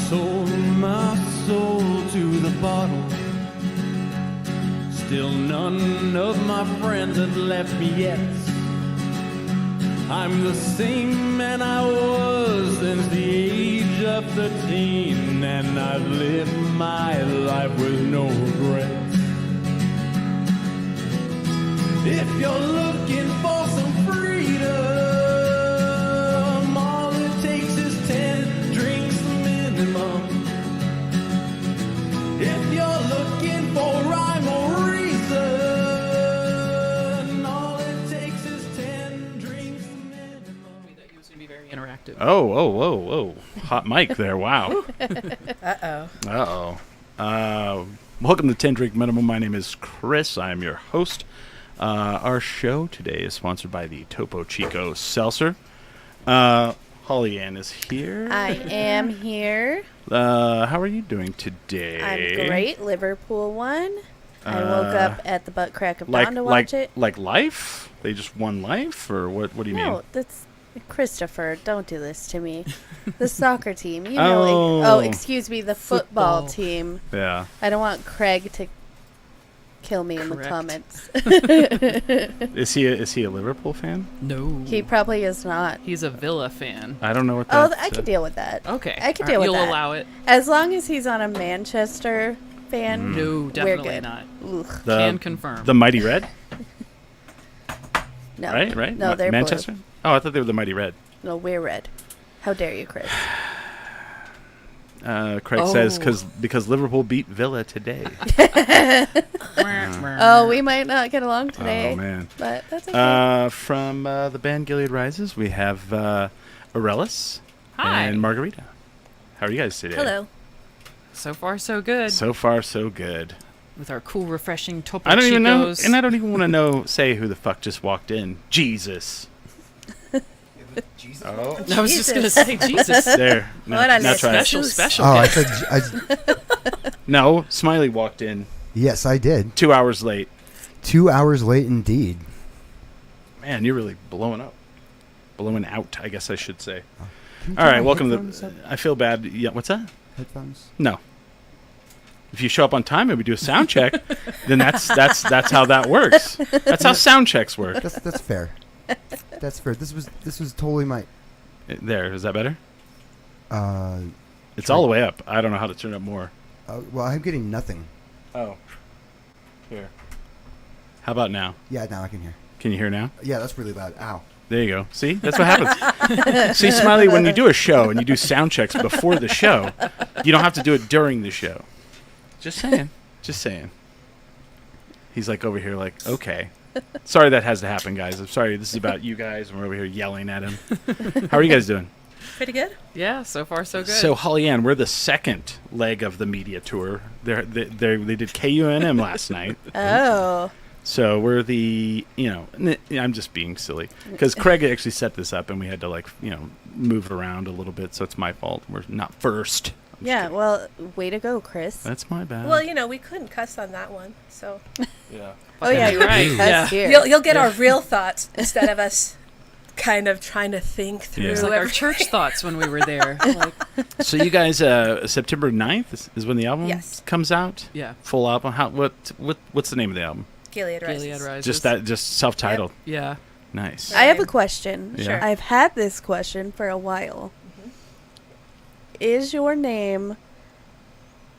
sold my soul to the bottle. Still none of my friends have left me yet. I'm the same man I was since the age of 13, and I've lived my life with no regrets. If you're looking for some freedom, all it takes is 10 drinks minimum. If you're looking for rhyme or reason, all it takes is 10 drinks minimum. That was going to be very interactive. Oh. Hot mic there. Wow. Uh-oh. Welcome to 10 Drink Minimum. My name is Chris. I am your host. Our show today is sponsored by the Topo Chico Seltzer. Holly Ann is here. I am here. How are you doing today? I'm great. Liverpool won. I woke up at the butt crack of dawn to watch it. Like life? They just won life? Or what do you mean? No, that's... Christopher, don't do this to me. The soccer team. You know. Excuse me, the football team. Yeah. I don't want Craig to kill me in the Correct. comments. Is he a Liverpool fan? No. He probably is not. He's a Villa fan. I don't know what that. I can deal with that. Okay. I can All deal with You'll that. allow it? As long as he's on a Manchester fan. No, definitely good. not. Ugh. Can confirm. The Mighty Red? No. Right? No, they're Manchester? blue. Oh, I thought they were the Mighty Red. No, we're red. How dare you, Chris? Craig says because Liverpool beat Villa today. Oh, we might not get along today. Oh, man. But that's okay. From the band Gilead Rises, we have Arelis Hi. and Margarita. How are you guys today? Hello. So far, so good. So far, so good. With our cool, refreshing Topo I don't even know, Chicos. and I don't even want to say who the fuck just walked in. Jesus. Jesus. Oh, I was just going to say Jesus. there. No, What a now try it. Special Oh, I guest. said, No, Smiley walked in yes, I did. 2 hours late. 2 hours late indeed. Man, you're really blowing up. Blowing out, I guess I should say. Can you All turn right, my welcome headphones to up? I feel bad. Yeah, what's that? Headphones? No. If you show up on time and we do a sound check, then that's how that works. That's how sound checks work. That's fair. That's fair. This was totally my. There, is that better? Uh, It's all the way up. I don't know how to turn it up more. well, I'm getting nothing. Oh. Here. How about now? Yeah, now I can hear. Can you hear now? Yeah, that's really loud. Ow. There you go. See? That's what happens. See, Smiley, when you do a show and you do sound checks before the show, you don't have to do it during the show. Just saying. Just saying. He's like over here like, okay. Sorry that has to happen, guys. I'm sorry. This is about you guys, and we're over here yelling at him. How are you guys doing? Pretty good. Yeah, so far, so good. So, Holly Ann, we're the second leg of the media tour. They did KUNM last night. Oh. So we're the, I'm just being silly. Because Craig actually set this up, and we had to, move it around a little bit, so it's my fault. We're not first. I'm just Yeah, kidding. well, way to go, Chris. That's my bad. Well, we couldn't cuss on that one, so yeah. Oh, yeah, you're right. right. Yeah. Here. you'll get our real thoughts instead of us kind of trying to think through. Yeah. It was like our everything. church thoughts when we were there. Like, So you guys, September 9th is when the album Yes. comes out? yeah. Full album? What's the name of the album? Gilead Rises. Gilead Rises. Just self-titled. Yeah. Nice. I have a question. Yeah. Sure. I've had this question for a while. Is your name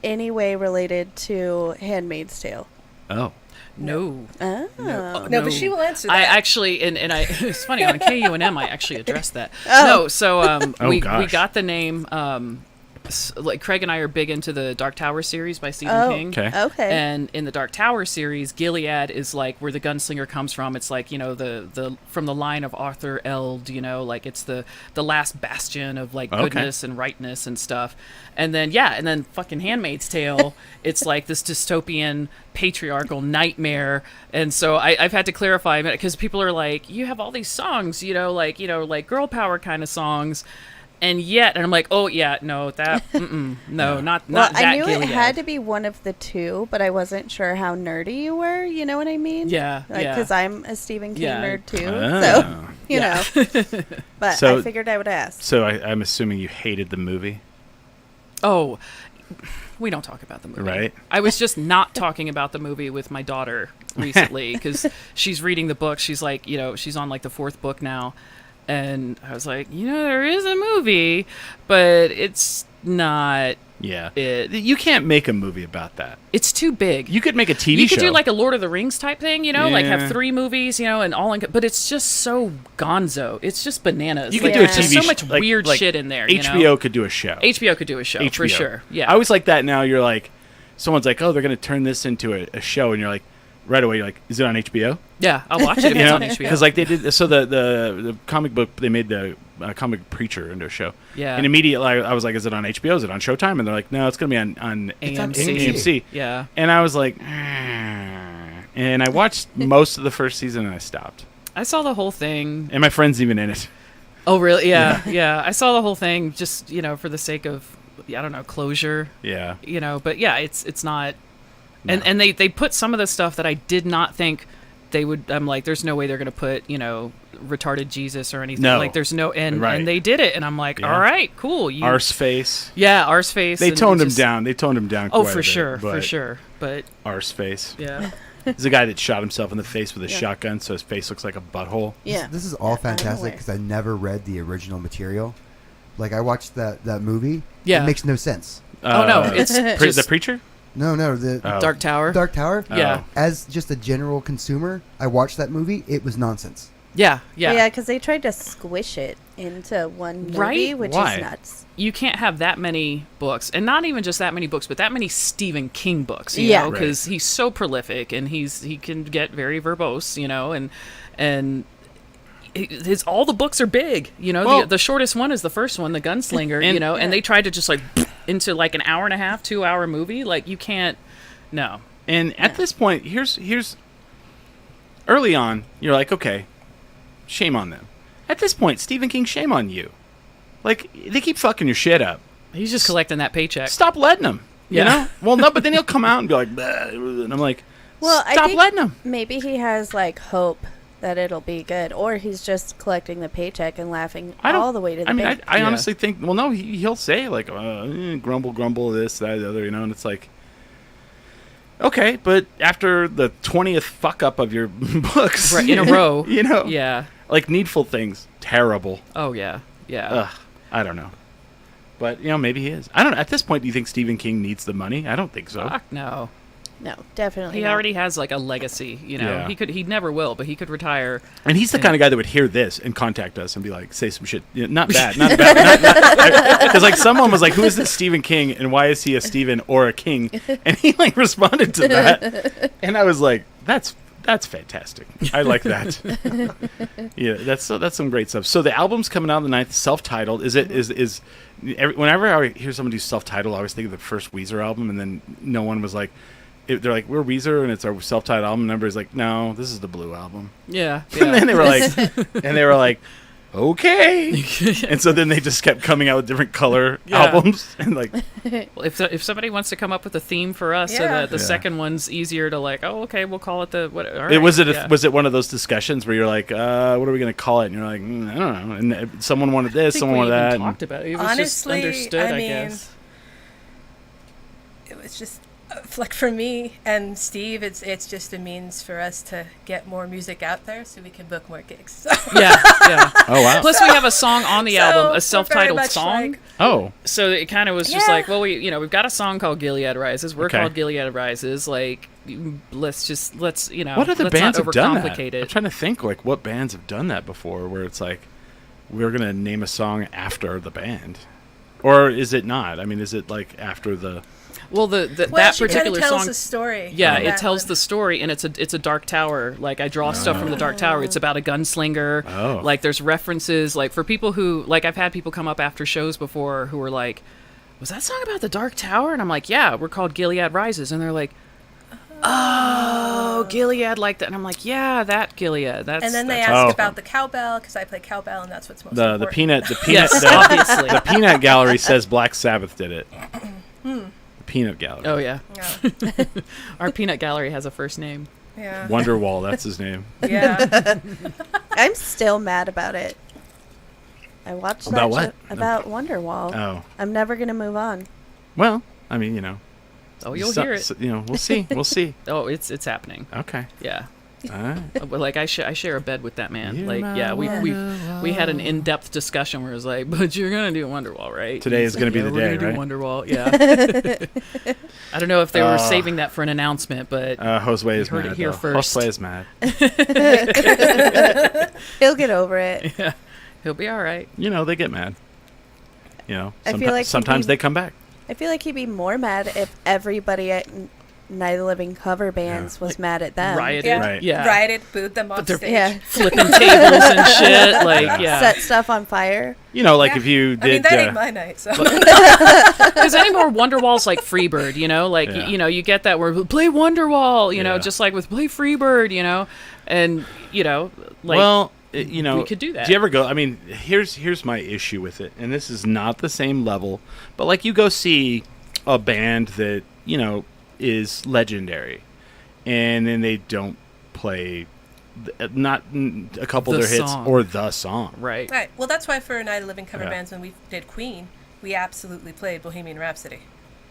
any way related to Handmaid's Tale? Oh. No. Oh. No, but she will answer that. I actually, and it's funny, on KUNM, I actually addressed that. Oh. No, so Oh, we gosh. got the name, like Craig and I are big into the Dark Tower series by Stephen Oh. King. Okay. Okay. And in the Dark Tower series, Gilead is like where the gunslinger comes from. It's like, the from the line of Arthur Eld, like it's the last bastion of like Okay. goodness and rightness and stuff. And then fucking Handmaid's Tale, it's like this dystopian patriarchal nightmare. And so I've had to clarify because people are like, you have all these songs, like girl power kind of songs. And I'm like, oh yeah, no, that, no, not well, that. I knew Gilead. it had to be one of the two, but I wasn't sure how nerdy you were. You know what I mean? Yeah, yeah. Because I'm a Stephen King Yeah. nerd too. Oh. So, you Yeah. know. But So- I figured I would ask. So I'm assuming you hated the movie? Oh, we don't talk about the movie. Right. I was just not talking about the movie with my daughter recently because she's reading the book. She's like, she's on like the 4th book now. And I was like, there is a movie, but it's not Yeah. it. You can't make a movie about that. It's too big. You could make a TV show. You could do like a Lord of the Rings type thing, like Yeah. have 3 movies, and all in, but it's just so gonzo. It's just bananas. You could Like, do a there's TV so show. much weird shit in there. HBO could do a show. HBO could do a show for HBO. sure. Yeah. I always like that now. You're like, someone's like, oh, they're going to turn this into a show. And you're like, right away, you're like, is it on HBO? Yeah, I'll watch it if it's on HBO. Because like they did, so the comic book, they made the comic preacher into a a Yeah. And immediately I was like, is it on HBO? Is it on Showtime? And they're like, no, it's going to be on AMC. Yeah. And I was like, and I watched most of the first season and I stopped. I saw the whole thing. And my friend's even in it. Oh, really? Yeah, yeah. I saw the whole thing just, for the sake of, I don't know, closure. Yeah. But yeah, it's not. No. And they put some of the stuff that I did not think they would. I'm like, there's no way they're going to put, retarded Jesus or anything. No. Like, there's no. And Right. and they did it. And I'm like, Yeah. all right, cool. Arseface. Yeah, Arseface. They and toned him just- down. They toned him down Oh, quite a for bit, sure. but For sure. But Arseface. yeah. He's a guy that shot himself in the face with a Yeah. shotgun, so his face looks like a butthole. Yeah. This is all I'm fantastic aware. because I never read the original material. Like, I watched that movie. Yeah. It makes no sense. Oh, no, it's the just preacher. No, the Oh. Dark Tower. Dark Tower. Yeah. As just a general consumer, I watched that movie. It was nonsense. Yeah. Yeah. Yeah, because they tried to squish it into one movie, Right? which Why? is nuts. You can't have that many books, and not even just that many books, but that many Stephen King books, Yeah. Right. because he's so prolific and he can get very verbose, and his all the books are big, Well- the shortest one is the first one, the Gunslinger, And- and they tried to just like into like an hour and a half, 2-hour movie, like you can't, no. And at this point, here's early on, you're like, okay, shame on them. At this point, Stephen King, shame on you. Like, they keep fucking your shit up. He's just collecting that paycheck. Stop letting him. You Yeah. know? Well, no, but then he'll come out and be like, "Bleh," and I'm like, Well, I stop think letting him. maybe he has like hope that it'll be good, or he's just collecting the paycheck and laughing all the way to the I mean, bank. I Yeah. honestly think, well, no, he'll say, like, grumble, this, that, the other, and it's like, okay, but after the 20th fuck up of your books Right, in a row. Yeah. Yeah. Like Needful Things, terrible. Oh yeah. Yeah. Ugh, I don't know. But, maybe he is. I don't know. At this point, do you think Stephen King needs the money? I don't think so. Fuck no. No, definitely. He not. already has like a legacy, Yeah. He never will, but he could retire. And he's the kind of guy that would hear this and contact us and be like, say some shit. Not bad. Because, like, someone was like, who is this Stephen King and why is he a Stephen or a king? And he, like, responded to that. And I was like, that's fantastic. I like that. Yeah, that's some great stuff. So the album's coming out on the 9th, self-titled. Whenever I hear someone do self-titled, I always think of the first Weezer album, and then no one was like, they're like, we're Weezer, and it's our self-titled album. Number is like, no, this is the Blue album. Yeah. And then they were like, okay. And so then they just kept coming out with different color Yeah. albums, and like, Well, if somebody wants to come up with a theme for us, so Yeah. that the Yeah. second one's easier to like, oh, okay, we'll call it the what? All it right, was yeah. was it one of those discussions where you're like, what are we gonna call it? And you're like, I don't know. And someone wanted this, I think someone we wanted even that. and- talked about it. It was Honestly, just understood, I I mean, guess. It was just like for me and Steve, it's just a means for us to get more music out there so we can book more gigs. Yeah, yeah. Oh wow. Plus, we have a song on the So, album, we're a very self-titled much song. like- Oh. So it kind of was just Yeah. like, well, we've got a song called Gilead Rises. We're Okay. called Gilead Rises. Like, let's What other let's bands not have done that? overcomplicate I'm it. trying to think, like, what bands have done that before, where it's like, we're gonna name a song after the band, or is it not? I mean, is it like after the? Well, Well, that she particular tells song. a story. Yeah, on it that tells one. the story, and it's a dark tower. Like, I draw stuff from the dark tower. It's about a gunslinger. Oh. Like, there's references. Like, for people who, like, I've had people come up after shows before who were like, was that song about the dark tower? And I'm like, yeah, we're called Gilead Rises. And they're like, oh, Gilead like that. And I'm like, yeah, that Gilead. That's And then they that's- ask Oh. about the cowbell because I play cowbell and that's what's most The important. peanut Yes, obviously. the peanut gallery says Black Sabbath did it. The peanut gallery. Oh, yeah. Yeah. Our peanut gallery has a first name. Yeah. Wonderwall, that's his name. Yeah. I'm still mad about it. I watched About that what? about Wonderwall. Oh. I'm never gonna move on. Well, I mean, you know. Oh, you'll hear it. You know, we'll see. We'll see. Oh, it's happening. Okay. Yeah. All right. But like I share a bed with that man. You're Like, my yeah, we had an in-depth discussion where it was like, but you're gonna do Wonderwall, right? Today is gonna be the day, we're gonna right? do Wonderwall, yeah. I don't know if they were saving that for an announcement, but Josue is heard mad. it here though. first. Josue is mad. He'll get over it. yeah, he'll be all right. You know, they get mad. You know, I feel like he'd sometimes be- they come back. I feel like he'd be more mad if everybody at Night of the Living cover bands was mad at them. Rioted, Yeah. Right. yeah, Rioted, booed them off they're- stage. Yeah. flipping tables and shit. Like, yeah. Set stuff on fire. You know, like Yeah. if you did. I mean, that ain't my night, so. Because anymore, Wonderwall's like Freebird, you know, like Yeah. you know, you get that where play Wonderwall, you know, Yeah. just like with play Freebird, you know, and you know, like well, you know, we could do that. Do you ever go? I mean, here's my issue with it, and this is not the same level, but like you go see a band that you know is legendary, and then they don't play not a couple of The their hits song. or the song. right? Right. Well, that's why for Night of the Living cover Yeah. bands, when we did Queen, we absolutely played Bohemian Rhapsody.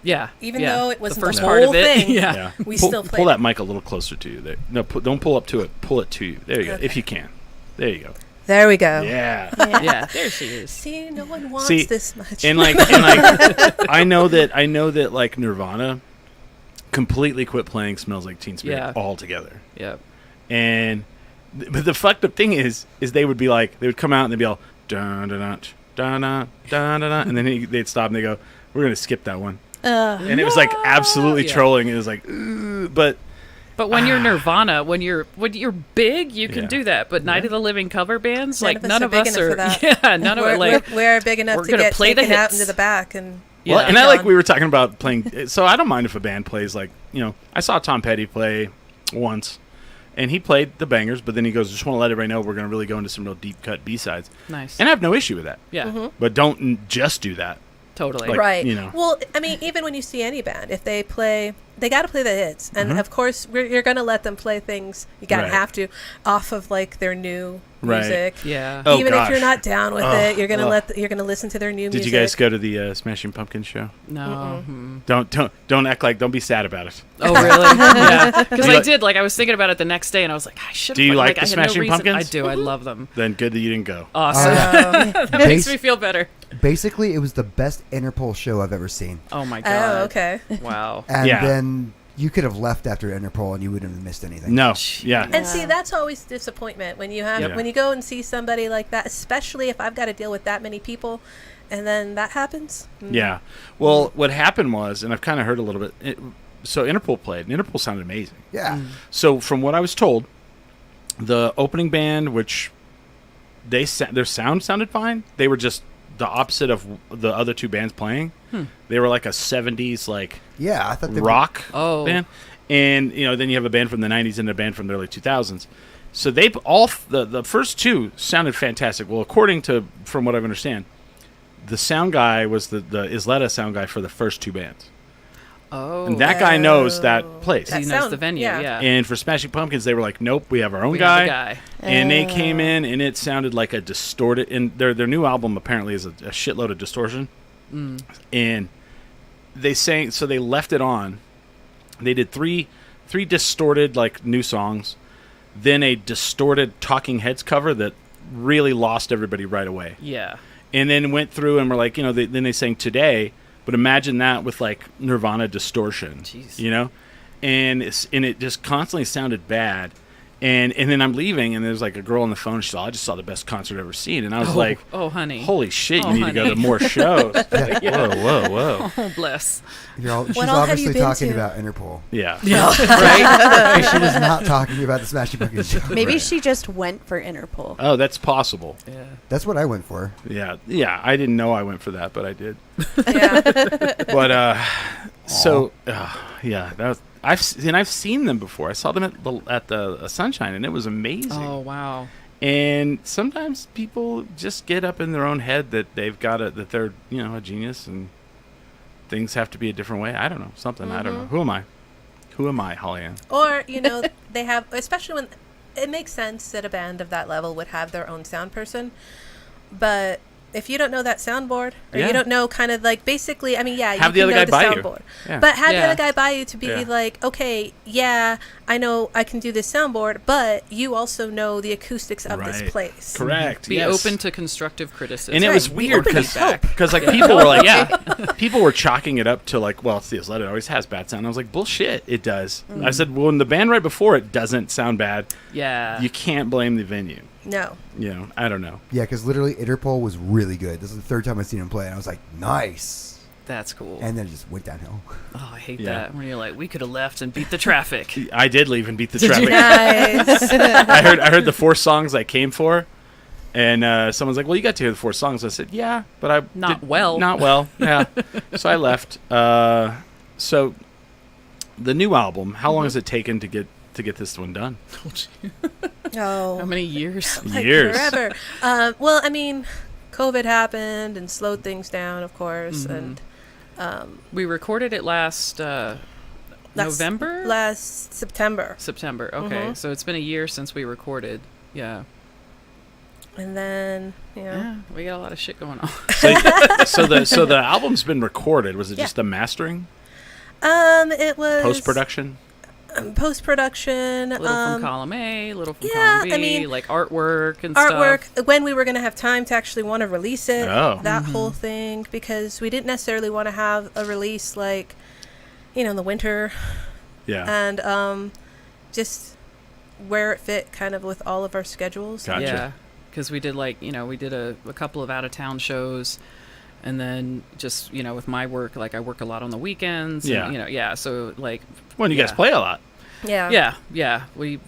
Yeah, Even yeah. though it wasn't the first the part whole of it, thing. yeah. Yeah, We pull, still played pull it. that mic a little closer to you. There, no, don't pull up to it. Pull it to you. There you go, Okay. if you can. There you go. There we go. Yeah. Yeah, there she is. See, no one wants See, this much. and like I know that like Nirvana completely quit playing Smells Like Teen Spirit Yeah. altogether. Yeah, And but the fucked up thing is they would be like, they would come out and they'd be all dun dun dun dun dun dun dun, and then they'd stop and they go, we're gonna skip that one. And it was like absolutely Yeah. trolling. It was like, "Ugh," but when you're Nirvana, when you're big, you can Yeah. do that. But Night of the Living cover bands, None like of us none are of big us enough are. for that. Yeah, none of it. Like, we're big enough we're to gonna get play the taken out hits. into the back and. well, Yeah. and I like Gone. we were talking about playing. So I don't mind if a band plays like, you know, I saw Tom Petty play once, and he played the bangers, but then he goes, just want to let everybody know we're going to really go into some real deep cut B-sides. nice. And I have no issue with that. Yeah, But don't just do that. totally. Like, Right. you know. Well, I mean, even when you see any band, if they play, they got to play the hits, and of course, you're going to let them play things. You got to Right. have to off of like their new Right. music. Yeah. Oh, Even if gosh. you're not down with Ugh, it, you're gonna ugh. you're gonna listen to their new Did music. you guys go to the Smashing Pumpkins show? No. Don't act like, don't be sad about it. Oh, really? Yeah. Because Do you I like- did. Like, I was thinking about it the next day, and I was like, I should. Do you like the I had no Smashing reason- Pumpkins? I do. I love them. Then good that you didn't go. Awesome. that makes Bas- me feel better. Basically, it was the best Interpol show I've ever seen. Oh my god. Oh, okay. Wow. And Yeah. then you could have left after Interpol and you wouldn't have missed anything. No. Yeah. And see, that's always disappointment when you have Yep. when you go and see somebody like that, especially if I've got to deal with that many people, and then that happens. Yeah. Well, what happened was, and I've kind of heard a little bit. So Interpol played, and Interpol sounded amazing. Yeah. So from what I was told, the opening band, which their sound sounded fine, they were just the opposite of the other two bands playing. They were like a 70s like Yeah, I thought they rock Oh. band, and you know then you have a band from the 90s and a band from the early 2000s. So they all the first two sounded fantastic. Well, according to from what I understand, the sound guy was the Isleta sound guy for the first two bands, Oh. and that guy knows that place. he That knows sound- the venue. yeah. Yeah. And for Smashing Pumpkins, they were like, "Nope, we have our own We guy." have a guy. And they came in, and it sounded like a distorted. And their new album apparently is a shitload of distortion. And they sang, so they left it on. They did three distorted like new songs, then a distorted Talking Heads cover that really lost everybody right away. Yeah. And then went through and were like, you know, then they sang Today, but imagine that with like Nirvana distortion, Jeez. you know, and it just constantly sounded bad. And then I'm leaving, and there's like a girl on the phone. She's like, I just saw the best concert I've ever seen, and I was like, Oh, honey. holy shit, Oh, you need to go honey. to more shows. Whoa. Oh, bless. She's all have you obviously been talking to? about Interpol. Yeah. Right? She was not talking about the Smashing Pumpkins show. Maybe Right. she just went for Interpol. Oh, that's possible. Yeah. That's what I went for. Yeah. I didn't know I went for that, but I did. Yeah. But yeah, that was, I've seen them before. I saw them at the Sunshine, and it was amazing. Oh, wow. And sometimes people just get up in their own head that they've got that they're a genius, and things have to be a different way. I don't know, something. I don't know. Who am I, Holly Ann? Or they have, especially when it makes sense that a band of that level would have their own sound person, but if you don't know that soundboard, or Yeah. you don't know kind of like basically, I mean, yeah, Have you the can other know guy the by you. soundboard, Yeah. but have the Yeah. other guy by you to be Yeah. like, okay, yeah, I know I can do this soundboard, but you also know the acoustics of Right. this place. Correct. Be yes. open to constructive criticism. And it was Right. Be weird open to because help. like people were like, yeah, people were chalking it up to like, well, it's the Let It always has bad sound. I was like, bullshit, it does. I said, well, in the band right before it doesn't sound bad. Yeah. You can't blame the venue. No. You know, I don't know. Yeah, because literally Interpol was really good. This is the third time I've seen him play, and I was like, nice. That's cool. And then it just went downhill. Oh, I hate Yeah. that. When you're like, we could have left and beat the traffic. I did leave and beat the Did you? traffic. Nice. I heard the 4 songs I came for, and someone's like, well, you got to hear the 4 songs. I said, yeah, but I Not well. Not well. Yeah. So I left. So the new album, how long has it taken to get this one done? Oh. How many years? Like Years. forever. Well, I mean, COVID happened and slowed things down, of course, and We recorded it last November? last September, September. Okay. So it's been a year since we recorded. Yeah. and then Yeah. We got a lot of shit going on. So the album's been recorded. Was it Yeah. just the mastering, it was post production? post production, Little from column A, little from yeah, column B, I mean, like artwork and artwork. stuff. When we were going to have time to actually want to release it, Oh. that whole thing, because we didn't necessarily want to have a release like, in the winter, Yeah. and just where it fit kind of with all of our schedules. Gotcha. Yeah. Because we did we did a couple of out of town shows. And then just, with my work, like I work a lot on the weekends. Yeah. And, so like. Well, you guys yeah. play a lot. Yeah. Yeah. We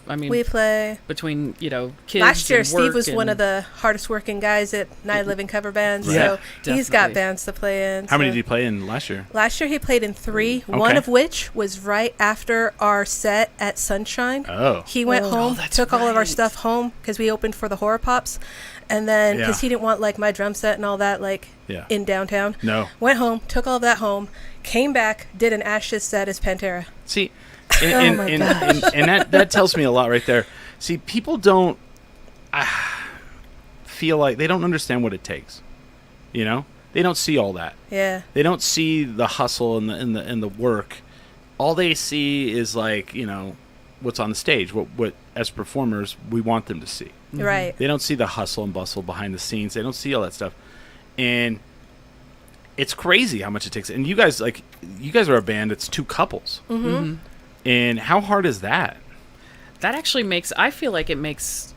play. between, kids. Last year, and Steve work was one and- of the hardest working guys at Night Living cover bands. Yeah, So he's got definitely. bands to play in. How many so- did you play in last year? Last year he played in 3, one Okay. of which was right after our set at Sunshine. Oh. He went home, that's took all of our right. stuff home because we opened for the Horror Pops. And then, because Yeah. he didn't want like my drum set and all that Yeah. in downtown. No. Went home, took all of that home, came back, did an Ashes set as Pantera. See, and my and that tells me a lot right there. See, people don't feel like they don't understand what it takes. They don't see all that. Yeah. They don't see the hustle and the work. All they see is what's on the stage. What as performers we want them to see. Right. They don't see the hustle and bustle behind the scenes. They don't see all that stuff, and it's crazy how much it takes. And you guys are a band. It's 2 couples, and how hard is that? That actually I feel like it makes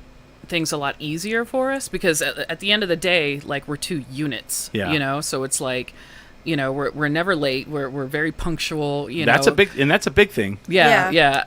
things a lot easier for us because at the end of the day, like we're 2 units, Yeah. So it's like, we're never late. We're very punctual, That's a big thing. Yeah.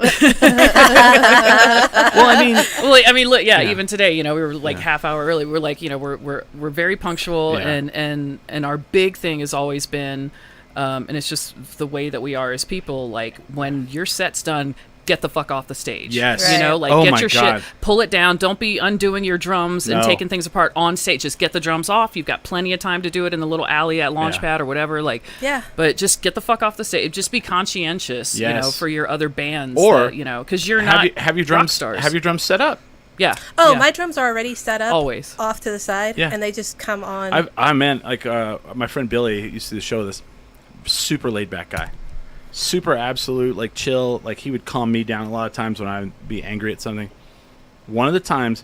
Well, I mean, look, Yeah. even today, we were like Yeah. half hour early. We're like, we're very punctual, Yeah. and our big thing has always been, and it's just the way that we are as people. Like when your set's done, get the fuck off the stage. Yes. Right. Like Oh get my your God. shit, pull it down. Don't be undoing your drums and No. taking things apart on stage. Just get the drums off. You've got plenty of time to do it in the little alley at launchpad or whatever. Like, Yeah. but just get the fuck off the stage. Just be conscientious, Yes. for your other bands. Or, because you're not have your rock drums stars. Have your drums set up. Yeah. Oh, yeah. my drums are already set up. Always. Off to the side. Yeah. And they just come on. My friend Billy used to show this. Super laid back guy. Super absolute, like chill. Like he would calm me down a lot of times when I would be angry at something. One of the times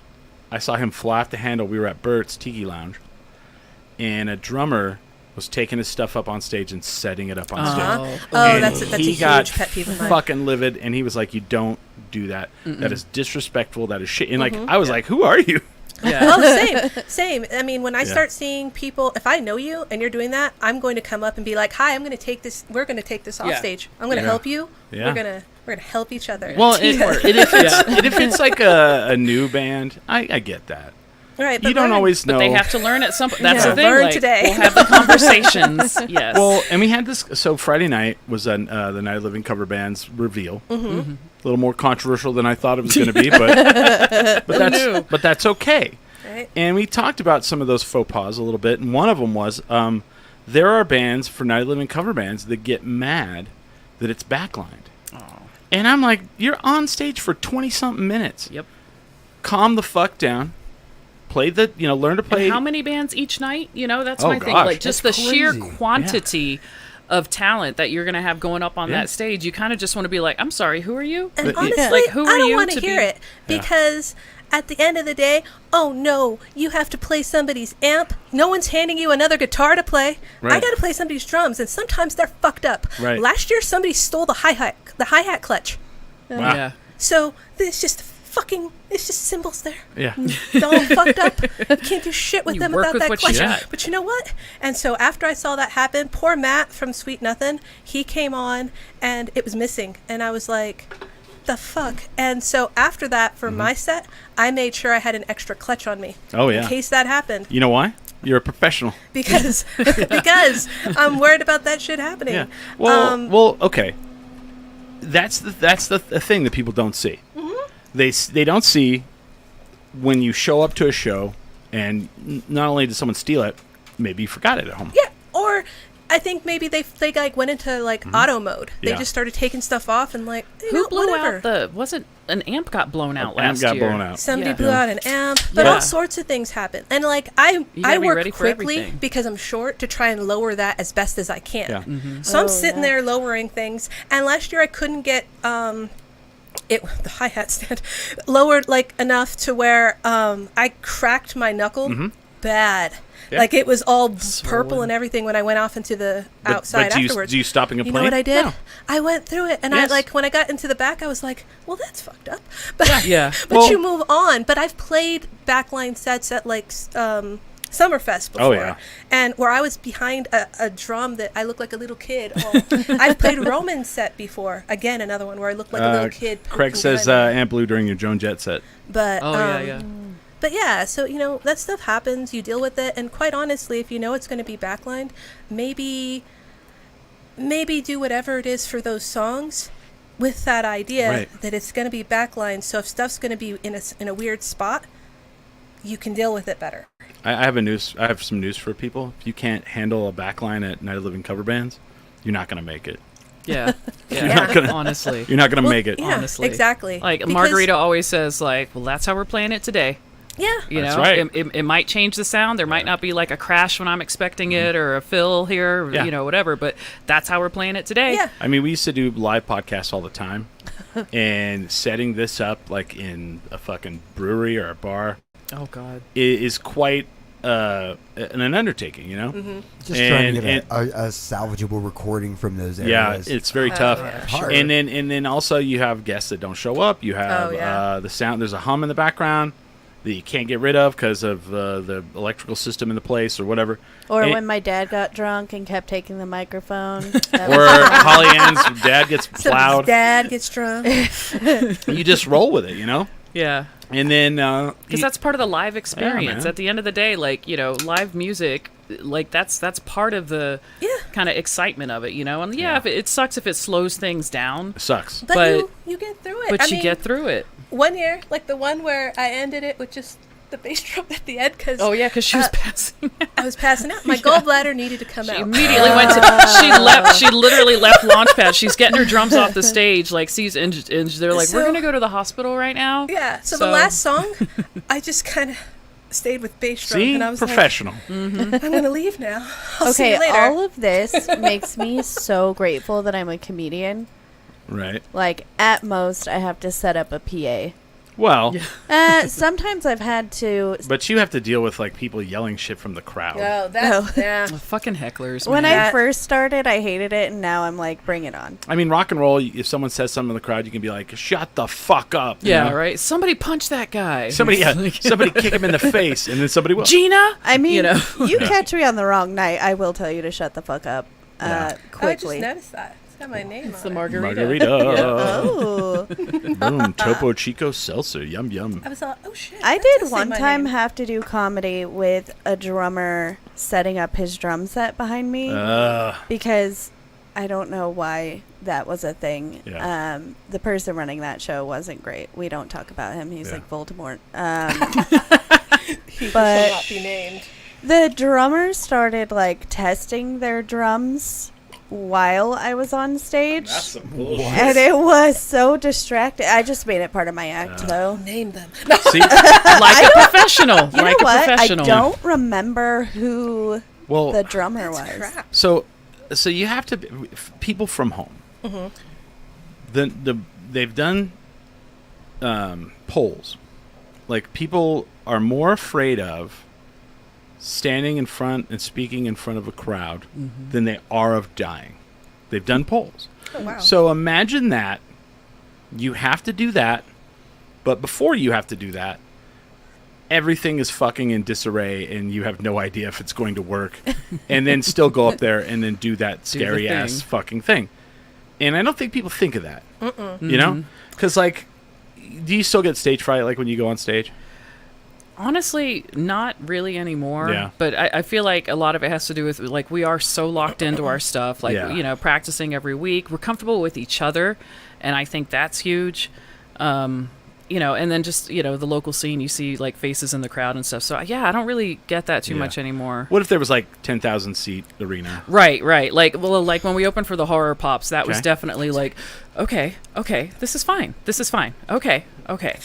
I saw him fly off the handle, we were at Bert's Tiki Lounge, and a drummer was taking his stuff up on stage and setting it up on stage. Oh, And that's a he huge got pet peeve of mine. fucking livid, and he was like, "You don't do that. That is disrespectful. That is shit." And I was like, "Who are you?" Yeah. Oh, same. I mean, when I Yeah. start seeing people, if I know you and you're doing that, I'm going to come up and be like, "Hi, we're going to take this off Yeah. stage. I'm going to Yeah. help you. Yeah. We're gonna help each other." Well, Teamwork. if it's like a new band, I get that. right, You don't learn. always know. But they have to learn at some point. That's Yeah. the thing. Learn like, today. We'll have the conversations. Yes. Well, and we had this. So Friday night was the Night of Living cover bands reveal. Mm-hmm. A little more controversial than I thought it was going to be, but that's okay. Right. And we talked about some of those faux pas a little bit, and one of them was there are bands for Night of Living cover bands that get mad that it's backlined. Oh. And I'm like, you're on stage for 20-something minutes. Yep. Calm the fuck down. Play the, learn to play. And how many bands each night? That's Oh, my thing. gosh. Like, just That's the sheer crazy. quantity of talent that you're going to have going up on that stage. You kind of just want to be like, I'm sorry, who are you? And But- honestly, Like, who I are don't you want to to hear be- it because at the end of the day, oh no, you have to play somebody's amp. No one's handing you another guitar to play. Right. I got to play somebody's drums, and sometimes they're fucked up. Right. Last year, somebody stole the hi-hat clutch. Wow. Yeah. So it's just cymbals there. Yeah. They're all fucked up. You can't do shit with You them work without with that what you clutch. got. But you know what? And so after I saw that happen, poor Matt from Sweet Nothin', he came on and it was missing. And I was like, the fuck? And so after that, for my set, I made sure I had an extra clutch on me. Oh, yeah. In case that happened. You know why? You're a professional. Because I'm worried about that shit happening. Yeah. Well, okay. That's the thing that people don't see. They don't see when you show up to a show and not only did someone steal it, maybe you forgot it at home. Yeah, or I think maybe they like went into like auto mode. They Yeah. just started taking stuff off and like Who blew whatever. out wasn't an amp got blown out Amp last got year? blown out. Somebody Yeah. blew out an amp, but Yeah. all sorts of things happen. And like I gotta be work ready for quickly everything. because I'm short to try and lower that as best as I can. Yeah. So I'm Oh, sitting yeah. there lowering things. And last year I couldn't get the hi-hat stand lowered like enough to where I cracked my knuckle bad. Yeah. Like it was all purple Swollen. and everything when I went off into the But outside do afterwards. you stop and You complain? know what I did? No. I went through it, and Yes. I when I got into the back, I was like, "Well, that's fucked up." But Yeah. but Well- you move on. But I've played backline sets at like Summerfest before, yeah. and where I was behind a drum that I looked like a little kid. Well, I've played Roman's set before. Again, another one where I looked like a little kid. Craig poking says behind me. Amp blew during your Joan Jett set. But Oh, yeah. But yeah, so that stuff happens. You deal with it, and quite honestly, if you know it's going to be backlined, maybe do whatever it is for those songs, with that idea Right. that it's going to be backlined. So if stuff's going to be in a weird spot, you can deal with it better. I have some news for people. If you can't handle a backline at Night of Living cover bands, you're not going to make it. Yeah. not gonna- Honestly. You're not going to make it. Yeah, honestly. exactly. Like Because- Margarita always says, like, well, that's how we're playing it today. Yeah. You That's know, right. it might change the sound. There might not be like a crash when I'm expecting it or a fill here, or, Yeah. whatever. But that's how we're playing it today. Yeah. I mean, we used to do live podcasts all the time, and setting this up like in a fucking brewery or a bar Oh God. is quite an undertaking, Just trying to And- get a salvageable recording from those Yeah, areas. it's very tough. yeah. Hard. And then also you have guests that don't show up. You have Oh, yeah. the sound. There's a hum in the background that you can't get rid of because of the electrical system in the place or whatever. Or And- when my dad got drunk and kept taking the microphone. or Holly Ann's dad gets Somebody's plowed. dad gets drunk. You just roll with it, Yeah. And then Because that's part of the live experience. man. At the end of the day, like, live music, like that's part of the Yeah. kind of excitement of it, And if it sucks if it slows things down, sucks. But you get through it. but I you mean, get through it. one year, like the one where I ended it with just the bass drum at the end because Oh yeah, because she was passing. I was passing out. My gallbladder needed to come She out. immediately went to. She literally left Launchpad. She's getting her drums off the stage. Like sees injured. They're like, we're So- gonna go to the hospital right now. Yeah. So the last song, I just kind of stayed with bass drum, See, and I was professional. like, I'm gonna leave now. I'll see Okay, you later. all of this makes me so grateful that I'm a comedian. Right. Like, at most, I have to set up a PA. Well, Sometimes I've had to. but you have to deal with like people yelling shit from the crowd. No, that's yeah. Fucking hecklers. When man. I first started, I hated it, and now I'm like, bring it on. I mean, rock and roll. If someone says something in the crowd, you can be like, "Shut the fuck up!" you Yeah, know? right. Somebody punch that guy. Somebody kick him in the face, and then somebody will. Gina. I mean, You you know. catch me on the wrong night, I will tell you to shut the fuck up Yeah. I just quickly. noticed that. It's got my name It's on the it. Margarita. Oh. Boom, Topo Chico seltzer, yum yum. I was like, oh shit. I that does did say one my time name. have to do comedy with a drummer setting up his drum set behind me because I don't know why that was a thing. Yeah. The person running that show wasn't great. We don't talk about him. He's Yeah. like Voldemort. He but- shall not be named. The drummers started like testing their drums while I was on stage. That's some bullshit. And it was so distracting. I just made it part of my act, though. Name them. See, Like a professional. You Like know a what? professional. I don't remember who well, the drummer was. Crap. so you have to people from home. They've done polls. Like, people are more afraid of standing in front and speaking in front of a crowd than they are of dying. They've done polls. Oh, wow. So imagine that. You have to do that, but before you have to do that, everything is fucking in disarray and you have no idea if it's going to work. And then still go up there and then do that scary ass thing. fucking thing. And I don't think people think of that. You know? Because, like, do you still get stage fright, like, when you go on stage? Honestly, not really anymore. Yeah. But I feel like a lot of it has to do with, like, we are so locked into our stuff. Like, Yeah. you know, practicing every week. We're comfortable with each other. And I think that's huge. You know, and then just, you know, the local scene, you see, like, faces in the crowd and stuff. So, yeah, I don't really get that too Yeah. much anymore. What if there was, like, 10,000 seat arena? Right. Like, well, like when we opened for the Horror Pops, that was Okay. definitely like, okay, this is fine. Okay.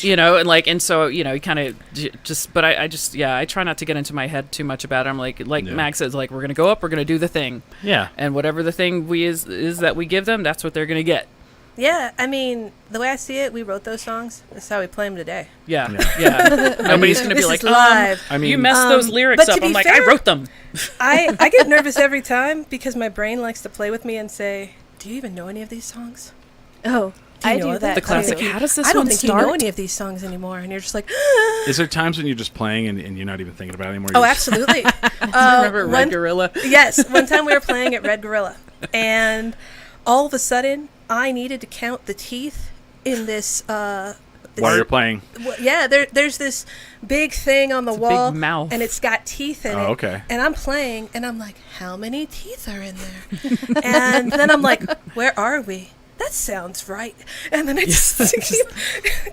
You know, and like, and so, you know, you kind of just, but I just, yeah, I try not to get into my head too much about it. I'm like Yeah. Max says, like, we're going to go up, we're going to do the thing. Yeah. And whatever the thing is that we give them, that's what they're going to get. Yeah, I mean, the way I see it, we wrote those songs. That's how we play them today. Yeah. Nobody's going to be This like, is live. I mean, you messed those lyrics but to up. I'm be like, fair- I wrote them. I get nervous every time because my brain likes to play with me and say, do you even know any of these songs? Oh, Do you I know do that? that. The classic, too. how does this I don't one think start? you know any of these songs anymore. And you're just like, is there times when you're just playing and you're not even thinking about it anymore? oh, You're just- absolutely. Remember Red Gorilla? Yes, one time we were playing at Red Gorilla, and all of a sudden, I needed to count the teeth in this. While you're playing. Yeah, there's this big thing on the It's a wall, big mouth. and it's got teeth in it. Oh, okay. And I'm playing, and I'm like, how many teeth are in there? And then I'm like, where are we? That sounds right. And then I just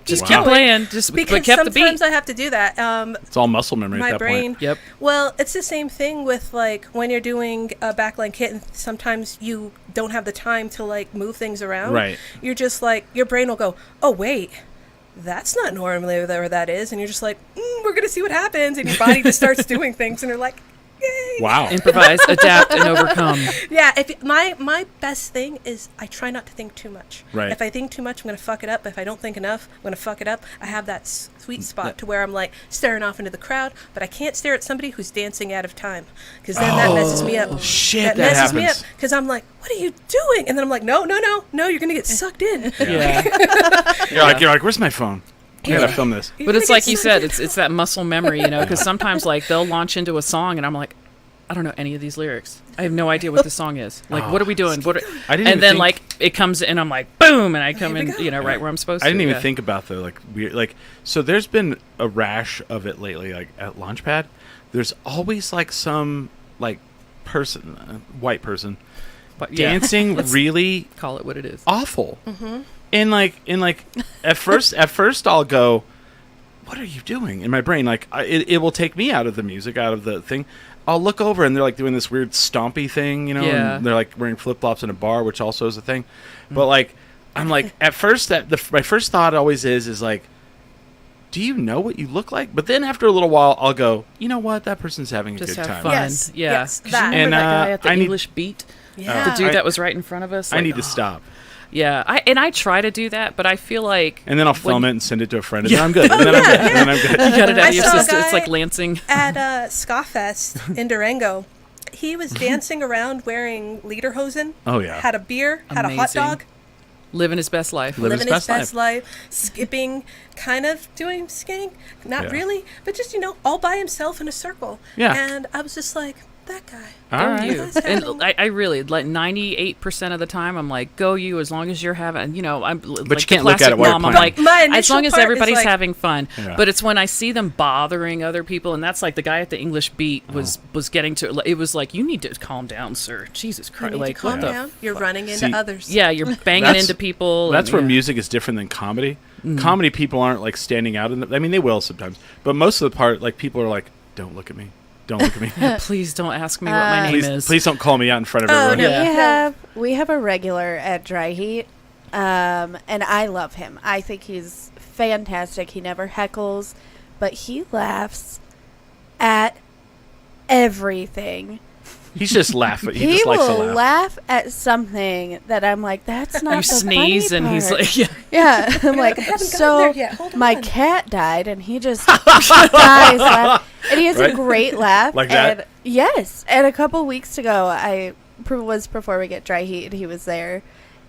Just Wow. keep playing. Just because but kept the beat. sometimes I have to do that. It's all muscle memory at My that brain. point. Yep. Well, it's the same thing with, like, when you're doing a backline kit, and sometimes you don't have the time to, like, move things around. Right. You're just like, your brain will go, oh, wait, that's not normally where that is. And you're just like, we're going to see what happens. And your body just starts doing things, and you're like, yay. Wow. Improvise, adapt, and overcome. Yeah, my best thing is I try not to think too much. Right. If I think too much, I'm going to fuck it up. If I don't think enough, I'm going to fuck it up. I have that sweet spot to where I'm like staring off into the crowd, but I can't stare at somebody who's dancing out of time, because then that messes me up. shit, that that messes me up happens. because I'm like, what are you doing? And then I'm like, no, you're going to get sucked in. Yeah. You're like, where's my phone? I gotta film this. But it's like you said, it's that muscle memory, you know, because sometimes, like, they'll launch into a song, and I'm like, I don't know any of these lyrics. I have no idea what this song is. Like, what are we doing? What are, I didn't and even then, think- like, it comes in, I'm like, boom, and I come Here we in, go. you know, right where I'm supposed to. I didn't even yeah. think about the, like, weird, like, so there's been a rash of it lately, like, at Launchpad. There's always, like, some, like, person, white person, But, yeah. dancing really Call it what it is. awful. And like at first I'll go, what are you doing? In my brain, like, it will take me out of the music, out of the thing. I'll look over and they're like doing this weird stompy thing, you know, Yeah. and they're like wearing flip flops in a bar, which also is a thing. But like, I'm like, at first my first thought always is like, do you know what you look like? But then after a little while, I'll go, you know what? That person's having a Just good have time. fun. Yes, Yeah. yes, 'Cause that. you remember And, that guy at the I need- English Beat? Yeah. The dude I- that was right in front of us? I Like, need to oh. stop. Yeah. I try to do that, but I feel like... And then I'll film when- it and send it to a friend, and then I'm good. And then I'm good. And then I'm good. You got it out I of your saw a system. It's guy- like Lansing. At Ska Fest in Durango, he was dancing around wearing lederhosen. Oh, yeah. Had a beer, had a hot Amazing. dog, Living his best life. Living living his best life, skipping, kind of doing skank, not Yeah. really, but just, all by himself in a circle. Yeah. And I was just like, that guy. All Go right. you. That's And happening. I really, like, 98% of the time, I'm like, go you, as long as you're having, I'm like you can't look at it classic while you're mom, I'm playing. like, My as initial long as part is everybody's like- having fun. Yeah. But it's when I see them bothering other people, and that's like the guy at the English Beat was getting to, it was like, you need to calm down, sir. Jesus You Christ. need Like, to calm what the? down. You're running into See, others. Yeah, you're banging That's- into people. That's and, where yeah. music is different than comedy. Comedy people aren't like standing out in the, I mean, they will sometimes, but most of the part, like, people are like, don't look at me. Don't look at me. Please don't ask me what my name please, is. please don't call me out in front of Oh, everyone. no. Yeah. We have We have a regular at Dry Heat, and I love him. I think he's fantastic. He never heckles, but he laughs at everything. He's just laughing. He He just likes to will laugh. laugh at something that I'm like, that's not You the sneeze funny and he's part. like, yeah. Yeah, I'm like, haven't gotten so there yet. Hold my on." cat died, and he just dies laughing. And he has Right? a great laugh. Like and that? Yes. And a couple weeks ago, was before we get Dry Heat, and he was there.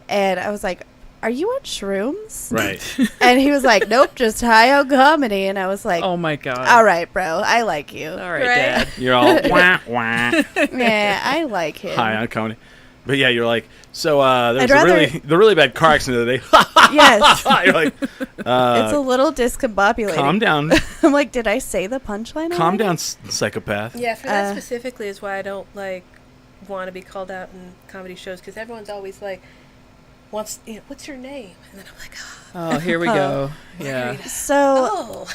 And I was like, are you on shrooms? Right. And he was like, nope, just high on comedy. And I was like, Oh my god. all right, bro, I like you. All right, Right? Dad. You're all wah, wah. Yeah, I like him. High on comedy. But yeah, you're like, so there was I'd the really bad car accident the other day. Yes. You're like, It's a little discombobulating. calm down. I'm like, did I say the punchline? Calm already? down, psychopath. Yeah, for that Uh, specifically is why I don't like want to be called out in comedy shows because everyone's always like, what's your name? And then I'm like, Oh, here we go. Yeah. So, oh,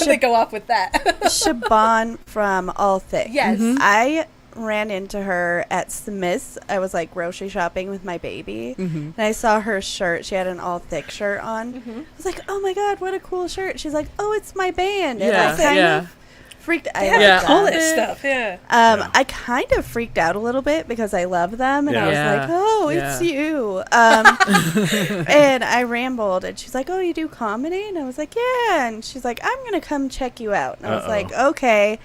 they go off with that. Siobhan from All Thick. Yes. I ran into her at Smith's. I was like grocery shopping with my baby, and I saw her shirt. She had an All Thick shirt on. I was like, "Oh my god, what a cool shirt!" She's like, "Oh, it's my band." And Yeah, I kind yeah. of freaked. They I have Yeah. all like this that. stuff. Yeah. Yeah. I kind of freaked out a little bit because I love them, and I was Yeah. like, "Oh, Yeah. it's you." And I rambled, and she's like, "Oh, you do comedy?" And I was like, "Yeah." And she's like, "I'm gonna come check you out." And I was like, "Okay."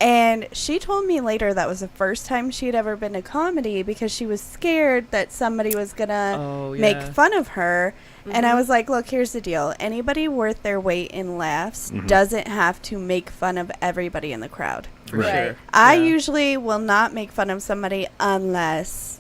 And she told me later that was the first time she'd ever been to comedy because she was scared that somebody was gonna Oh, make yeah. fun of her. And I was like, look, here's the deal. Anybody worth their weight in laughs doesn't have to make fun of everybody in the crowd. For Right. sure. I Yeah. usually will not make fun of somebody unless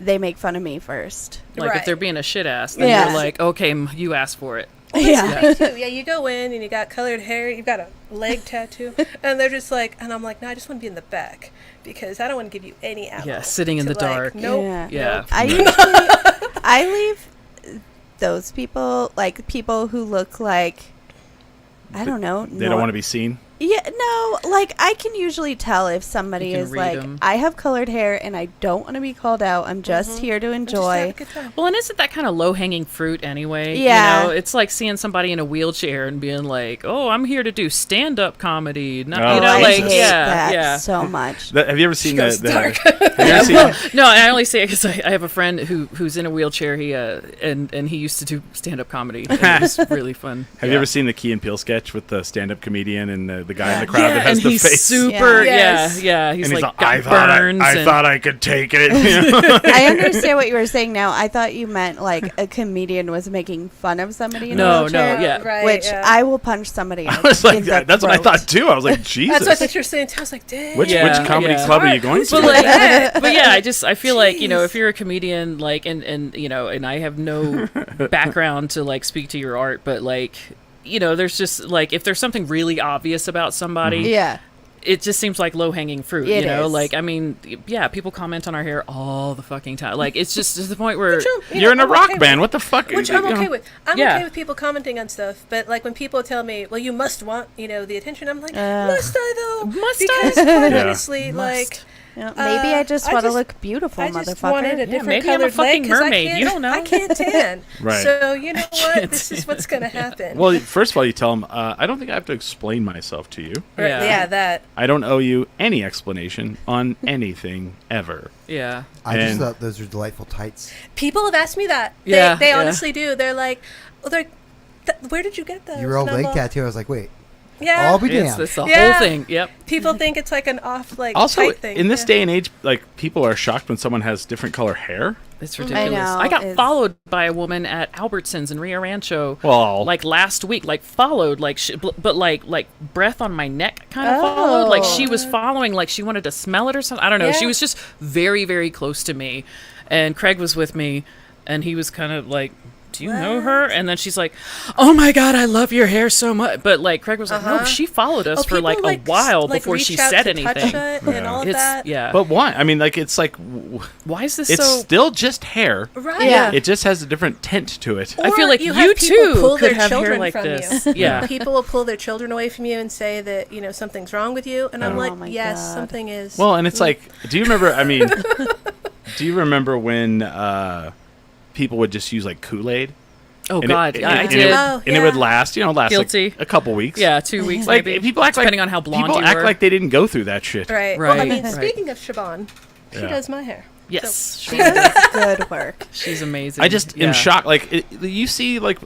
they make fun of me first. Like if Right. they're being a shit ass, then Yeah. you're like, okay, you asked for it. Yeah. Me too. Yeah, you go in and you got colored hair, you've got a leg tattoo, and they're just like, and I'm like, no, I just want to be in the back because I don't want to give you any ammo. Yeah, sitting in to, the like, dark. Nope. Yeah. Yeah. Nope. I usually I leave those people, like people who look like, I don't know. They don't want to be seen. Yeah, no, like I can usually tell if somebody You can is read like, 'em. I have colored hair and I don't want to be called out. I'm just here to And just have a enjoy. good time. Well, and isn't that kind of low hanging fruit anyway? Yeah. You know, it's like seeing somebody in a wheelchair and being like, "Oh, I'm here to do stand up comedy." No, Oh, you know, I like Jesus. hate yeah, that yeah. so much. Have you ever seen goes the dark. have you ever seen, No, I only say it because I have a friend who's in a wheelchair. He and he used to do stand up comedy. And it was really fun. have Yeah. you ever seen the Key and Peele sketch with the stand up comedian and the guy in the crowd Yeah, that has And the he's face? super, Yes. yeah. He's and he's like, like, got burns. I and- thought I could take it. You know? I understand what you were saying now. I thought you meant like a comedian was making fun of somebody in a No, wheelchair. yeah. Right, Which yeah. I will punch somebody. I was like, in the that's what I throat. thought too. I was like, Jesus. That's what I thought you were saying too. I was like, dang. Which Yeah, comedy yeah. club are you going to? But like, Yeah. but yeah, I feel like, you know, if you're a comedian, like, and you know, and I have no background to like speak to your art, but like, you know, there's just like, if there's something really obvious about somebody, Yeah. it just seems like low hanging fruit, It you know, is. like, I mean, yeah, people comment on our hair all the fucking time. Like, it's just to the point where, You're in a I'm rock okay band. with. What the fuck? Which you I'm know? okay with. I'm Yeah. okay with people commenting on stuff, but like when people tell me, "Well, you must want, you know, the attention," I'm like, Uh, "Must I though?" Must because I? quite Yeah. honestly, like, You know, maybe I just I want to just- look beautiful, I just wanted a motherfucker. different maybe I'm a colored fucking leg 'cause mermaid. I can't, You don't know. I can't tan. Right. So you know what? Can't This is what's gonna happen. Well, first of all, you tell them, I don't think I have to explain myself to you. Right, Yeah. yeah, that. I don't owe you any explanation on anything ever. yeah. I just And- thought those were delightful tights. People have asked me that. Yeah, They yeah. honestly do. They're like, "Oh, they're." Where did you get those? Your old And I'm leg all- tattoo. I was like, wait, Yeah. I'll be It's, damned. it's the Yeah. whole thing. Yep. People think it's like an off, like Also, tight thing. in this yeah. day and age, like people are shocked when someone has different color hair. It's ridiculous. know, I got it's- followed by a woman at Albertsons in Rio Rancho. Well- like last week, like followed, like, but like breath on my neck kind of followed. Like she was following, like she wanted to smell it or something. I don't know. She Yeah. was just very, very close to me, and Craig was with me, and he was kind of like, "Do you know her?" And then she's like, "Oh my god, I love your hair so much." But like Craig was like, "No, she followed us Oh, for like people, a while like, before she reach out said to touch anything." it Yeah. and all of It's that. yeah. But why? I mean, like it's like Why is this it's so? still just hair. Right. Yeah. It just has a different tint to it. I feel Or like you you have people too pull could their have hair children like from this. you. Yeah. People will pull their children away from you and say that, you know, something's wrong with you. And I'm Oh like, my yes, God. something is. Well, and it's like, do you remember? I mean, Do you remember when people would just use like Kool-Aid? Oh And God, it, I and did. It would last Guilty. like a couple weeks. Yeah, 2 weeks Like maybe. people act depending like on how blonde people you act were. like they didn't go through that shit. Right. Well, I Right, mean, right. speaking of Siobhan, she Yeah. does my hair. Yes, She does good work. she's amazing. I just Yeah. am shocked. Like you see, like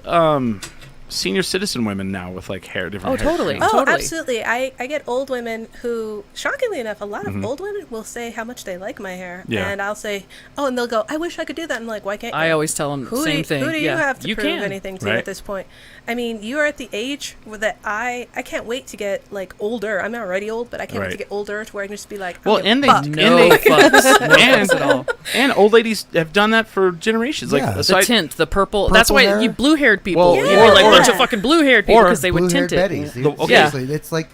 senior citizen women now with like different. Oh, hair totally. strands. Oh, Totally. absolutely. I get old women who, shockingly enough, a lot Mm-hmm. of old women will say how much they like my hair. Yeah. And I'll say, oh, and they'll go, I wish I could do that. I'm like, why can't you? I always tell them the Who same do, thing. Who do you Yeah, have to you prove can. anything to Right. at this point? I mean, you are at the age where that I can't wait to get like older. I'm already old, but I can't wait Right. to get older to where I can just be like, Well, I don't and give a they fuck. No fucks. No and fucks at all. and old ladies have done that for generations. Like Yeah. so The I- tint, the purple. That's Purple why hair? you blue-haired people. Well, You'd yeah. be like or- bunch of fucking blue-haired people or because they would Blue-haired tint it. Betties. Okay. Seriously, it's like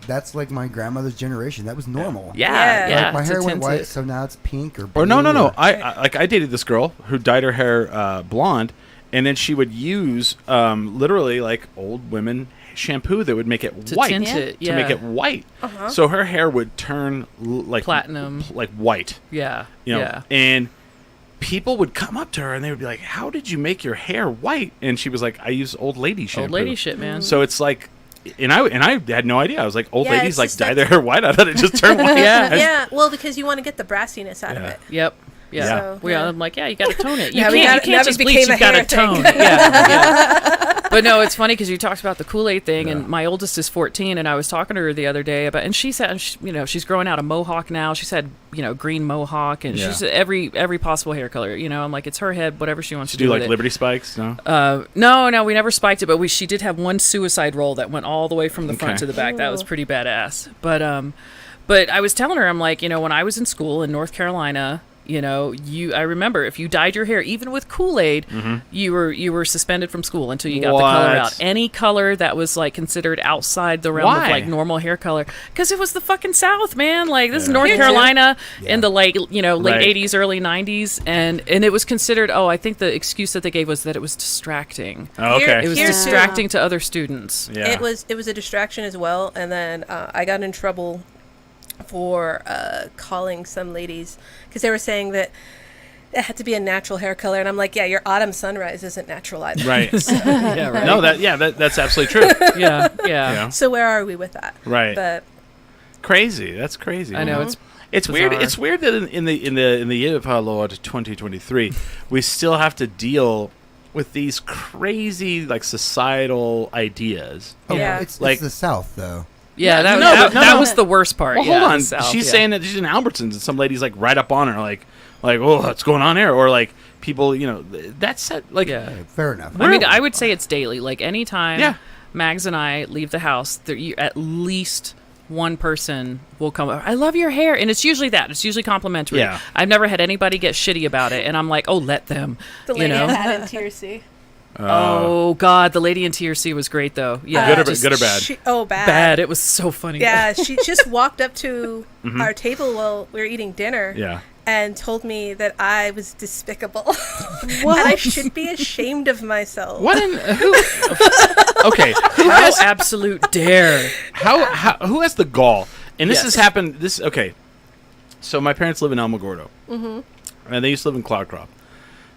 that's like my grandmother's generation. That was normal. Yeah, Yeah. yeah. Like my to hair went tint white, it. so now it's pink or blue. Or no. or- I dated this girl who dyed her hair blonde, and then she would use literally like old women shampoo that would make it To white. tint Yeah. it. Yeah. To make it white. Uh-huh. So her hair would turn like Platinum. like white. Yeah. You know, Yeah. and people would come up to her and they would be like, "How did you make your hair white?" And she was like, "I use old lady shampoo." Old lady shit, man. So it's like, and I had no idea. I was like, old Yeah, ladies it's like just dye like- their hair white. I thought it just turned white. Yeah. Yeah, well, because you want to get the brassiness out of Yeah. it. Yep. Yeah. Yeah. So, Well, I'm like, yeah, you got to tone it. You Now can't, we you got- now can't it just became bleach. a You got to hair thing. tone it. Yeah. But no, it's funny because you talked about the Kool-Aid thing, and my oldest is 14, and I was talking to her the other day about, and she said, she's growing out a mohawk now. She said, green mohawk, and Yeah. she said every possible hair color. I'm like, it's her head, whatever she wants To to do with like it. Liberty Spikes, no? No, we never spiked it, but she did have one suicide roll that went all the way from the front Okay. to the back. That was pretty badass. But I was telling her, I'm like, when I was in school in North Carolina, I remember if you dyed your hair, even with Kool-Aid, you were suspended from school until you got the color What? out. Any color that was like considered outside the realm Why? of like normal hair color, because it was the fucking South, man. Like this is Yeah. North Here too. Carolina Yeah. in the late Right. 80s, early 90s, and it was considered. Oh, I think the excuse that they gave was that it was distracting. Oh, okay. It was Here too. distracting to other students. yeah. It was a distraction as well, and then I got in trouble for calling some ladies because they were saying that it had to be a natural hair color, and I'm like, yeah, your autumn sunrise isn't natural either. Right. Yeah, right. No, that's absolutely true. Yeah. Yeah. So where are we with that? Right. But Crazy. That's crazy. I know It's bizarre. weird. It's weird that in the year of our Lord 2023, we still have to deal with these crazy like societal ideas. Oh, Yeah. it's Like- the South though. Yeah, that, No, that, but- that no. was the worst part. Well, yeah, hold on. the South, She's yeah. saying that she's in Albertsons and some ladies like right up on her, like, oh, what's going on here? Or like people, that's like, Yeah. Fair enough. I mean, I would say it's daily. Like anytime Yeah. Mags and I leave the house, at least one person will come over. I love your hair, and it's usually that. It's usually complimentary. Yeah. I've never had anybody get shitty about it, and I'm like, oh, let them. the you lady know. I had in Tier C. Oh God, the lady in Tier C was great though. Yeah, Good or- just good or bad? Bad. bad. It was so funny. Yeah, she just walked up to our table while we were eating dinner. Yeah. And told me that I was despicable. What? And I should be ashamed of myself. What in who? Okay, How absolute dare. how who has the gall? And this Yes. has happened. This okay. So my parents live in Alamogordo, and they used to live in Cloudcroft.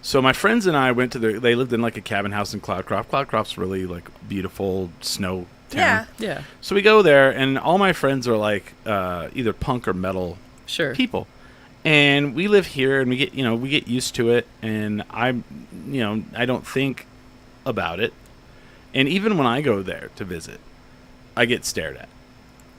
So my friends and I went to they lived in like a cabin house in Cloudcroft. Cloudcroft's really like beautiful snow town. Yeah. Yeah, So we go there, and all my friends are like either punk or metal sure. people, and we live here, and we get used to it, and I don't think about it, and even when I go there to visit, I get stared at.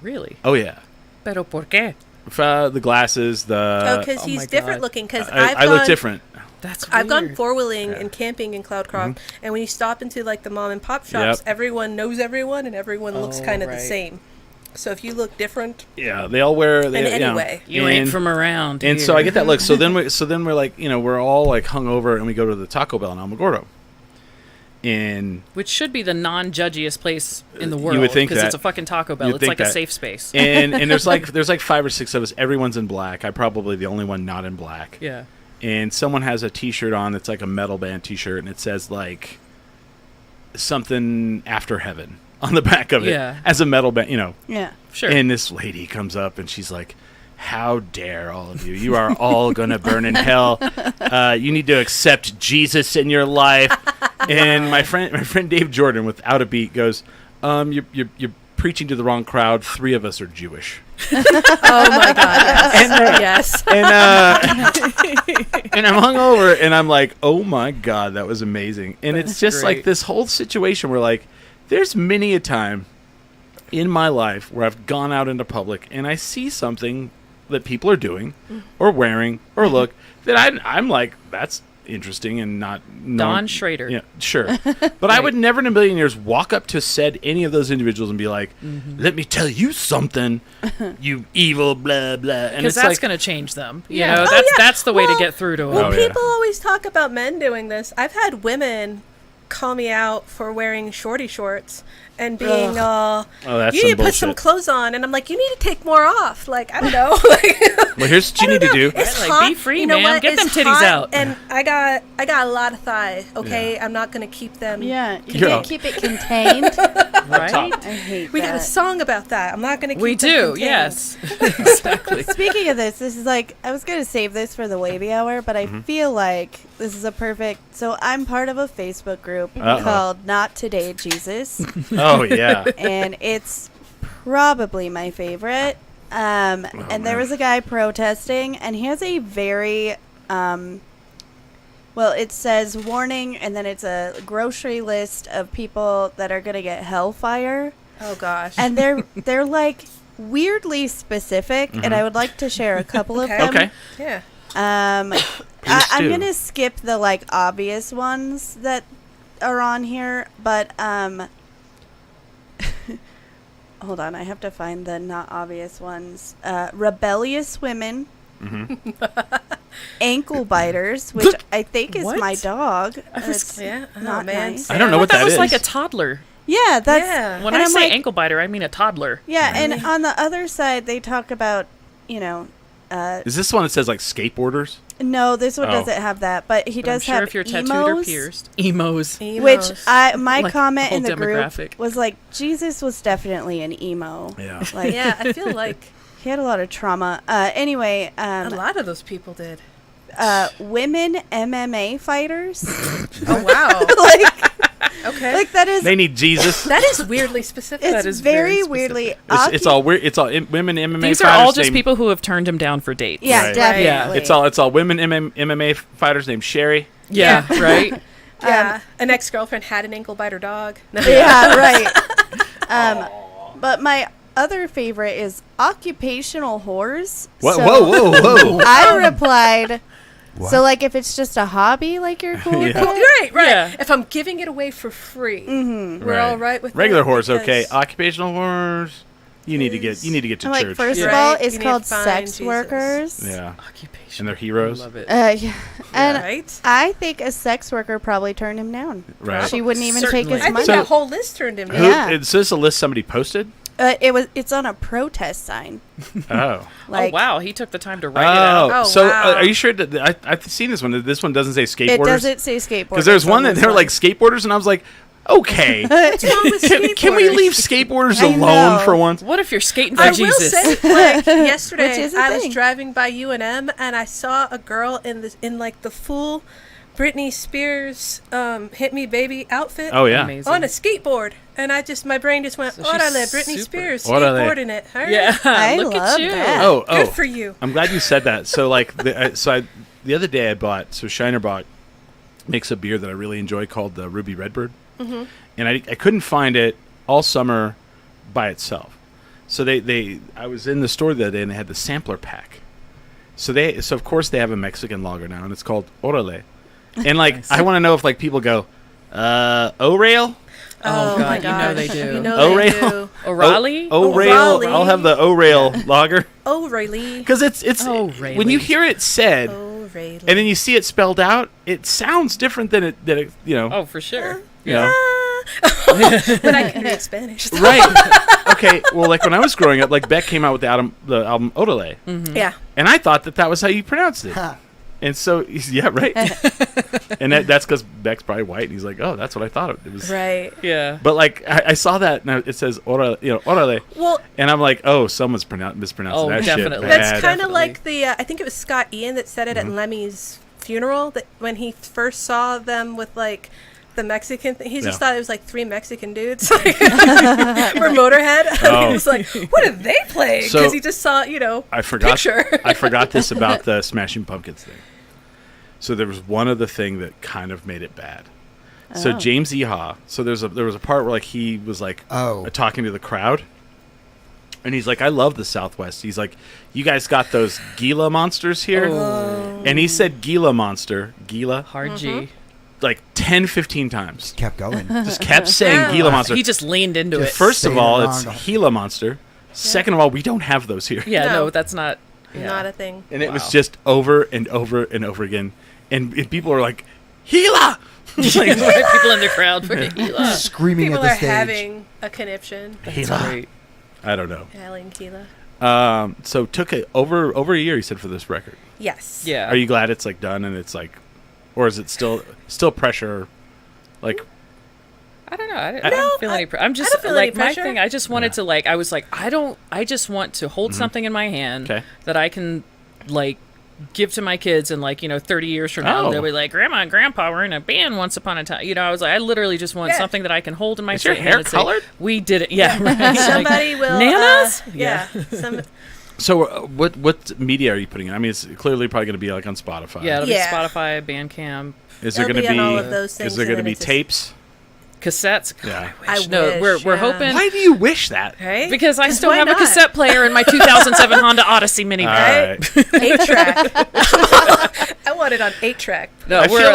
Really? Oh yeah, Pero por qué? the glasses, Oh, because oh he's my different God. looking. Because I look different. That's I've gone weird. four wheeling Yeah. and camping in Cloudcroft, and when you stop into like the mom and pop shops, Yep. everyone knows everyone, and everyone looks Oh, kind of the right. same. So if you look different, Yeah, they all wear. in any way, You ain't from around. And here. so I get that look. So then we're like, we're all like hungover, and we go to the Taco Bell in Alamogordo. And Which should be the non-judgiest place in the You world. would think because that. it's a fucking Taco Bell. You'd It's think like a that. safe space. and there's like 5 or 6 of us. Everyone's in black. I'm probably the only one not in black. Yeah. And someone has a T-shirt on that's like a metal band T-shirt, and it says like something after heaven on the back of it Yeah. as a metal band, Sure. And this lady comes up and she's like, how dare all of you? You are all going to burn in hell. You need to accept Jesus in your life. And my friend Dave Jordan, without a beat, goes, you're preaching to the wrong crowd. 3 of us are Jewish. Oh my God! Yes. And I'm hungover, and I'm like, oh my God, that was amazing. And it's just great. like this whole situation where, like, there's many a time in my life where I've gone out into public and I see something that people are doing or wearing or look that I'm like, that's interesting and not Don Schrader. Yeah, sure. But I would never in a million years walk up to any of those individuals and be like, let me tell you something, you evil blah blah. And Because it's that's like, going to change them. You Yeah. know, Oh, that's yeah. that's the way to Well- get through to them. Well, Oh, yeah. people always talk about men doing this. I've had women call me out for wearing shorty shorts and being oh, that's you some need to put some bullshit. clothes on, and I'm like, you need to take more off. Like, I don't know. Well, here's what you need to do. It's Right, like, hot. be free, you know man. what? Get them It's titties hot, out. And I got a lot of thigh. Okay, I'm not gonna keep them. Yeah, you Yeah. can't keep it contained. Right? I hate We that. got a song about that. I'm not gonna keep We them do, contained. yes. Exactly. Speaking of this is like, I was going to save this for the wavy hour, but I feel like this is a perfect. So I'm part of a Facebook group called Not Today Jesus, Oh yeah. and it's probably my favorite. And there man. was a guy protesting, and he has a very, well, it says warning, and then it's a grocery list of people that are going to get hellfire. Oh gosh. And they're like weirdly specific, and I would like to share a couple of Okay. them. Okay. yeah. I'm do. gonna skip the like obvious ones that are on here, but hold on, I have to find the not obvious ones. Rebellious women, ankle biters, which I think is What? my dog. It's Yeah. Oh not man. nice. I don't know what that that was is. like a toddler. Yeah, that's Yeah. When and I I'm say like- ankle biter, I mean a toddler. yeah, and on the other side they talk about, you know, Is this one that says like skateboarders? no, this one Oh. doesn't have that, but he But I'm does sure have if you're tattooed or emos. pierced. Emos. Which Emos. my Like, comment whole in the group demographic. was like, Jesus was definitely an emo. Yeah. Like Yeah, I feel like he had a lot of trauma. Anyway, a lot of those people did. women MMA fighters. Oh wow. like Okay. like that is They need Jesus. that is weirdly specific. it's that is very very specific. weirdly It's all weird. It's all women MMA These are fighters all just named- people who have turned him down for dates. yeah, Right. definitely. Yeah. It's all women MMA fighters named Sherry. Yeah, right? Yeah. An ex-girlfriend had an ankle biter dog. No. yeah, right. But my other favorite is occupational whores. What? So Whoa, whoa, whoa! I replied. What? So like if it's just a hobby, like you're cool with Yeah. it? Right. Yeah. If I'm giving it away for free, we're all right with regular that horse. Okay, because- occupational horse. You need to get to I'm like, church. first Yeah. of all, Right, it's you need called to find sex Jesus. workers. Yeah, Occupation. and they're heroes. I love it. Yeah. And Right. I think a sex worker probably turned him down. Right. She wouldn't even Certainly. take his I think money. So- that whole list turned him Who, down. Yeah. Is this a list somebody posted? It's on a protest sign. Oh. Like, oh, wow. He took the time to write it out. Oh, so wow. are you sure that I've seen this one? This one doesn't say skateboarders. it doesn't say skateboarders. Because there's one that this they're like skateboarders, and I was like, okay, What's wrong with can we skateboarders? leave skateboarders I alone know. for once? What if you're skating for I Jesus? will say, like yesterday, Which is a I was thing. driving by UNM and I saw a girl in like the full Britney Spears "Hit Me Baby" outfit Oh yeah. Amazing. on a skateboard, and my brain just went, So "Orale, she's Britney super. Spears Orale. skateboarding it." Her? Yeah, I look love at you. that. Oh, Good oh. for you. I'm glad you said that. So like, the other day I bought. So Shiner makes a beer that I really enjoy called the Ruby Redbird, and I couldn't find it all summer by itself. So I was in the store the other day and they had the sampler pack. So of course they have a Mexican lager now, and it's called Orale. And like, I want to know if like people go, O-Rail? Oh, my God, you know they gosh. do. You know O-Rail? they do. O'Reilly? O-Rail. O'Reilly. I'll have the O-Rail lager. O'Reilly. Because it's O'Reilly. when you hear it said, O'Reilly. and then you see it spelled out, it sounds different than it you know. Oh, for sure. You know. When I can read Spanish. Right. Okay. Well, like when I was growing up, like Beck came out with the album Orale, Yeah. and I thought that was how you pronounced it. And so, yeah, right. And that's because Beck's probably white, and he's like, "Oh, that's what I thought it was." Right. Yeah. But like, I saw that now it says "orale," Well, and I'm like, "Oh, someone's mispronouncing Oh, that definitely. shit." that's Bad. kind of Definitely. like the. I think it was Scott Ian that said it at Lemmy's funeral. That when he first saw them with like the Mexican thing, he just thought it was like 3 Mexican dudes like, for Motorhead. Oh. He was like, "What are they playing?" So- Because he just saw, I forgot. picture. I forgot this about the Smashing Pumpkins thing. So there was one other thing that kind of made it bad. So Oh. James Eha. So there was a part where like he was like talking to the crowd, and he's like, "I love the Southwest." He's like, "You guys got those Gila monsters here," and he said Gila monster, Gila, Hard G. like 10, 15 times. Kept going. Just kept saying Gila monster. He just leaned into it. First of saying all, it it's wrong. Gila monster. Second of all, we don't have those here. Yeah, No. no, that's not. Yeah. Not a thing. And it was Wow. just over and over and over again. And people are like, Gila! Like, Right, people in the crowd for Gila. Screaming People at the are stage. having a conniption. That's Gila. great. I don't know. Alan Keela. So took it over a year, he said, for this record. Yes. Yeah. Are you glad it's like done and it's like, or is it still pressure? Like, I don't know. I don't feel any. I'm just don't feel like any my pressure. thing. I just wanted to like. I was like, I just want to hold something in my hand Okay. that I can like give to my kids, and like 30 years from now Oh. they'll be like, Grandma and Grandpa were in a band once upon a time. I was like, I literally just want Yeah. something that I can hold in my Is your straight hair hand and say, colored? we did it. Yeah. Right. Somebody will. Nanas? Yeah. so what media are you putting in? I mean, it's clearly probably going to be like on Spotify. Yeah, it'll Yeah. be Spotify, Bandcamp, Is there It'll going to be be, on all of those is things, there and going to then be it's just- tapes? cassettes. God, Yeah. I wish. I No, wish, we're yeah. hoping. Why do you wish that? Right? Because I 'Cause still why have a not? cassette player in my 2007 Honda Odyssey minivan. All right. 8-track. I want it on 8-track. No, I we're feel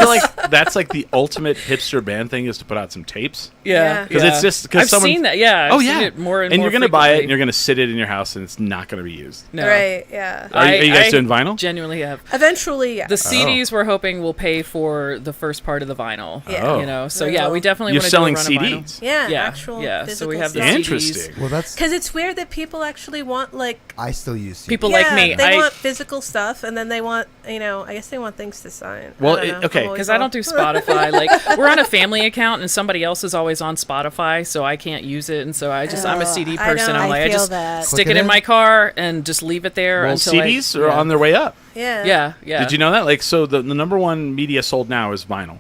like that's like the ultimate hipster band thing is to put out some tapes. yeah, Because it's just- 'cause I've someone- seen that. Yeah, I've Oh seen yeah, it more and and more you're gonna buy it and frequently. you're gonna sit it in your house and it's not gonna be used. No. Right, yeah. Are you guys doing vinyl? Genuinely have. Eventually, yeah. The CDs we're hoping will pay for the first part of the vinyl. Yeah. Oh. So They yeah, will. we definitely You're want to selling do a run of vinyl. CDs. yeah, Yeah, actual yeah. So physical we have the stuff. Interesting. Well, that's. Because it's weird that people actually want, like... I still use CDs. People like me. They I want physical stuff, and then they want, I guess they want things to sign. Well, I don't know. okay, I'm always because I don't do Spotify. Like we're on a family account, and somebody else is always on Spotify, so I can't use it. And so I'm a CD I person. know. I'm I like, I feel just that. stick Click it it in in. my car and just leave it there Well, until CDs are yeah. on their way up. Yeah. Yeah. Did you know that? Like, so the number one media sold now is vinyl.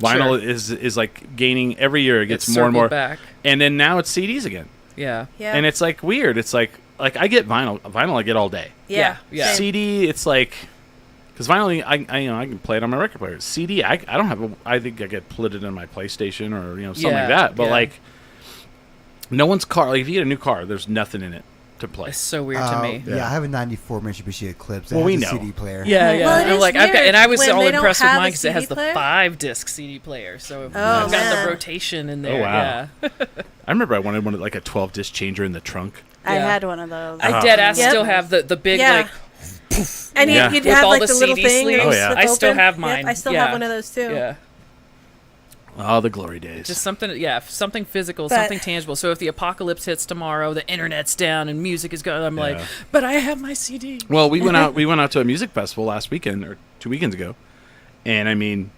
Vinyl is like gaining every year. It gets It's more and more. circled back. And then now it's CDs again. Yeah. Yeah. And it's like weird. It's like I get vinyl. Vinyl I get all day. Yeah. Yeah. Same. CD, it's like because vinyl, I can play it on my record player. CD, I don't have. I think I get put it in my PlayStation or something Yeah, like that. But yeah. like, no one's car. Like if you get a new car, there's nothing in it to play. It's so weird to me. Yeah, I have a 94 Mitsubishi Eclipse. That Well, we has a know. CD player. Yeah, yeah. Well, it I'm is like, I've got, weird and I was when all they don't impressed with have mine a because it has CD the player. 5-disc CD player, so I've got man. the rotation in there. Oh, wow. Yeah. I remember I wanted one like a 12-disc changer in the trunk. I Yeah. had one of those. I dead ass Yep. still have the big Yeah. like And Yeah. you'd With have all like the the little CD thing. sleeves. and Oh, you yeah. slip I still open. have Yep, mine. I still Yeah. have one of those too. yeah. Oh, the glory days. Just something, something physical, But- something tangible. So if the apocalypse hits tomorrow, the internet's down and music is gone, I'm like, Yeah. but I have my CD. Well, we went out to a music festival last weekend or 2 weekends ago, and I mean,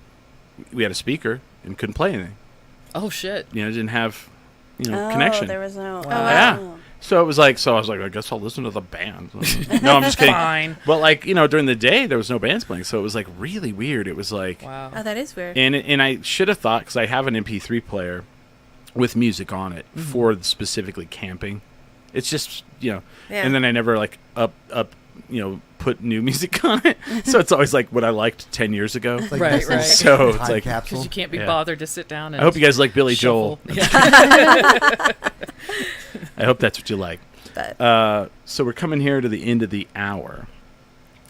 we had a speaker and couldn't play anything. Oh shit! Didn't have Oh, connection. there was no. Wow. Yeah. So it was like, I was like, I guess I'll listen to the band. No, I'm just kidding. Fine. But like, during the day there was no bands playing, so it was like really weird. It was like, Wow. Oh, that is weird. and I should have thought because I have an MP3 player with music on it for specifically camping. It's just Yeah. and then I never like up put new music on it. So it's always like what I liked 10 years ago. It's like Right, this right. So it's time like capsule. Because you can't be Yeah. bothered to sit down and I hope you guys like Billy Joel. shuffle. Yeah. I hope that's what you like. But So we're coming here to the end of the hour,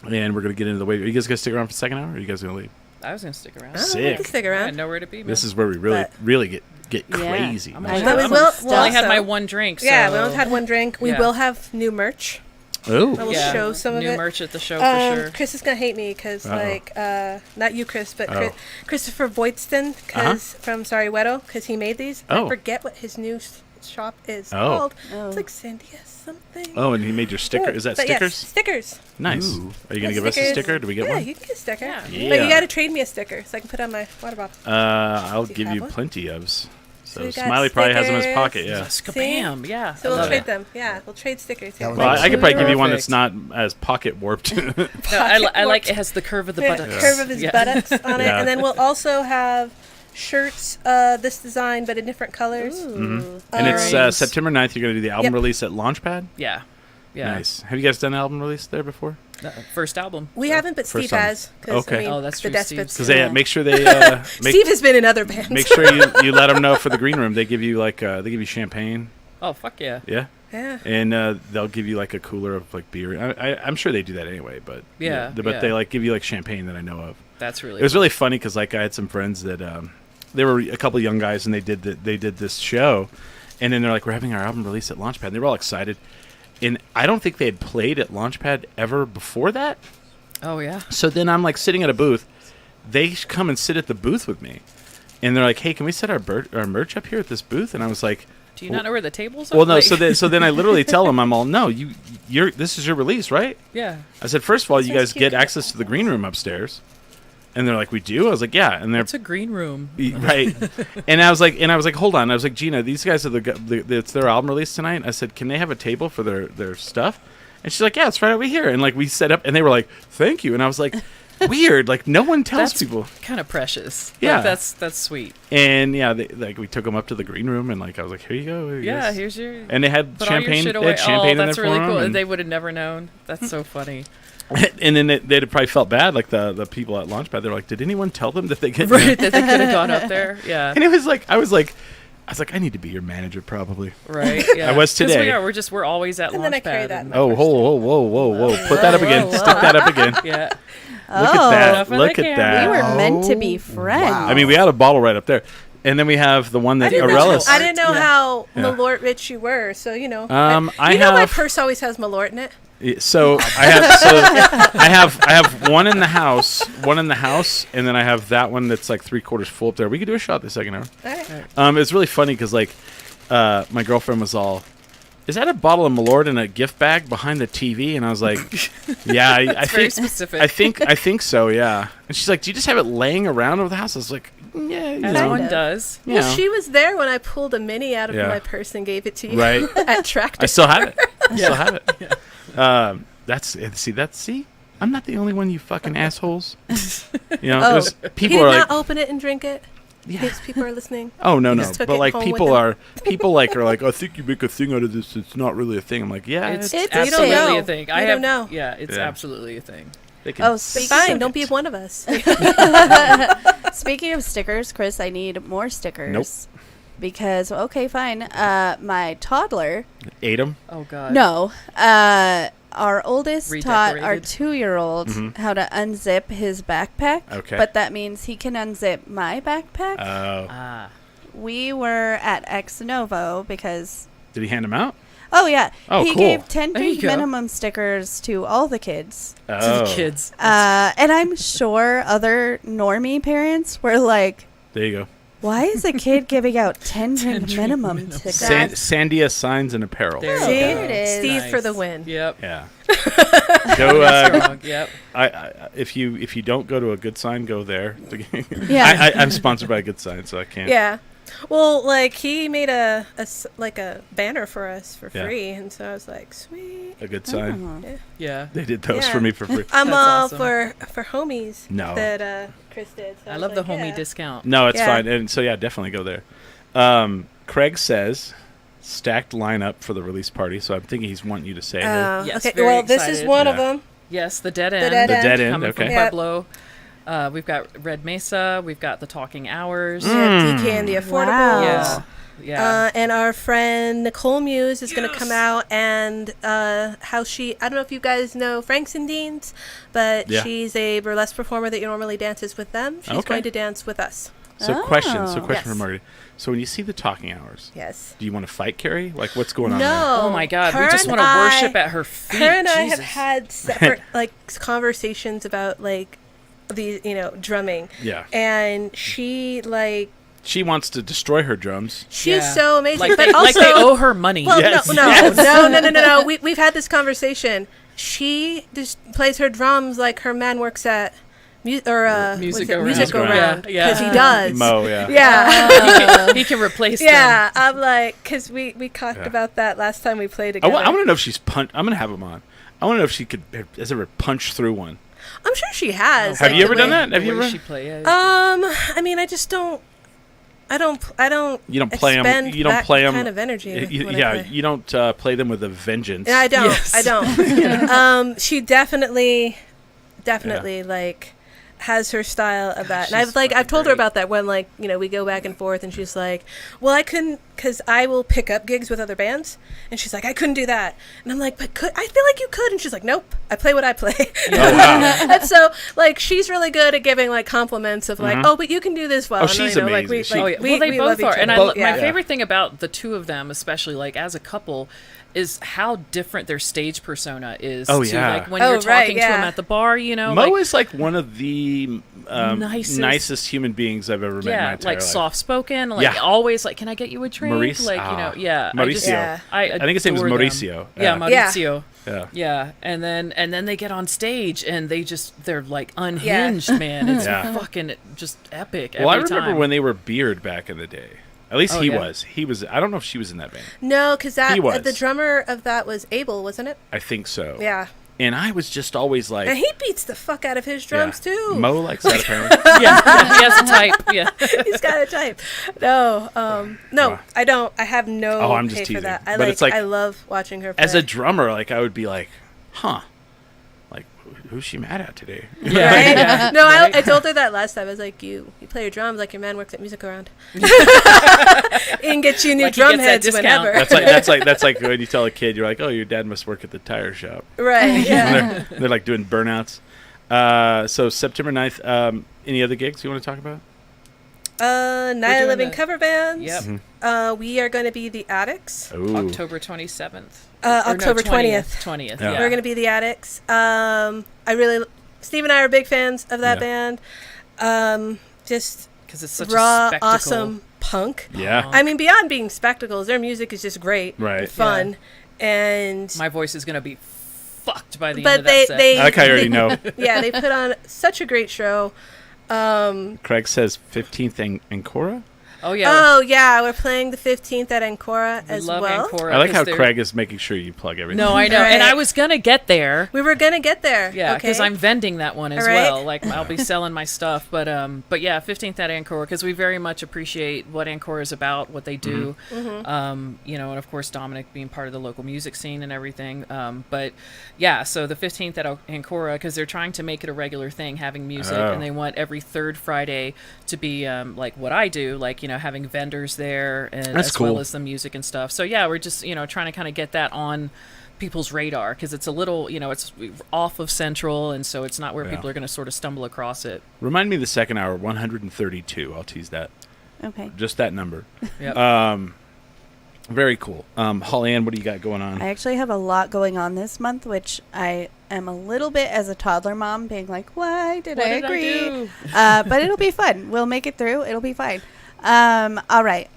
and we're gonna get into the wave. Are you guys gonna stick around for the second hour? Or are you guys gonna leave? I was gonna stick around. I don't know, Sick. we can stick I around. had nowhere to be. Man. This is where we really, But- really get Yeah. crazy. I'm man. only, But we I'm will- only had also- my one drink. Yeah, so- we only had one drink. We Yeah. will have new merch. Oh, I will Yeah. show some of New it. merch at the show for sure. Chris is gonna hate me because, Uh-oh. not you, Chris, but Oh. Christopher Voigtston, from Sorry Weddle, because he made these. Oh. I forget what his new shop is Oh. called. Oh. It's like Sandia something. Oh, and he made your sticker. Is that But yes, stickers? stickers. Nice. Ooh. Are you going to give us a Stickers. sticker? Do we get Yeah, one? you can get a sticker. Yeah. But Yeah. you got to trade me a sticker so I can put on my water bottle. I'll Do you give have you one? plenty ofs. So we got Smiley probably has them in his stickers. pocket, yeah. Skabam. Yeah. So I we'll love trade it. them. Yeah, we'll trade stickers. That Here. was Well, I could probably give you one Perfect. that's not as pocket warped. No, I like it has the curve of the Yeah, buttocks. curve of his Yeah. buttocks on it, Yeah. and then we'll also have shirts, this design, but in different colors. Ooh. And it's Nice. September 9th. You're going to do the album Yep. release at Launchpad? Yeah. Yeah. Nice. Have you guys done an album release there before? First album. We haven't, but First Steve time. has. 'Cause, Okay. I mean, Oh, that's the true, Despots. Because Yeah. they make sure they Steve has been in other bands. make sure you let them know for the green room. They give you like they give you champagne, Oh, fuck yeah. yeah, Yeah. and they'll give you like a cooler of like beer. I'm sure they do that anyway, but Yeah, but yeah. they like give you like champagne that I know of. That's really It was cool. really funny because like I had some friends that they were a couple of young guys and they did this show, and then they're like, we're having our album release at Launchpad. And they were all excited, and I don't think they had played at Launchpad ever before that. Oh, yeah. So then I'm like sitting at a booth. They come and sit at the booth with me, and they're like, "Hey, can we set our merch up here at this booth?" And I was like, Do you not know where the tables are? "Well, no." Like- So then I literally tell them, "I'm all no. You're this is your release, right?" Yeah. I said, first of all, you Sounds guys cute. get access to the green room upstairs," and they're like, "We do." I was like, "Yeah," and they're It's a green room. right. And I was like, hold on. I was like, Gina, these guys are it's their album release tonight. I said, can they have a table for their stuff? And she's like, yeah, it's right over here. And like we set up, and they were like, thank you. And I was like, weird. Like no one tells That's people. kind of precious. Yeah. Like, that's sweet. And yeah, like we took them up to the green room, and like I was like, here you go. Yeah, here's your. And they had Put all your champagne. shit They away. had champagne Oh, in that's there really for cool. them. They would have never known. That's so funny. And then they'd have probably felt bad, like the people at Launchpad. They're like, did anyone tell them that they get? Right, that they could have gone up there. Yeah. And it was like, I was like, I need to be your manager probably. Right. Yeah. I was 'Cause today. We are. We're always at And then I carry Launchpad. that. and- Oh, whoa! Put that up again. whoa. Stick that up again. Yeah. Look Oh. at that. Enough of Look the at camera. that. We were meant to be Oh, friends. wow. I mean, we had a bottle right up there, and then we have the one that I Arelis. didn't know Yeah. how Yeah. Malort rich you were, so you know. I you know my have- purse always has Malort in it. So I have one in the house, and then I have that one that's like 3/4 full up there. We could do a shot the second hour. All right. It's really funny because like my girlfriend was all, "Is that a bottle of Malort in a gift bag behind the TV?" And I was like, "Yeah, I very think specific. I think so, yeah." And she's like, "Do you just have it laying around over the house?" I was like, "Yeah, you As know." one of. does. You Well, know. she was there when I pulled a mini out of Yeah. my purse and gave it to you. Right. At Tractor. I still have it. I still have it. See. I'm not the only one, you fucking assholes. You know, Oh. there's He people did are not like, open it and drink it. yeah. Yes, people are listening. Oh no, He no. just took But it like home people with him. are like, "Oh, I think you make a thing out of this. It's not really a thing." I'm like, yeah, It's It's absolutely You don't know. a thing. You I don't have, know. Yeah, it's Yeah. absolutely a thing. they can Oh, But speaking fine, of, don't be one of us. speaking of stickers, Chris, I need more stickers. Nope. Because okay, fine. My toddler. ate them. Oh God. No. Our oldest taught our Redecorated. 2-year-old Mhm. how to unzip his backpack. Okay. But that means he can unzip my backpack. Oh, Ah. We were at Ex Novo because. did he hand them out? Oh yeah. Oh, he cool. gave 10 There you drink go. minimum stickers to all the kids. To Oh, the kids. And I'm sure other normie parents were like, there you go. why is a kid giving out 10 drink drink minimum minimum. tickets? Sandia Signs and Apparel. There See? you go. There it is. Steve for the win. Yep. Yeah. Go. Strong. Yep. If you don't go to a Good Sign, go there. Yeah. I'm sponsored by a Good Sign, so I can't. Yeah. Well, like he made a banner for us for Yeah. free, and so I was like, sweet. A Good Sign. Oh. Yeah. They did those Yeah. for me for free. I'm That's all awesome. for homies. No. That Chris did. So I was love the like, homie yeah. discount. No, it's Yeah. fine. And so yeah, definitely go there. Craig says stacked lineup for the release party, so I'm thinking he's wanting you to say it. Yes, okay. very Well, this is excited. one of Yeah. them. Yes, the dead end. Dead The End. dead end. Coming Okay. from Yep. Pueblo. We've got Red Mesa. We've got the Talking Hours. Yeah, DK and the Affordables. Wow. Yeah. Yeah. And our friend Nicole Muse is going to come out and how she, I don't know if you guys know Franks and Deans, but Yeah. she's a burlesque performer that normally dances with them. She's Okay. going to dance with us. So Oh. question Yes. for Margaret. So when you see the Talking Hours, Yes. do you want to fight Carrie? Like what's going on No. there? Oh my God, we Her just and want to I- worship at her feet. Her and I have Jesus. had separate like conversations about like the drumming. Yeah. And she like She wants to destroy her drums. She's so amazing, Like but they, also like they owe her money. well, Yes. no. We've had this conversation. She just plays her drums like her man works at Music Go Around. Round, Yeah. because he does. Mo, yeah. Yeah. He can replace them. Yeah, I'm like, because we talked about that last time we played I together. want to know if she's I'm going to have him on. I want to know if she has ever punched through one. I'm sure she has. Have like, you ever the done way- that? Have The you way ever? she play it. I mean, I just don't. I don't. You don't play them. expend You don't that play them. kind of energy. when I Yeah, play. you don't play them with a vengeance. Yeah, I don't. Yes. I don't. She definitely, like, has her style of that. And She's I've told her great. about that when, like, we go back and forth, and she's like, well, I couldn't, because I will pick up gigs with other bands, and she's like, I couldn't do that. And I'm like, but I feel like you could. And she's like, nope, I play what I play. Oh, wow. And so, like, she's really good at giving, like, compliments of, like, oh, but you can do this well. Oh, And, she's like, amazing. Oh, yeah. we Well, they love both each are, and other. my favorite thing about the two of them, especially like as a couple, is how different their stage persona is. Oh, to, yeah. like when Oh, you're right, talking to them yeah. at the bar, Mo like, is like one of the Nicest- human beings I've ever met in my yeah, entire like life. soft spoken, like Yeah. always like, can I get you a drink? Maurice- like Mauricio. I think his name is adore them. Mauricio. Yeah, Mauricio. Yeah. Yeah, and then they get on stage and they're like unhinged, man. It's Yeah. fucking just epic. Well, I every remember time. when they were Beard back in the day. At least Oh, he yeah. was. He was. I don't know if she was in that band. No, because He was. the drummer of that was Abel, wasn't it? I think so. Yeah. And I was just always like, And he beats the fuck out of his drums, yeah. too. Mo likes that apparently. yeah, he has a type. Yeah. He's got a type. No, Wow. I don't. I have no Oh, I'm just hate for teasing. that. But it's like- I love watching her play. As a drummer, like I would be like, huh, like who's she mad at today? Right? Yeah. No, Right. I told her that last time. I was like, you play your drums like your man works at Music Around. He can get you new Like he drum gets that heads discount. whenever. That's like when you tell a kid, you're like, oh, your dad must work at the tire shop. Right, yeah. They're like doing burnouts. So September 9th, any other gigs you want to talk about? Night of doing Living the- cover bands. Yep. We are going to be the Addicts. Ooh. October 27th. October 20th. 20th. Yeah. Yeah. We're going to be the Addicts. Steve and I are big fans of that band. Just because it's such raw, a spectacle. awesome punk. Yeah. I mean, beyond being spectacles, their music is just great, Right. and fun, and My voice is gonna be fucked by the end but of that set. they I like how you already know. yeah, they put on such a great show. Craig says 15th Ancora. Oh yeah. Oh yeah, we're playing the 15th at Ancora We as love well. Ancora I like 'cause how they're- Craig is making sure you plug everything. No, I know, Right. and I was gonna get there. We were gonna get there. Yeah, because okay? I'm vending that one as All right. well. Like I'll be selling my stuff, but yeah, 15th at Ancora because we very much appreciate what Ancora is about, what they do. Mm-hmm. And of course Dominic being part of the local music scene and everything. But yeah, so the 15th at Ancora because they're trying to make it a regular thing, having music, Oh. and they want every third Friday to be like what I do, like having vendors there and That's as cool. well as the music and stuff. So yeah, we're just trying to kind of get that on people's radar because it's a little it's off of Central, and so it's not where Yeah. people are going to sort of stumble across it. Remind me of the second hour, 132. I'll tease that. Okay. Just that number. Yep. Very cool. Holly Ann, what do you got going on? I actually have a lot going on this month, which I am a little bit as a toddler mom being like, why did What I did I agree? do? But it'll be fun. We'll make it through. It'll be fine. All right.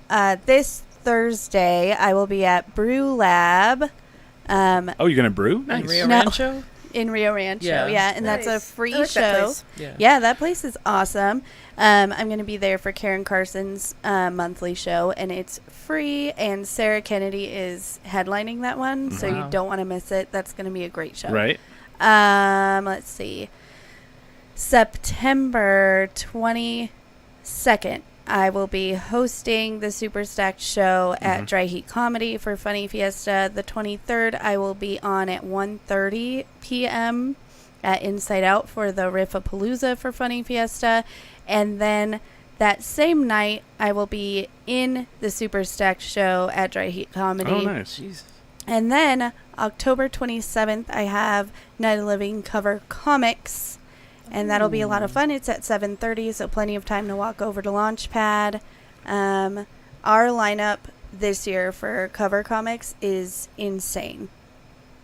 This Thursday, I will be at Brew Lab Oh, you're gonna brew? In Nice. Rio No. Rancho? in Rio Rancho. Yeah. Yeah, and that's a Nice. free I like show. that place. Yeah. That place is awesome. I'm going to be there for Karen Carson's monthly show, and it's free, and Sarah Kennedy is headlining that one, so Wow. you don't want to miss it. That's going to be a great show. Right. Let's see. September 22nd, I will be hosting the Super Stacked show at Dry Heat Comedy for Funny Fiesta. The 23rd, I will be on at 1:30 p.m. at Inside Out for the Riffapalooza for Funny Fiesta. And then that same night, I will be in the Super Stacked show at Dry Heat Comedy. Oh, nice. Jesus. And then October 27th, I have Night of Living Cover Comics, and that'll be a lot of fun. It's at 7:30, so plenty of time to walk over to Launchpad. Our lineup this year for cover comics is insane.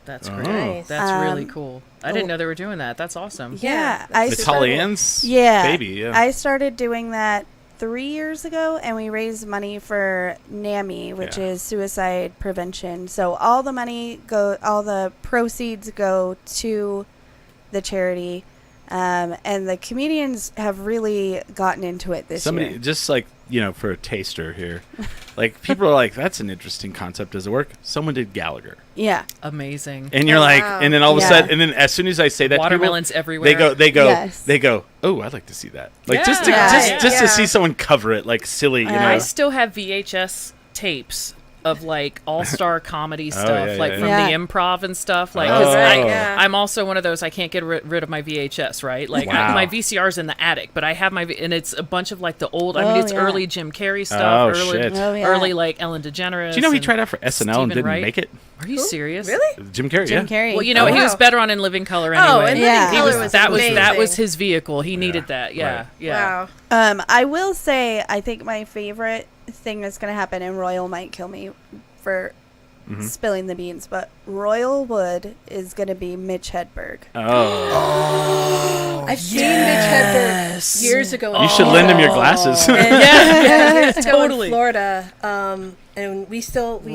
That's Oh. great. Nice. That's really Um, cool. I didn't know they were doing that. That's awesome. Yeah, I It's started- Holly Ann's Yeah, baby. Yeah. I started doing that 3 years ago, and we raised money for NAMI, which Yeah. is suicide prevention. So all the proceeds go to the charity, and the comedians have really gotten into it this Somebody year. just like, for a taster here, like people are like, that's an interesting concept. Does it work? Someone did Gallagher, Yeah, Amazing. and you're like, wow. and then all of a Yeah. sudden, and then as soon as I say that, to people, Watermelons everywhere. they Yes. go, oh, I'd like to see that. Like Yeah. just to, Yeah. just to see someone cover it like silly, I still have VHS tapes of like all-star comedy stuff, yeah, like yeah, from yeah. the improv and stuff. Like, Oh. 'cause Right, yeah. I'm also one of those, I can't get rid of my VHS, right? Like Wow. my VCR's in the attic, but I have and it's a bunch of like the old. I Oh, mean, it's yeah. early Jim Carrey stuff, Oh, early, shit. Oh, yeah. early like Ellen DeGeneres. Do you know he and tried out for SNL and Stephen didn't Wright. make it? Are you serious? Really? Jim Carrey, Jim yeah. Carrey. Well, you know, Oh, he was wow. better on In Living Color Oh, anyway. and Yeah. Living He Color was- was that was amazing. his vehicle. He needed that. Yeah, Right. yeah. Wow. I will say, I think my favorite thing that's going to happen, and Royal might kill me for spilling the beans, but Royal Wood is going to be Mitch Hedberg. Oh. I've seen Mitch Hedberg years ago. You should lend him your glasses. Yeah, years ago Totally. in Florida. And we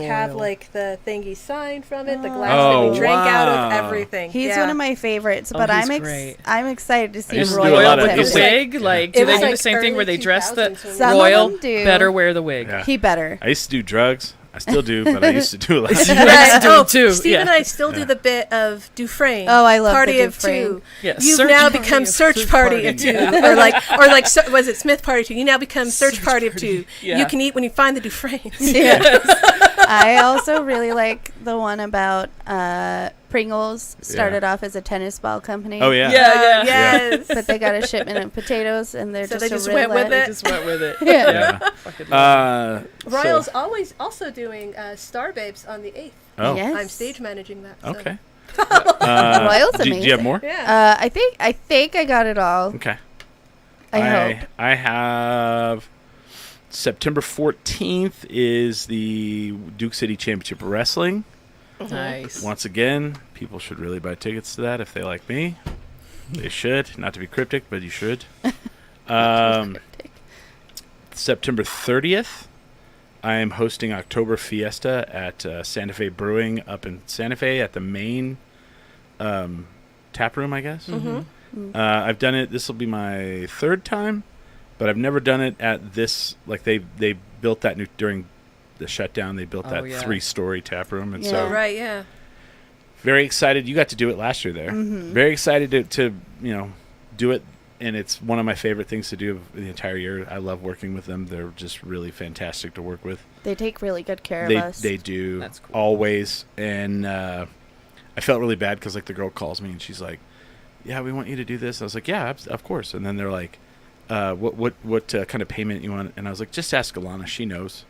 have like the thing he signed from it, the glass Oh, that we drank out wow. of, everything. He's Yeah. one of my favorites, Oh, but he's I'm great. I'm excited to see used to Royal do a lot with of- him. The It's like- wig, like, do It they was do the like same thing where they early dress the 2000s when Some of Royal? them do. Better wear the wig. Yeah. He better. I used to do drugs. I still do, but I used to do a lot. too, Steve yeah. and I still do the bit of Dufresne. Oh, I love Party the of Dufresne. Two. Yeah, You've Search now Party become of Search Two. Party of Two, Yeah. or like was it Smith Party 2? You now become Search Party of 2. Yeah. You can eat when you find the Dufresnes. I also really like the one about Pringles started off as a tennis ball company. Oh yeah. Yeah. Yes. But they got a shipment of potatoes, and they're So just they a just went roulette. with it. Just went with it. Yeah. Yeah. Fucking love Royal's So- also doing Star Babes on the 8th. Oh. Yes. I'm stage managing that. So. Okay. Royal's do you have amazing. more? Yeah. I think I got it all. Okay. I hope. I have September 14th is the Duke City Championship Wrestling. it. Nice. Once again, people should really buy tickets to that if they like me. They should. Not to be cryptic, but you should. September 30th, I am hosting October Fiesta at Santa Fe Brewing up in Santa Fe at the main tap room, I guess. I've done it. This will be my third time, but I've never done it at this. Like they built that new during the shutdown. They built Oh, that yeah. 3-story tap room, and Yeah. so Right, yeah. very excited. You got to do it last year there. Very excited to do it, and it's one of my favorite things to do the entire year. I love working with them. They're just really fantastic to work with. They take really good care of They us. they do. That's cool. Always. And I felt really bad because like the girl calls me and she's like, "Yeah, we want you to do this." I was like, "Yeah, of course." And then they're like, "What kind of payment you want?" And I was like, "Just ask Alana. She knows."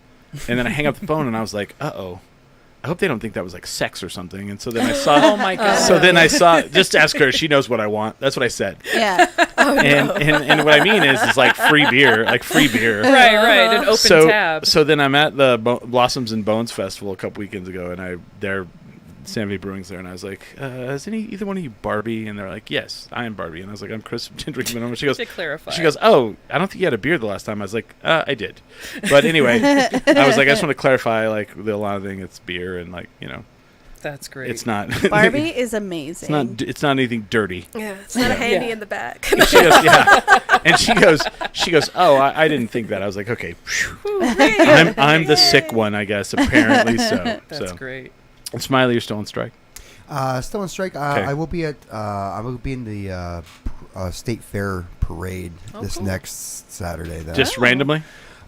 And then I hang up the phone and I was like, "Uh-oh. I hope they don't think that was like sex or something." And so then I saw. Oh my god. So then I saw. Just ask her. She knows what I want. That's what I said. Yeah. And what I mean is like free beer, like free beer. right, an open tab. So then I'm at the Blossoms and Bones Festival a couple weekends ago, and they're Santa Fe Brewing's there, and I was like, "Is either one of you Barbie?" And they're like, "Yes, I am Barbie." And I was like, "I'm Chris from Drinking Minimum." She goes, To clarify. "She goes, oh, I don't think you had a beer the last time." I was like, "I did," but anyway, I was like, "I just want to clarify, like the Alana thing. It's beer, and like That's great. it's not Barbie is amazing. It's not anything dirty." Yeah, it's not a handy Yeah. in the back. She goes, yeah. And she goes, "Oh, I didn't think that." I was like, "Okay, phew. I'm the sick one, I guess. Apparently so." That's so. great. And Smiley, you're still on strike. Still on strike. Okay. I will be in the State Fair parade this cool. next Saturday. Though. Just randomly?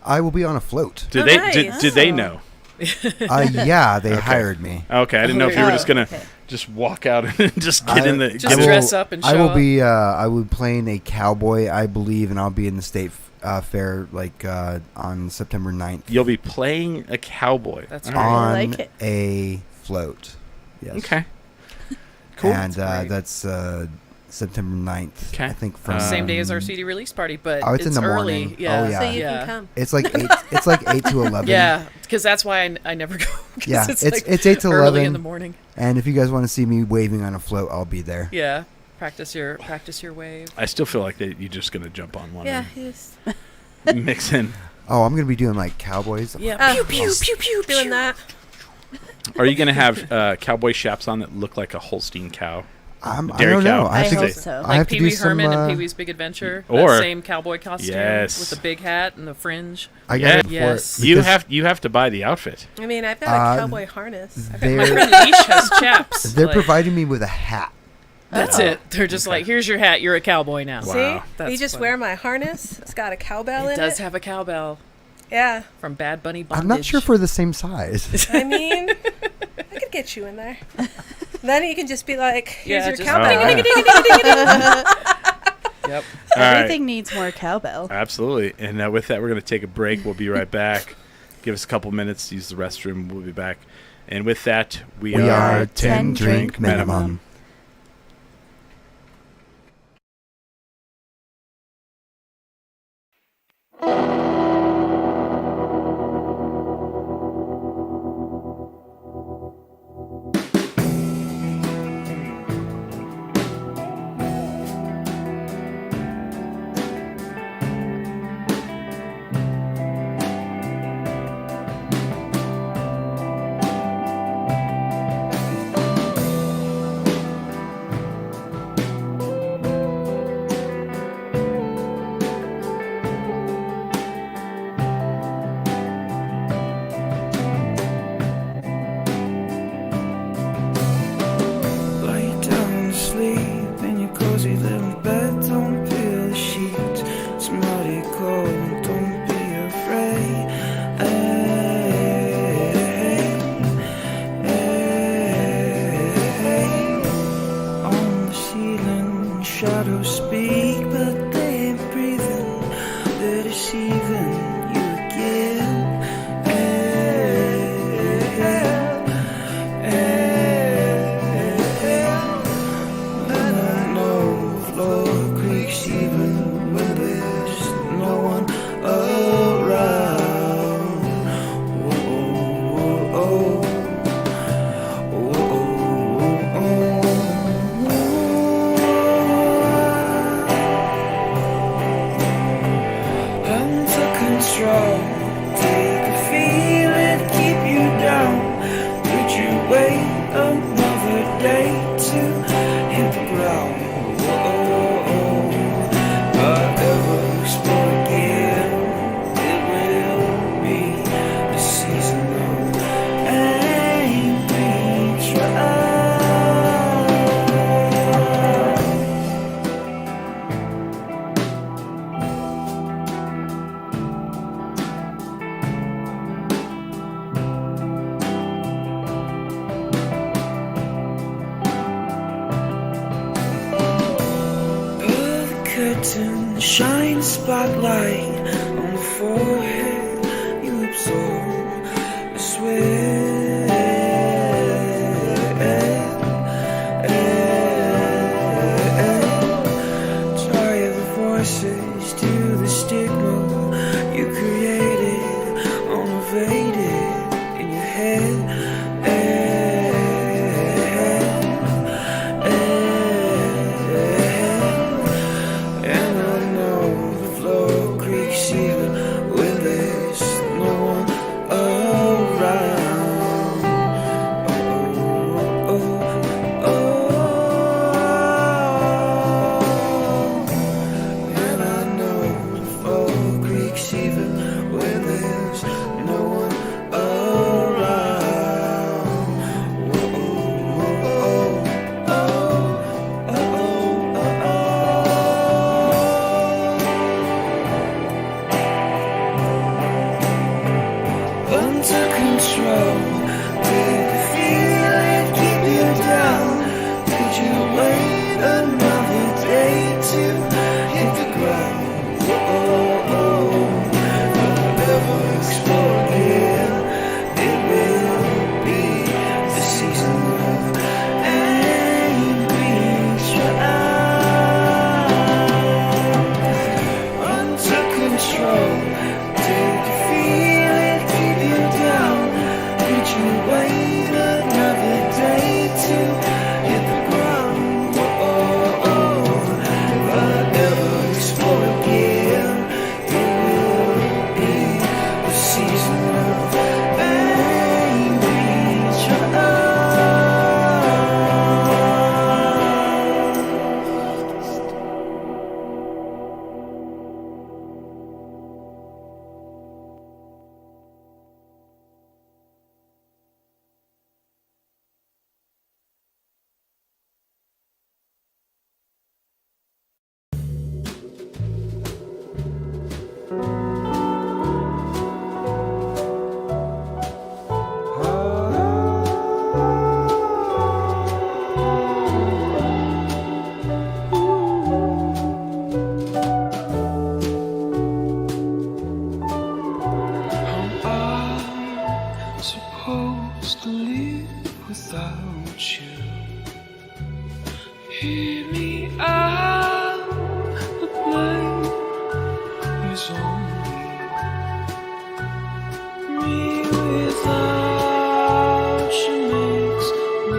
I will be on a float. Did Oh, they nice. did they know? Yeah, they hired me. Okay, I didn't know if you were Oh, just gonna okay. just walk out and just get in the. Just get in- dress up and I show will up. be. I will be playing a cowboy, I believe, and I'll be in the State Fair on September 9th You'll be playing a cowboy. That's All right. on I like it. a float. Yes. Okay. Cool. And great. that's September 9th. Okay. I think from Same day as our CD release party, but Oh, it's in the early. morning. Yeah. Oh, yeah. So you Yeah. can come. It's like 8. It's like 8 to 11. Yeah, because that's why I never go. 'Cause Yeah, it's it's- like it's 8 to early 11. in the morning. And if you guys want to see me waving on a float, I'll be there. Yeah, practice your wave. I still feel like you're just gonna jump on one. Yeah, and- mixing. Oh, I'm gonna be doing like cowboys. Yeah. Pew pew pew pew. Doing that. Are you gonna have cowboy chaps on that look like a Holstein cow? I Dairy don't know. cow. I I have to hope get- so. I Like have to Pee do Wee some. Herman and Pee Wee's Big Adventure. Or- that same cowboy costume Yes. with the big hat and the fringe. I got Yeah. it for Yes. it You because have to buy the outfit. I mean, I've got a Uh, cowboy harness. My They're friend Leash has chaps. they're Like, providing me with a hat. That's it. They're just like, here's your hat. You're a cowboy now. Wow. See? That's You just funny. wear my harness. It's got a cowbell It in does it. have a cowbell Yeah. from Bad Bunny Bondage. I'm not sure if we're the same size. I mean, I could get you in there. Then you can just be like, here's Yeah, your just- cowbell. Oh, Yep. All right. Everything needs more cowbell. Absolutely. And with that, we're going to take a break. We'll be right back. Give us a couple minutes to use the restroom. We'll be back. And with that, we are 10 drink minimum. Lay down and sleep in your cozy little bed. Don't peel the sheets. It's muddy cold. Don't be afraid. On the ceiling, shadows speak, but they ain't breathing. They're deceiving you again. No floor creaks even when there's no one around. Whoa, whoa, under control. Take a feel it, keep you down. Would you wait another day to hit the ground? Ever explore again? It will be the season of angry try. Pull the curtain, shine spotlight on the forehead. You absorb the sweat. Tire the voices to the stigma you created, unabated in your head. And I know the floor creaks even when they won't you hear me out? The blame is on me. Me without you makes me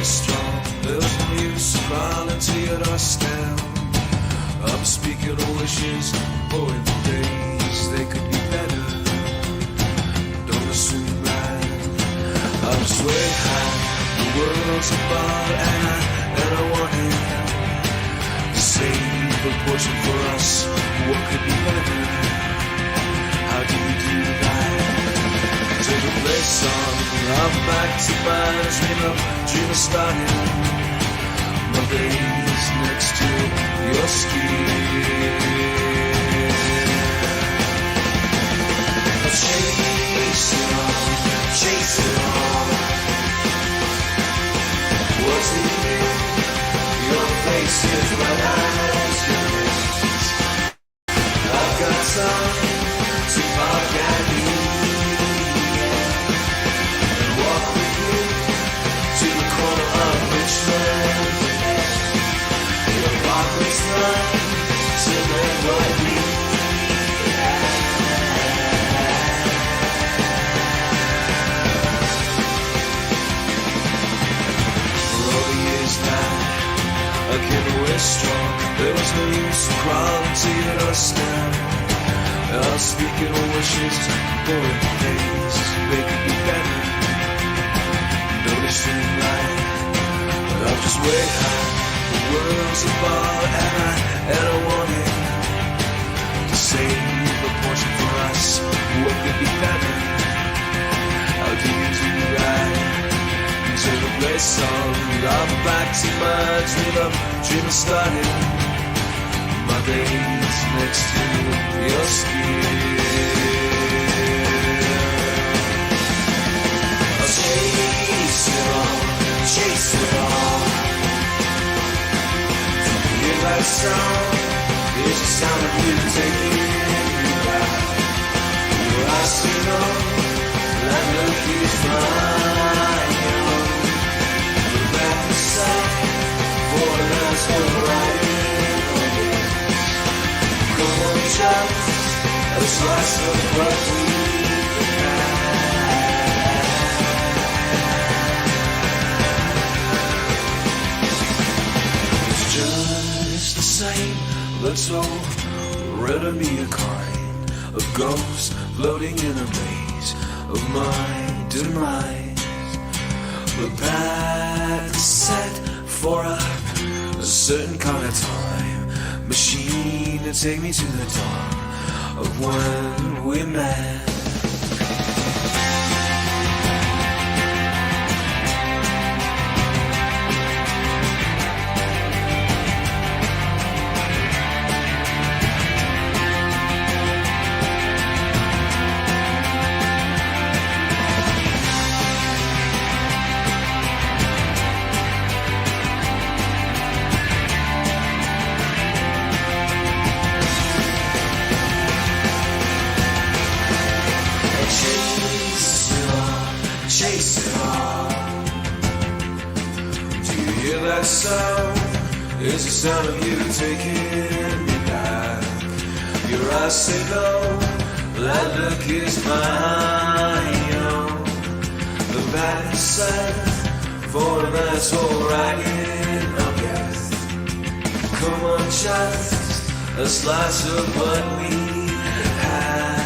strong. There's no use smiling till your dust down. I'm speaking of wishes, boy, the days they could be better. Don't assume right. I'm just way high. The world's about and I want it to save a portion for us. What could be better? How do you do that? Take a place on. I'm back to my dream of starting. My face next to your skin. Chase it on, chase it on. What's in you? Your face is my eyes, yours. I've got time to park at you. Strong. There was no use in crawling to your dust down. I was speaking of wishes, boy, days they could be better. Don't it seem right? But I'm just way high. The world's about and I want it to save a portion for us. What could be better? How do you do right? Take a place song. I'm back to my dream of starting. My days next to your skin. I'll chase it on, chase it on. Hear that sound? It's the sound of you taking me back. Your eyes see on, that look is mine. For that's the right. Come on, child, a slice of what we have. It's just the same, but so rather be a kind of ghost floating in a maze of my demise. But back set for a certain kind of time machine to take me to the dawn of when we met. That sound is the sound of you taking me back. Your eyes say no, that look is mine. The back is set for Oh, that's alright, I guess. Come on, just a slice of what we have.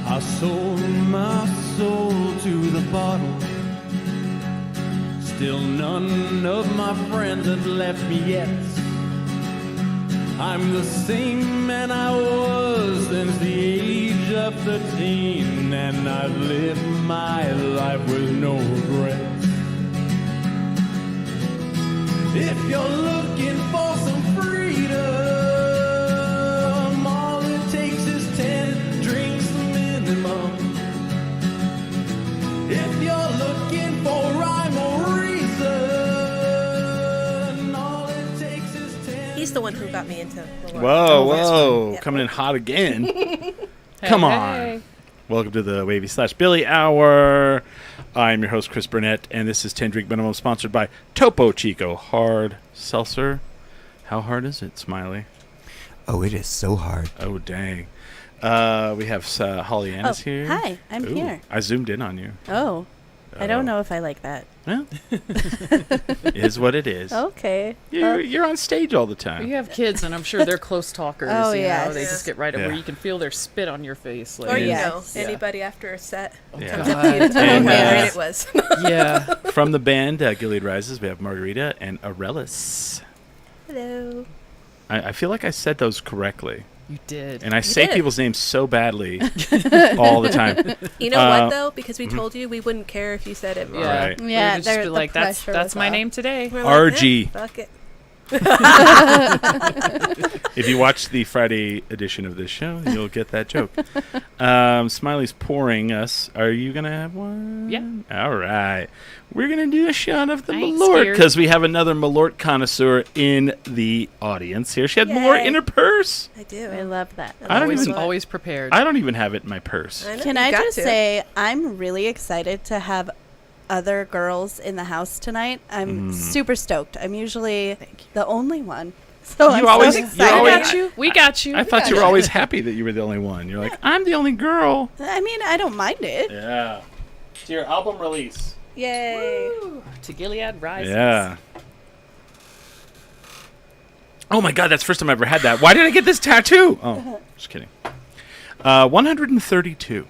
I sold my soul to the bottle. Still none of my friends have left me yet. I'm the same man I was since the age of 13, and I've lived my life with no regrets. If you're looking for some freedom, all it takes is 10 drinks minimum. If you're looking for rhyme or reason, all it takes is 10. He's the one who got me into the Whoa. Yeah. Coming in hot again. Come on. Hey. Welcome to the Wavy / Billy Hour. I'm your host, Chris Burnett, and this is 10 Drink Minimum, sponsored by Topo Chico Hard Seltzer. How hard is it, Smiley? Oh, it is so hard. Oh, dang. We have Holly Annis here. Hi, I'm Ooh, here. I zoomed in on you. Oh, I don't know if I like that. Well, it is what it is. Okay. You're on stage all the time. You have kids, and I'm sure they're close talkers. Oh, you yes. know? They just get right up Yeah. where you can feel their spit on your face. Like, Or, you Yes. know, anybody after a set. Yeah. Comes up to you to tell you And, how great it was. yeah. From the band Gilead Rises, we have Margarita and Arelis. Hello. I feel like I said those correctly. You did. And I say did. people's names so badly all the time. You know what, though? Because we told you we wouldn't care if you said it wrong. yeah. Right. We Yeah, would just be the like, that's pressure was my off. name today. We're RG. Fuck it. If you watch the Friday edition of this show, you'll get that joke. Smiley's pouring us. Are you going to have one? Yeah. All right. We're going to do a shot of the I ain't Malort scared. because we have another Malort connoisseur in the audience here. She had Malort in her purse. I do. I love that. I don't always, even- always prepared. I don't even have it in my purse. I know, Can you I got just to. say I'm really excited to have other girls in the house tonight. I'm super stoked. I'm usually the only one. So You I'm always- so you excited. always- We got you. I thought you were always happy that you were the only one. You're like, I'm the only girl. I mean, I don't mind it. Yeah. It's your album release. Yay. To Gilead Rises. Yeah. Oh my God, that's the first time I ever had that. Why did I get this tattoo? Oh, just kidding. 132.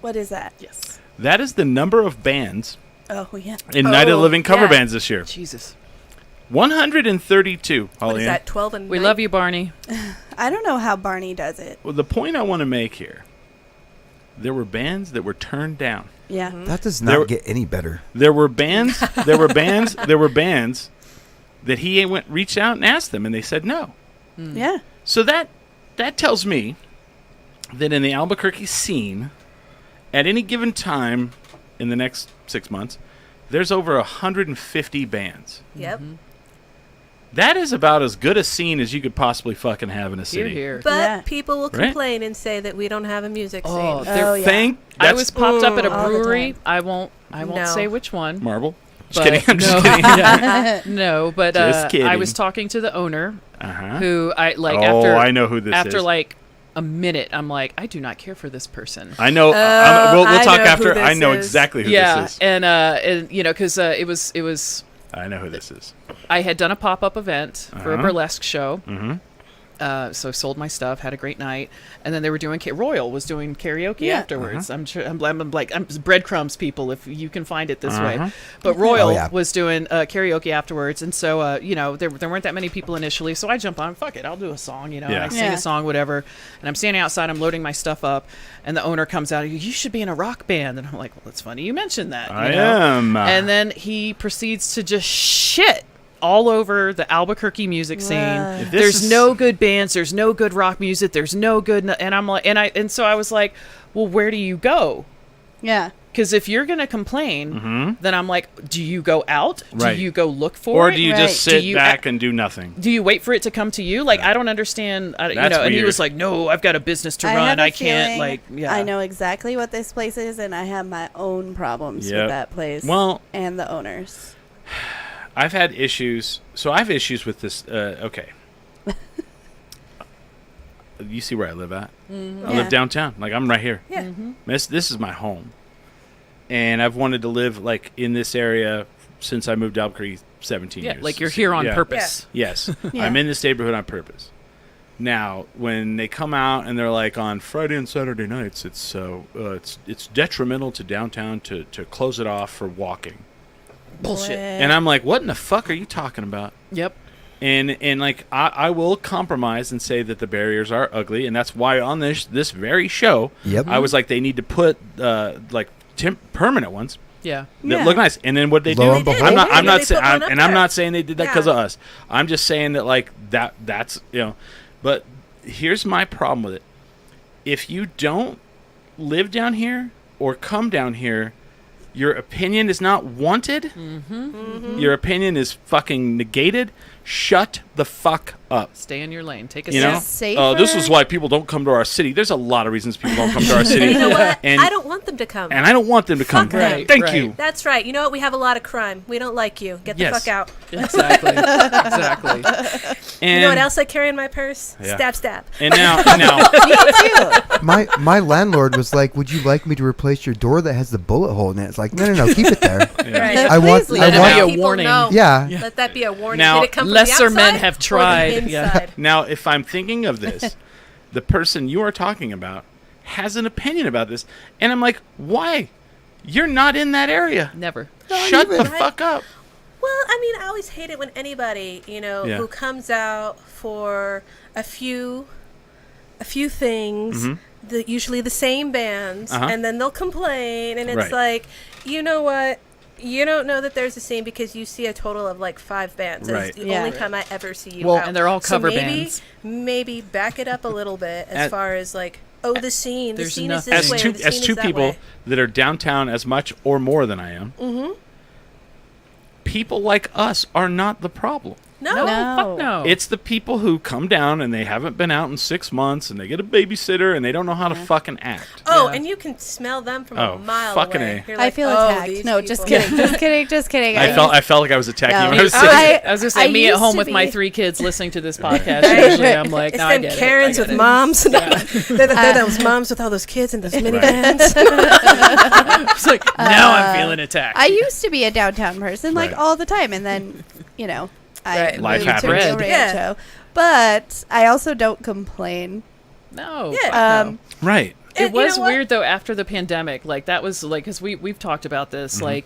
What is that? Yes. That is the number of bands Oh, yeah. in Night of the Living cover yeah. bands this year. Jesus. 132. What is Holly-Ann. that, 12 and We 9? love you, Barney. I don't know how Barney does it. Well, the point I want to make here, there were bands that were turned down. Yeah. That does There- not get any better. There were bands that he reached out and asked them, and they said no. Yeah. So that tells me that in the Albuquerque scene, at any given time in the next 6 months, there's over 150 bands. Yep. That is about as good a scene as you could possibly fucking have in a Here, city. here. But Yeah. people will Right? complain and say that we don't have a music Oh, scene. there- Oh, yeah. I That's was popped up at a all the brewery. time. I won't No. say which one. Marble. Just but kidding. I'm just no, kidding. yeah. No, but Just I kidding. was talking to the owner, Uh-huh. who I like Oh, after. I know who this after is. like a minute, I'm like, I do not care for this person. I know. We'll I talk know who after. I this know is. exactly who Yeah, this is. and you know, because it was I know who this is. I had done a pop-up event for a Uh-huh. burlesque show. Mm-hmm. So sold my stuff, had a great night, and then they were doing Royal was doing karaoke Yeah. afterwards. I'm sure I'm like I'm breadcrumbs people if you can find it this way. Uh-huh. But Royal Oh, yeah. was doing karaoke afterwards, and so you know there weren't that many people initially. So I jump on, fuck it, I'll do a song, you know. Yeah. And I sing Yeah. a song, whatever. And I'm standing outside, I'm loading my stuff up, and the owner comes out. You should be in a rock band, and I'm like, well, that's funny you mentioned that. I you know? am. And then he proceeds to just shit all over the Albuquerque music scene. Wow. If this There's is- no good bands. There's no good rock music. There's no good. And I'm like, and so I was like, well, where do you go? Yeah. Because if you're gonna complain, then I'm like, do you go out? Right. Do you go look for or it? do you Right. just Do sit you back and do nothing? Do you wait for it to come to you? Like, I don't understand. You That's know, and he weird. was like, no, I've got a business to I run. have a I can't. feeling Like, yeah. I know exactly what this place is, and I have my own problems Yep. with that place. Well- and the owners. I've had issues. So I have issues with this. Okay. You see where I live at? I Yeah. live downtown. Like, I'm right here. Yeah. This is my home. And I've wanted to live, like, in this area since I moved to Albuquerque 17 Yeah, years. like you're here on Yeah. purpose. Yes. Yeah. I'm in this neighborhood on purpose. Now, when they come out and they're like, on Friday and Saturday nights, it's detrimental to downtown to close it off for walking. Bullshit. And I'm like, what in the fuck are you talking about? Yep. And like I will compromise and say that the barriers are ugly, and that's why on this very show, Yep. I was like, they need to put like permanent ones Yeah. that Yeah. look nice. And then what they Lo do? and behold. I'm not. I'm Yeah, not they saying. put one up And I'm there. not saying they did that because Yeah. of us. I'm just saying that like that's you know. But here's my problem with it. If you don't live down here or come down here, your opinion is not wanted. Your opinion is fucking negated. Shut the fuck up. Stay in your lane. Take a You know, seat. Safer. this is why people don't come to our city. There's a lot of reasons people don't come to our city. You know what? And, I don't want them to come. and I don't want them to come. Fuck them. Thank Right. you. That's right. You know what? We have a lot of crime. We don't like you. Get the Yes. fuck out. Exactly. Exactly. And, You know what else I carry in my purse? Yeah. Stab, stab. And now, Me too. My landlord was like, "Would you like me to replace your door that has the bullet hole in it?" It's like, no, keep it there. Right. I want, Please I Let it want, be a People warning. know. yeah. Let that be a warning. Now, Did it come from lesser the men outside have or the tried. Yeah. inside? now, if I'm thinking of this, the person you are talking about has an opinion about this, and I'm like, why? You're not in that area. Never. Shut the even. fuck up. Well, I mean, I always hate it when anybody, Yeah. who comes out for a few things, usually the same bands, Uh-huh. and then they'll complain, and it's Right. like, you know what? You don't know that there's a scene because you see a total of like 5 bands. That's Right. the Yeah. only time I ever see you Well, out. And they're all cover maybe, bands. Maybe back it up a little bit as At- far as like, oh, the scene. The There's scene is nothing- this As way. two or the as scene two is that people way. that are downtown as much or more than I am, people like us are not the problem. No. No, No. fuck no. It's the people who come down and they haven't been out in 6 months and they get a babysitter and they don't know how to fucking act. Oh, Yeah. and you can smell them from Oh, a mile fucking away. A. You're I like, feel oh, attacked. these No, just people. kidding. Just kidding. Just kidding. I felt like I was attacking No. you when I was I saying. was just saying, I me at used home to with my be- 3 kids listening to this podcast, usually I'm like, It's no, I them get Karens it. I with get it. moms. they're those moms with all those kids and those minivans. It's like, now I'm feeling attacked. I used to be a downtown person, like Right. all the time, and then I Right. Life moved to happens. Rio Rancho. But I also don't complain. no. Yeah. fuck no. Right. It And you was know what? weird though after the pandemic, like that was like because we've talked about this, like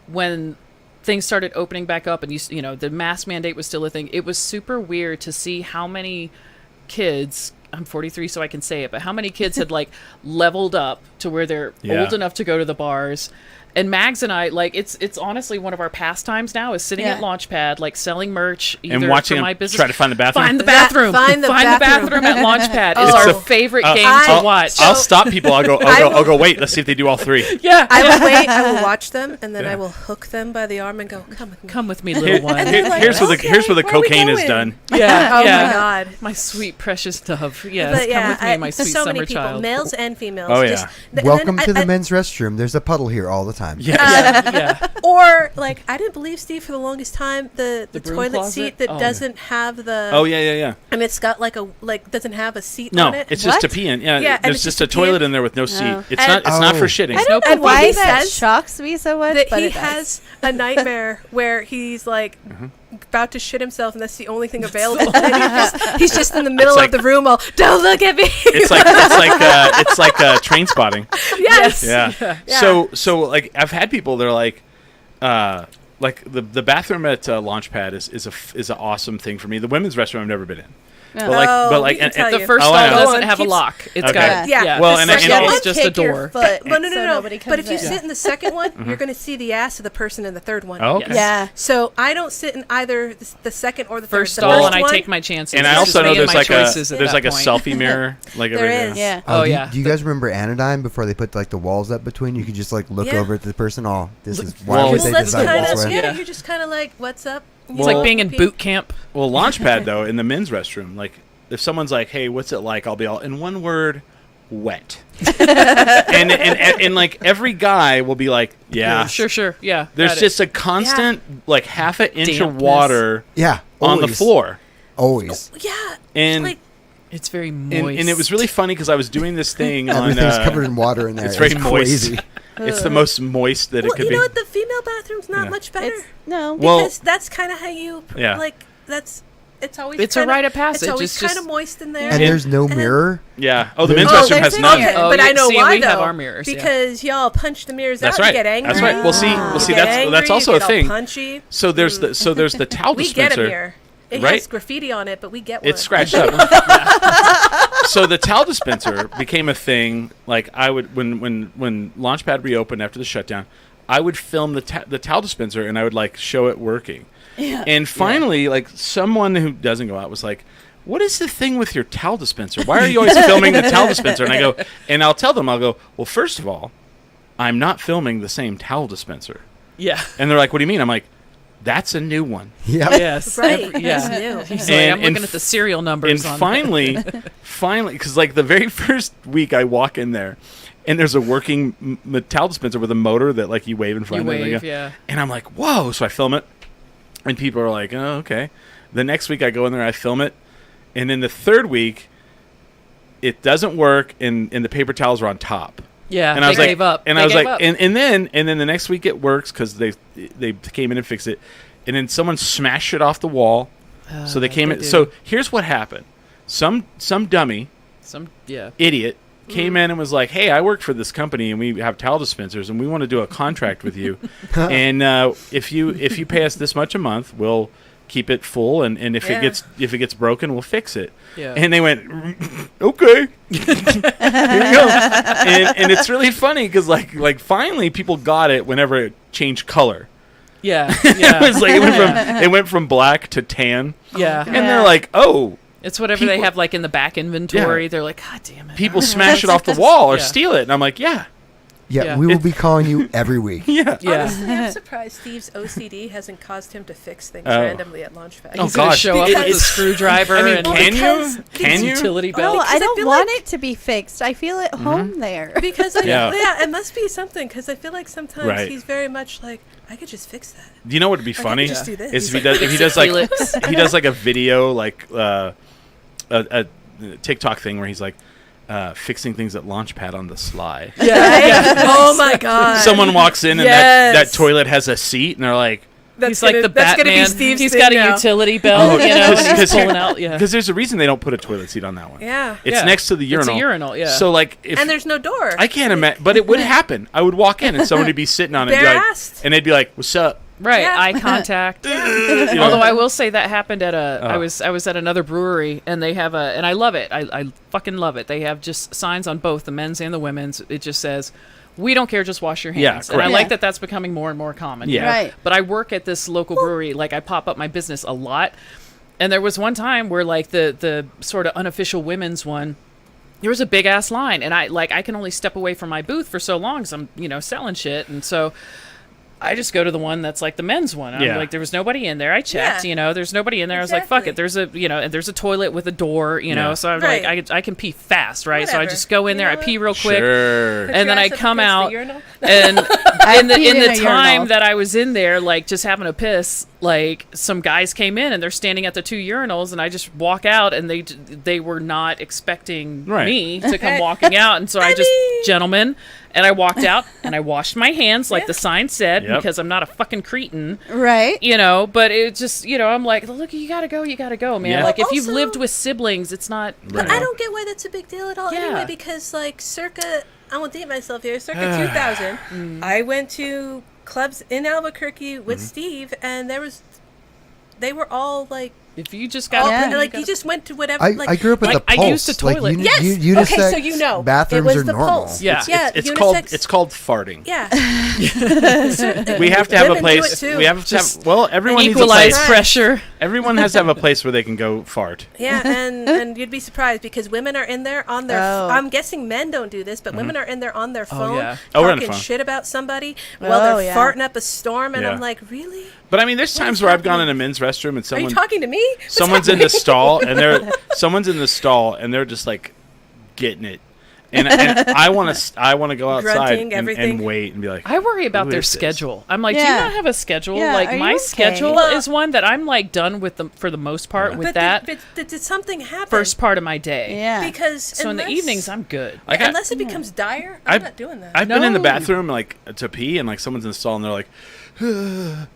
when things started opening back up and you know the mask mandate was still a thing. It was super weird to see how many kids. I'm 43, so I can say it, but how many kids had like leveled up to where they're Yeah. old enough to go to the bars. And Mags and I, like, it's honestly one of our pastimes now is sitting Yeah. at Launchpad, like selling merch either And watching for them my business. try to find the bathroom. Find the bathroom. Find the bathroom. at Launchpad is Oh. our So, favorite game I- to watch. I'll stop people. I'll go. Wait. Let's see if they do all 3. yeah, I will wait. I will watch them, and then Yeah. I will hook them by the arm and go, "Come with me." come with me, Here- little one. here- like, here's where the okay, here's where the where are we cocaine is going? done. Yeah, Oh yeah. my god. My sweet precious dove. Yes, But come yeah, with me, my sweet so summer many people, child. males and females. Oh, just, yeah. and Welcome then to the I- men's restroom. There's a puddle here all the time. Yes. yeah, yeah. Or like I didn't believe Steve for the longest time the broom toilet closet? seat that Oh. doesn't have the Oh yeah. and it's got like doesn't have a seat No, on it. it's just What? to pee in. Yeah, Yeah, and there's it's just just a to pee in. toilet in there with no seat. Oh. It's And- not for Oh. shitting. I don't And know why he that says shocks me so much, that but he it does. has a nightmare where he's like Mm-hmm. about to shit himself and that's the only thing available. And he's just in the middle like- of the room all, don't look at me. It's like train spotting. Yes. Yeah. Yeah. So like I've had people that are like the bathroom at Launchpad is an awesome thing for me. The women's restroom I've never been in. Yeah. Oh, we can and tell The you. first Oh, stall I know. doesn't Go on, have a keep- lock. It's Okay. got Yeah. Well, the and I- second and it's one- just a Take your door. foot Well, no, so no. nobody But if comes you in. sit in the second one, you're going to see the ass of the person in the third one. Oh, okay. Yes. Yeah. So I don't sit in either the second or the First third. stall, The and I first take one- my chances. And I It's also just me know and there's my like choices at there's that like a point. selfie mirror like There over there. is. Yeah. Oh, do you- yeah. Do you guys remember Anodyne before they put like the walls up between? You could just like look Yeah. over at the person. Oh, this is why Well, would Well, they that's design kind it this of way? yeah. You're just kind of like, what's up? It's Well- like being in boot camp. Well, Launchpad though in the men's restroom, like if someone's like, "Hey, what's it like?" I'll be all in one word, wet. and like every guy will be like, "Yeah." Sure. Yeah. There's got it. just a constant like half an inch of Dampness. water Yeah, on the always. floor. Always. Yeah. And like, It's very moist. and it was really funny because I was doing this thing on. Everything's covered in water in there. It's very crazy. moist. It's the most moist that well, it could you be. know what? The female bathroom's not Yeah. much better. It's, no. Well- Because that's kind of how you Yeah. like. It's always. It's a kinda, rite of passage. It's always It's kind of just- moist in there. And there's no And- mirror. Yeah. Oh, the There's- men's Oh, restroom there's has a none. mirror. Oh, but yeah, I know see, why we though. have our mirrors, yeah. Because y'all punch the mirrors That's out. right. You get angry. That's right. Well, see, You get angry, that's also you a get all thing. Punchy. So there's the towel We get a dispenser. mirror. It right? has graffiti on it, but we get one. It's scratched up. So the towel dispenser became a thing. Like I would when Launchpad reopened after the shutdown, I would film the towel dispenser and I would like show it working. Yeah. And finally, like someone who doesn't go out was like, "What is the thing with your towel dispenser? Why are you always filming the towel dispenser?" And I go, and I'll tell them, I'll go, "Well, first of all, I'm not filming the same towel dispenser." Yeah. And they're like, "What do you mean?" I'm like, "That's a new one." Yeah. Yes. Right. Yeah. It's new. He's And- like, I'm and looking at the serial numbers. And on finally, because like the very first week I walk in there, and there's a working towel dispenser with a motor that like you wave in front You of it. wave, yeah. And I'm like, whoa! So I film it, and people are like, oh, okay. The next week I go in there, I film it, and then the third week, it doesn't work, and the paper towels are on top. Yeah. And I was they like, gave up. and They I was gave like, up. and then the next week it works because they came in and fixed it, and then someone smashed it off the wall. So they came they in. do. So here's what happened: some dummy Yeah. idiot came in and was like, "Hey, I work for this company and we have towel dispensers and we want to do a contract with you, and if you pay us this much a month, we'll keep it full, and if Yeah. it gets broken, we'll fix it. Yeah. And they went, okay. Here you go. And it's really funny because like finally people got it whenever it changed color. Yeah. It Yeah. was like it went from black to tan, Yeah. and they're like, oh. It's whatever they People- have like in the back inventory. Yeah. They're like, God damn it. People smash it off the wall or Yeah. steal it, and I'm like, yeah. Yeah. We will be calling you every week. Yeah. Yeah. Honestly, I'm surprised Steve's OCD hasn't caused him to fix things Oh. randomly at Launchpad. Oh, He's gonna gosh. show up with a It's- screwdriver I mean, and can because you? Can you? utility No, belt. I don't feel want like- it to be fixed. I feel at Mm-hmm. home there. Because Yeah. it must be something. Because I feel like sometimes Right. he's very much like, I could just fix that. Do you know what would be could funny? just do this. Is He's if he does like Felix. he does like a video like a TikTok thing where he's like fixing things at Launchpad on the sly. Oh my god. Someone walks in and that toilet has a seat, and they're like, He's like the that's gonna Batman. be Steve's He's thing got a now. utility belt, you know, and he's because pulling out. Yeah. because there's a reason they don't put a toilet seat on that one. Yeah. It's Yeah. next to the urinal. It's a urinal, yeah. So like if And there's no door. I can't imagine, but it would happen. I would walk in and somebody would be sitting on it, and, be like, Bare-assed. and they'd be like, "What's up?" Right, Yeah. eye contact. You know? Although I will say that happened at I Oh. was at another brewery, and they have and I love it. I fucking love it. They have just signs on both the men's and the women's. It just says, "We don't care, just wash your Yeah, hands." And I correct. like that that's becoming more and more common. Yeah. Right. But I work at this local brewery. Like I pop up my business a lot, and there was one time where like the sort of unofficial women's one. There was a big ass line, and I can only step away from my booth for so long because I'm selling shit, and so I just go to the one that's like the men's one. I'm Yeah. like, there was nobody in there. I checked, Yeah. there's nobody in there. I was like, fuck Exactly. it. There's and there's a toilet with a door, Yeah. So I'm Right. like, I can pee fast, right? So I Whatever. just go in You there, I know pee what? real quick, Sure. and then I Your ass up come against the out, urinal? and in peed in the a time urinal. that I was in there, like just having a piss, like some guys came in and they're standing at the two urinals, and I just walk out, and they were not expecting Right. me to come walking out, and so I just, gentlemen, and I walked out and I washed my hands like the sign said, Yep. because I'm not a fucking cretin, Right. but it just, I'm like, look, you gotta go, man. Yeah. Like if you've Also- lived with siblings, it's not, Right. I don't get why that's a big deal at all Yeah. anyway, because like circa, I won't date myself here, circa 2000, I went to clubs in Albuquerque with Steve, and they were all like, if you just all, got, Yeah. like you just went to whatever. I, like, I grew up with like, the I Pulse. used a toilet. Yes. unisex Okay, so you know. bathrooms It was are the normal. Pulse. Yeah. Yeah, It's unisex- called farting. Yeah. We have to have a Women do place. it too. We have to have. Well, everyone needs a equalize place. pressure. Everyone has to have a place where they can go fart. Yeah, and you'd be surprised because women are in there on their. Oh. I'm guessing men don't do this, but women are in there on their phone, yeah. Oh, we're on the talking phone. shit about somebody while Oh, they're yeah. farting up a storm, and Yeah. I'm like, really? But I mean, there's times is where I've gone in happening? a men's restroom and Are you someone talking to me? What's someone's in happening? the stall and they're just like getting it, and I want to go outside Grunting, and everything. wait and be like, I worry about Who their is this? schedule. I'm like, do you Yeah. not have a schedule? Yeah, Like are my you okay? schedule Well- is one that I'm like done with them for the most part Yeah. with But that did something happen? first part of my day. Yeah. Because So in the unless- evenings, I'm good. I got- unless it becomes dire, I'm I've- not doing that. I've been in the No. bathroom like to pee and like someone's in the stall and they're like, and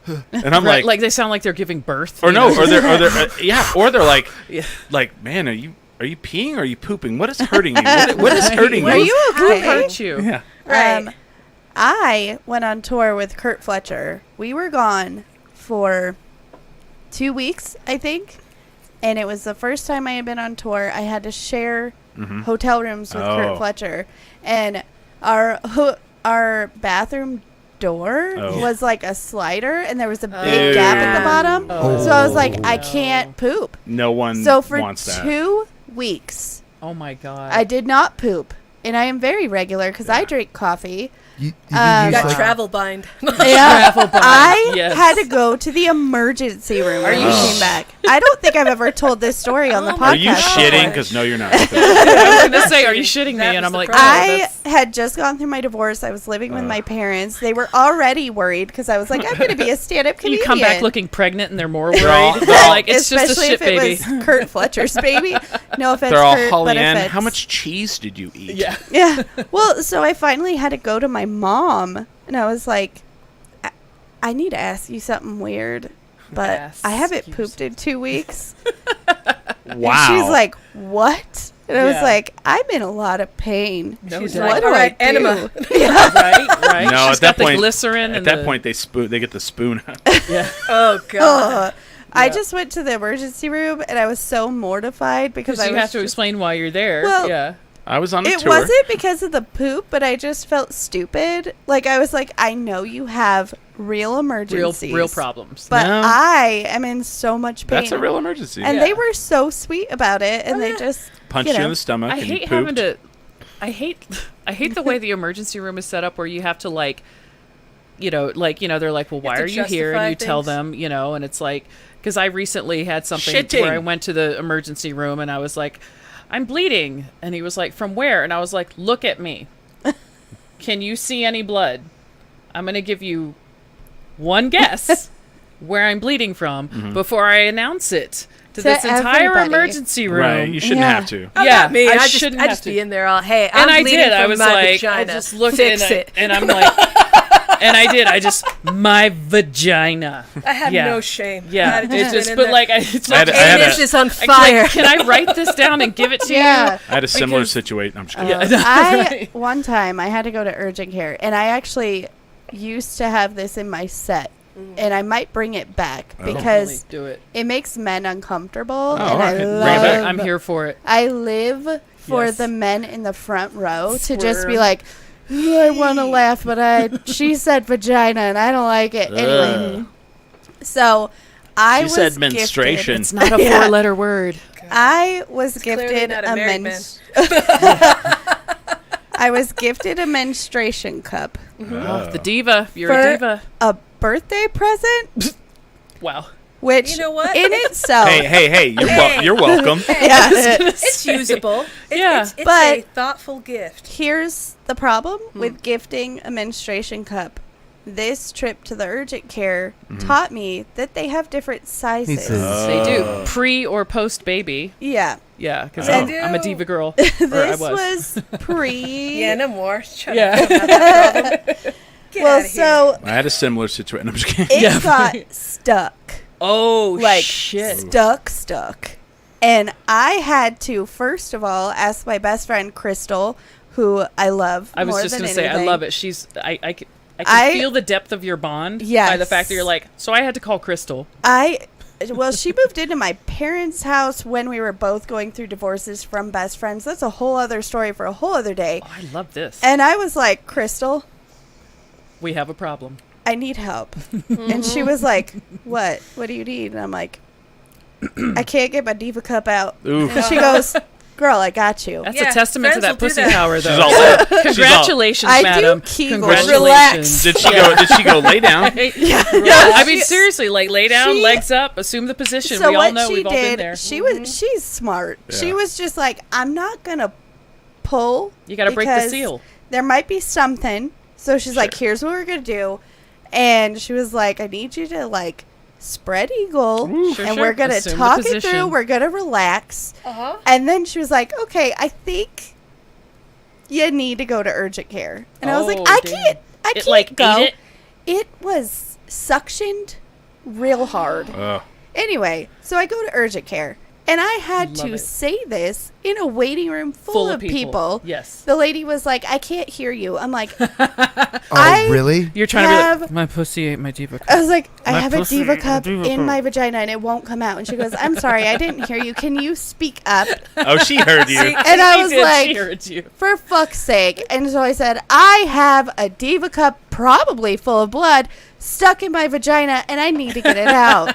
I'm Right, like, they sound like they're giving birth. or you no, know? or they're yeah, or they're like, Yeah. like, man, are you peeing or are you pooping? What is hurting you? What is hurting Are you? you Who okay? hurt you? Yeah. Right. I went on tour with Kurt Fletcher. We were gone for 2 weeks, I think. And it was the first time I had been on tour. I had to share hotel rooms with Oh. Kurt Fletcher. And our bathroom door Oh. was like a slider, and there was a Ew. big gap at the bottom. Oh. So I was like, I can't poop. No one So for wants that. 2 weeks, Oh my god. I did not poop. And I am very regular because I drink coffee. You Um, didn't You got use, like, travel bind. Yeah, Travel bug. I Yes. had to go to the emergency room when you we came back. I don't think I've ever told this story on the podcast. Are you shitting? before. Because no, you're not. I was gonna say, are you shitting me? That And was I'm the like, problem. I had just gone through my divorce. I was living with my parents. They were already worried because I was like, I'm going to be a stand-up you comedian. come back looking pregnant, and they're more worried. They're all- They're like, it's Especially just a shit if baby. it was Kurt Fletcher's baby. No offense, They're all Kurt, Holly but if Ann. it's- How much cheese did you eat? Yeah. Yeah. Well, so I finally had to go to my mom, and I was like, I need to ask you something weird, but Ask I haven't you pooped in 2 weeks. Wow. And she's like, what? And I was Yeah. like, I'm in a lot of pain. No She's doubt. like, what do All right, I do? enema. right. No, She's at that got point, the glycerin. At and that the- point, they get the spoon out. yeah. Oh god. Ugh. I just went to the emergency room and I was so mortified because I you was have to explain why you're there. Well, yeah. I was on a It tour. wasn't because of the poop, but I just felt stupid. Like, I was like, I know you have real emergencies. Real problems. But No. I am in so much pain. That's a real emergency. And Yeah. they were so sweet about it, and they just Punched you in the stomach I and hate you having pooped. to. I hate the way the emergency room is set up, where you have to they're like, well, why to are you here? justify And you tell things. them, and it's like, because I recently had something Shitting. where I went to the emergency room and I was like, I'm bleeding, and he was like, from where? And I was like, look at me. Can you see any blood? I'm gonna give you one guess where I'm bleeding from before I announce it to this entire everybody. emergency room. Right, you shouldn't Yeah. have to. Oh, Yeah, not me. I I shouldn't just have to. be in there all, hey, I'm And I bleeding did. I from was my like, vagina. I just looked Fix at it. and I'm like, and I did. I just, my vagina. I had Yeah. no shame. I Yeah, had to it's sit just, in but there. like, it's I had like, a- I had Anus is on like, fire. can I write this down and give it to Yeah. I had a similar Because- situation. I'm just you? kidding. Yeah. One time, I had to go to urgent care, and I actually used to have this in my set, and I might bring it back because do it. it makes men uncomfortable, and all I right. Bring it Bring it back. love. I'm here for it. I live for Yes. the men in the front row to just be Squirm. like, I want to laugh, but she said vagina, and I don't like it. Anyway, so I She was said gifted- menstruation. It's not a Yeah. four-letter word. I was Clearly gifted not a a married man. I was gifted a menstruation cup, Oh, the diva. You're For- a diva. a birthday present, Wow. which You know what? in itself, Hey, Hey. you're welcome. yeah, It's usable. Yeah. It's But- a thoughtful gift. here's the problem with gifting a menstruation cup. This trip to the urgent care taught me that they have different sizes. says- They do. Pre or post baby. Yeah, Yeah, because They I'm a do. diva girl. Or I this was. was pre. Yeah, no more. Shut Yeah. up about that problem. Get well, outta here. so I had a similar situation. I'm just kidding. it got stuck. Oh, Like shit. stuck, and I had to first of all ask my best friend Crystal, who I love. I was more just than going to say, I anything. love it. I can I- feel the depth of your bond by the Yes. fact that you're like, so I had to call Crystal. Well, she moved into my parents' house when we were both going through divorces from best friends. That's a whole other story for a whole other day. Oh, I love this. And I was like, Crystal, We have a problem. I need help. And she was like, what? What do you need? And I'm like, I can't get my diva cup out. Oof. And she goes, girl, I got you. That's Yeah, a testament to friends that will do pussy that. power, She's though. all lit. Congratulations, I do madam. Kegels. Congratulations. Did she go lay down? Yeah. I mean, seriously, like, lay down, She- legs up, assume the position. So we all what know she we've all been did, there. she's smart. She Yeah. was just like, I'm not going to pull. You got to break the because seal. There might be something. So she's like, Sure. here's what we're going to do. And she was like, I need you to like spread eagle Sure, and sure. we're going to Assume the talk it position. through. We're going to relax. Uh-huh. And then she was like, okay, I think you need to go to urgent care. And I was like, Oh, I damn. can't It, like, go. ate it? It was suctioned real hard. Oh. Anyway, so I go to urgent care, and I had Love to it. say this in a waiting room full of people. Yes. The lady was like, I can't hear you. I'm like, Oh, I really? You're trying to have- be like, my pussy ate my diva cup. I was like, I My have a pussy, diva a cup diva in cup. my vagina, and it won't come out. And she goes, I'm sorry, I didn't hear you. Can you speak up? Oh, she heard you. And I was She like, heard you. for fuck's sake. And so I said, I have a diva cup, probably full of blood, stuck in my vagina, and I need to get it out.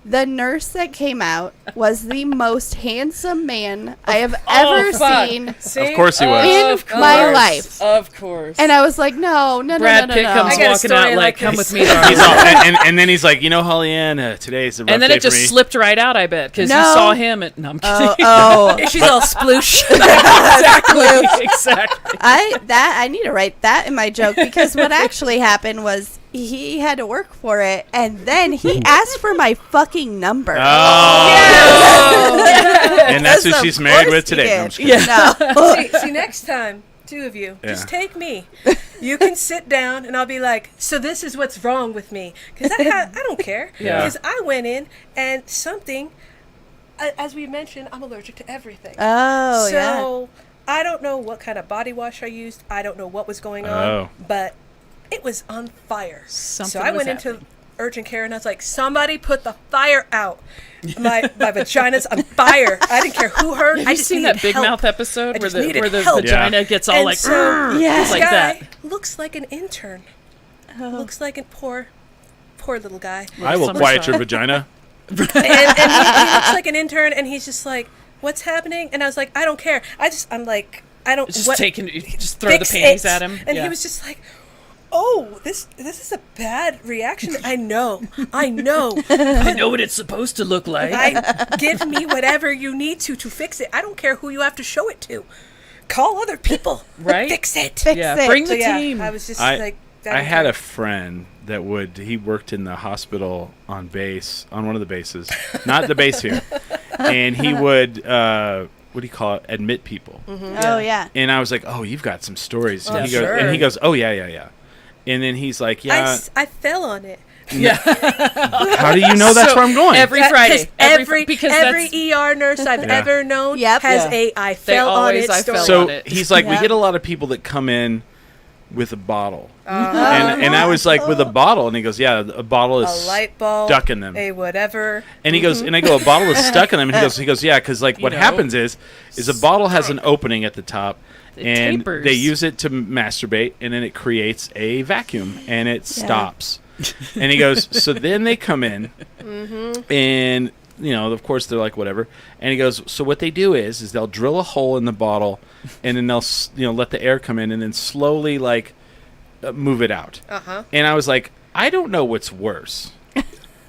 The nurse that came out was the most handsome man I have ever fuck. seen See? Of course he was. in Of my course. life. Of course. And I was like, no, no, Brad no, Pitt no, no, comes I got a walking story out like like, come this. with me, darling. He's all, and then he's like, Holly-Ann, today's a rough And then day it just for me. slipped right out, I bet, because you No. saw him. And, no, I'm kidding. Oh, She's all sploosh. exactly. I need to write that in my joke because what actually happened was he had to work for it, and then he asked for my fucking number. Oh. And that's who Of she's married course with he today. did. No, I'm just kidding. No. see, next time, two of you, just Yeah. take me. You can sit down, and I'll be like, so this is what's wrong with me. Because I don't care. Yeah. Because I went in, and something, as we mentioned, I'm allergic to everything. Oh, yeah. So I don't know what kind of body wash I used. I don't know what was going on. Oh. But it was on fire. Something so I was went into happening. urgent care, and I was like, somebody put the fire out. My vagina's on fire. I didn't care who heard. Have I you just seen needed that Big help. Mouth episode I where just needed the help. vagina gets all And like, so Yes. this like guy that? looks like an intern. Looks like a poor little guy. I will Summer quiet style. your vagina. and he looks like an intern, and he's just like, "What's happening?" And I was like, "I don't care. I'm like, I don't just what, just throw the fix panties it." at him. And Yeah. he was just like, "Oh, this is a bad reaction." I know. I know what it's supposed to look like. Give me whatever you need to fix it. I don't care who you have to show it to. Call other people. Right? Fix it. Yeah, it. bring So, the yeah, team. I was just I- like, I had a friend that he worked in the hospital on base, on one of the bases, not the base here, and he would, what do you call it, admit people. Oh yeah. And I was like, oh, you've got some stories. Oh, And he goes, sure. and he goes, oh yeah. And then he's like, yeah. I fell on it. How do you know that's So, where I'm going? every Friday. Because every that's- ER nurse I've Yeah. ever known Yep. has Yeah. a I They fell on always it I story. fell So on it. he's like, we Yeah. get a lot of people that come in with a bottle. Uh-huh. And I was like, with a bottle? And he goes, yeah, a bottle is a light bulb, stuck in them. a whatever. And he goes, and I go, a bottle is stuck in them. And he goes, yeah, because like what know. happens is a bottle has an opening at the top, It and tapers. they use it to masturbate, and then it creates a vacuum, and it stops. And he goes, so then they come in, and of course they're like whatever. And he goes, so what they do is they'll drill a hole in the bottle, and then they'll let the air come in, and then slowly like move it out. Uh-huh. And I was like, I don't know what's worse.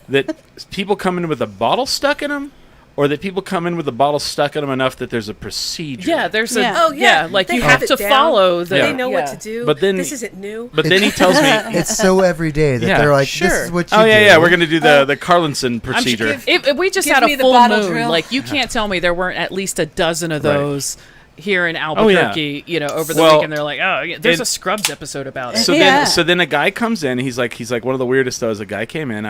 That people come in with a bottle stuck in them, or that people come in with a bottle stuck in them enough that there's a procedure. Yeah, there's a Yeah. Oh, yeah. like They you have have it to down. follow the. They know what yeah. to do. But then- this isn't new. But then he tells me, It's so everyday that Yeah, they're like, sure. this is what you oh, do. yeah, we're going to do the Carlinson procedure. If we just Give had me a the full bottle moon, drill. like you can't tell me there weren't at least a dozen of Right. those here in yeah. Albuquerque. Over the Well, weekend, they're like, oh, yeah, there's and- a Scrubs episode about it. So then a guy comes in. He's like one of the weirdest though. Is a guy came in.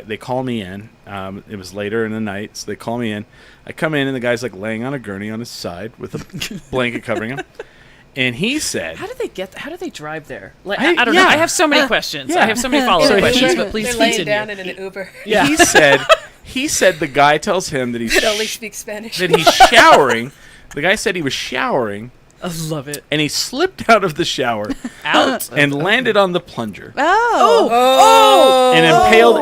They call me in. It was later in the night, so they call me in. I come in and the guy's like laying on a gurney on his side with a blanket covering him. And he said, How do they drive there? Like I- I don't know. yeah. I have so many questions. Yeah. I have so many follow-up So questions, he- but please They're laying continue. down in an Uber. Yeah. he said the guy tells him that he's That only speaks Spanish. that he's showering. The guy said he was showering, I love it. and he slipped out of the shower Out. and landed on the plunger Oh.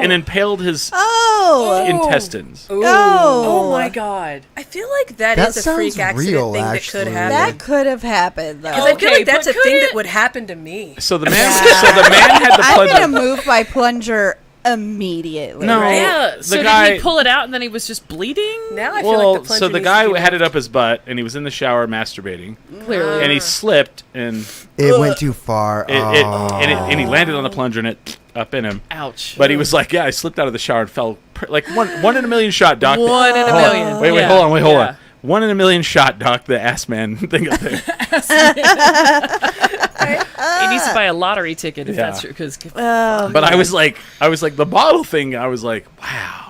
and impaled his Oh. intestines. Oh my god. I feel like that That is a freak sounds accident real, thing actually. that could happen. That could have happened though. Because I feel Okay, like that's but a thing could that it- would happen to me. So the man had the I'm plunger. gonna move my plunger immediately. No. right? Yeah. The So did guy- he pull it out and then he was just bleeding? Now I feel Well, like the plunger so the needs guy to be had it moved. up his butt, and he was in the shower masturbating, Clearly. and he slipped, and It went too far. and he landed on the plunger, and it up in him. Ouch. But he was like, yeah, I slipped out of the shower and fell like one in a million shot, doc. One in a Hold on. million. Wait, Yeah. hold on. Yeah. 1 in a million shot, doc. The ass man thing up there. He needs to buy a lottery ticket if Yeah. that's true. Because Oh. But I was like, the bottle thing. I was like, wow.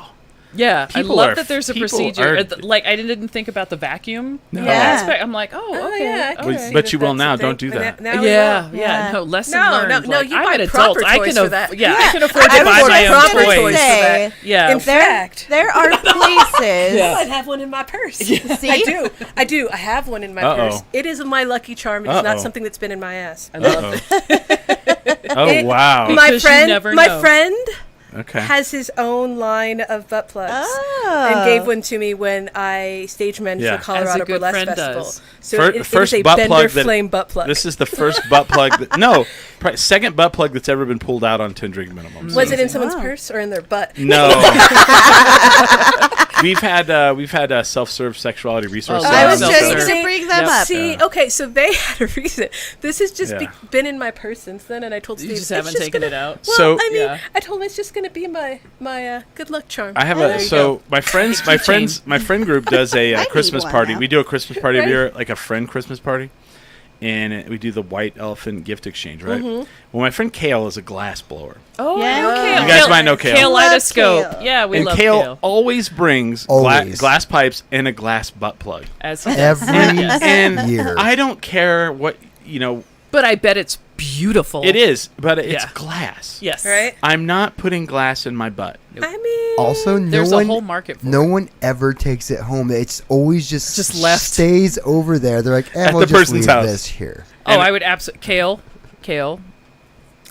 yeah, People I love are- that there's a people procedure. are- Like I didn't think about the vacuum. No. Yeah. aspect. I'm like, oh, okay. yeah, I can okay. see But that you will that's now. a thing. Don't do But that. now we Yeah, will. yeah, no. Lesson No, learned. no, like, you I'm buy an proper adult. I toys can for that. Yeah, I can afford I to buy would my own proper toys. toys. Say, Yeah, In fact, There are places. I might have one in my purse. See? I do. I have one in my Uh-oh. purse. It is my lucky charm. It's not Uh-oh. something that's been in my ass. I love it. Oh wow. My Because you friend, never know. Okay. has his own line of butt plugs. Oh. And gave one to me when I stage managed Yeah. the Colorado As a good Burlesque friend Festival. does. So Fir- it first is a butt Bender plug that- Flame butt plug. This is the first butt plug. Second butt plug that's ever been pulled out on 10 drink minimum. Was it in someone's Wow. purse or in their butt? No. we've had self-serve sexuality resource. Oh, I was Love just self-serve. going to bring them Yep. up. See, Yeah. okay, so they had a reason. This has just Yeah. been in my purse since then, and I told Steve, You just it's haven't taken gonna, it out. Well, So- I mean, Yeah. I told him it's just going to be my good luck charm. I have There a you so go. my friends my friend group does a I need Christmas one party. now. We do a Christmas party every Right. year, like a friend Christmas party, and we do the white elephant gift exchange, right? Mm-hmm. Well, my friend Kale is a glass blower, Oh, Yeah. I know Kale. You guys might know Kale. Kaleidoscope. Love Kale. Yeah, we and love Kale, Kale. always brings Always. glass pipes and a glass butt plug. As he does. Every And year. I don't care what But I bet it's beautiful. It is, but it's Yeah. glass. Yes. Right? I'm not putting glass in my butt. I mean, Also, There's a whole market for no it. one ever takes it home. It's always just left. stays over there. They're like, At we'll the just person's leave house. this here. Oh, And- I would absolutely Kale.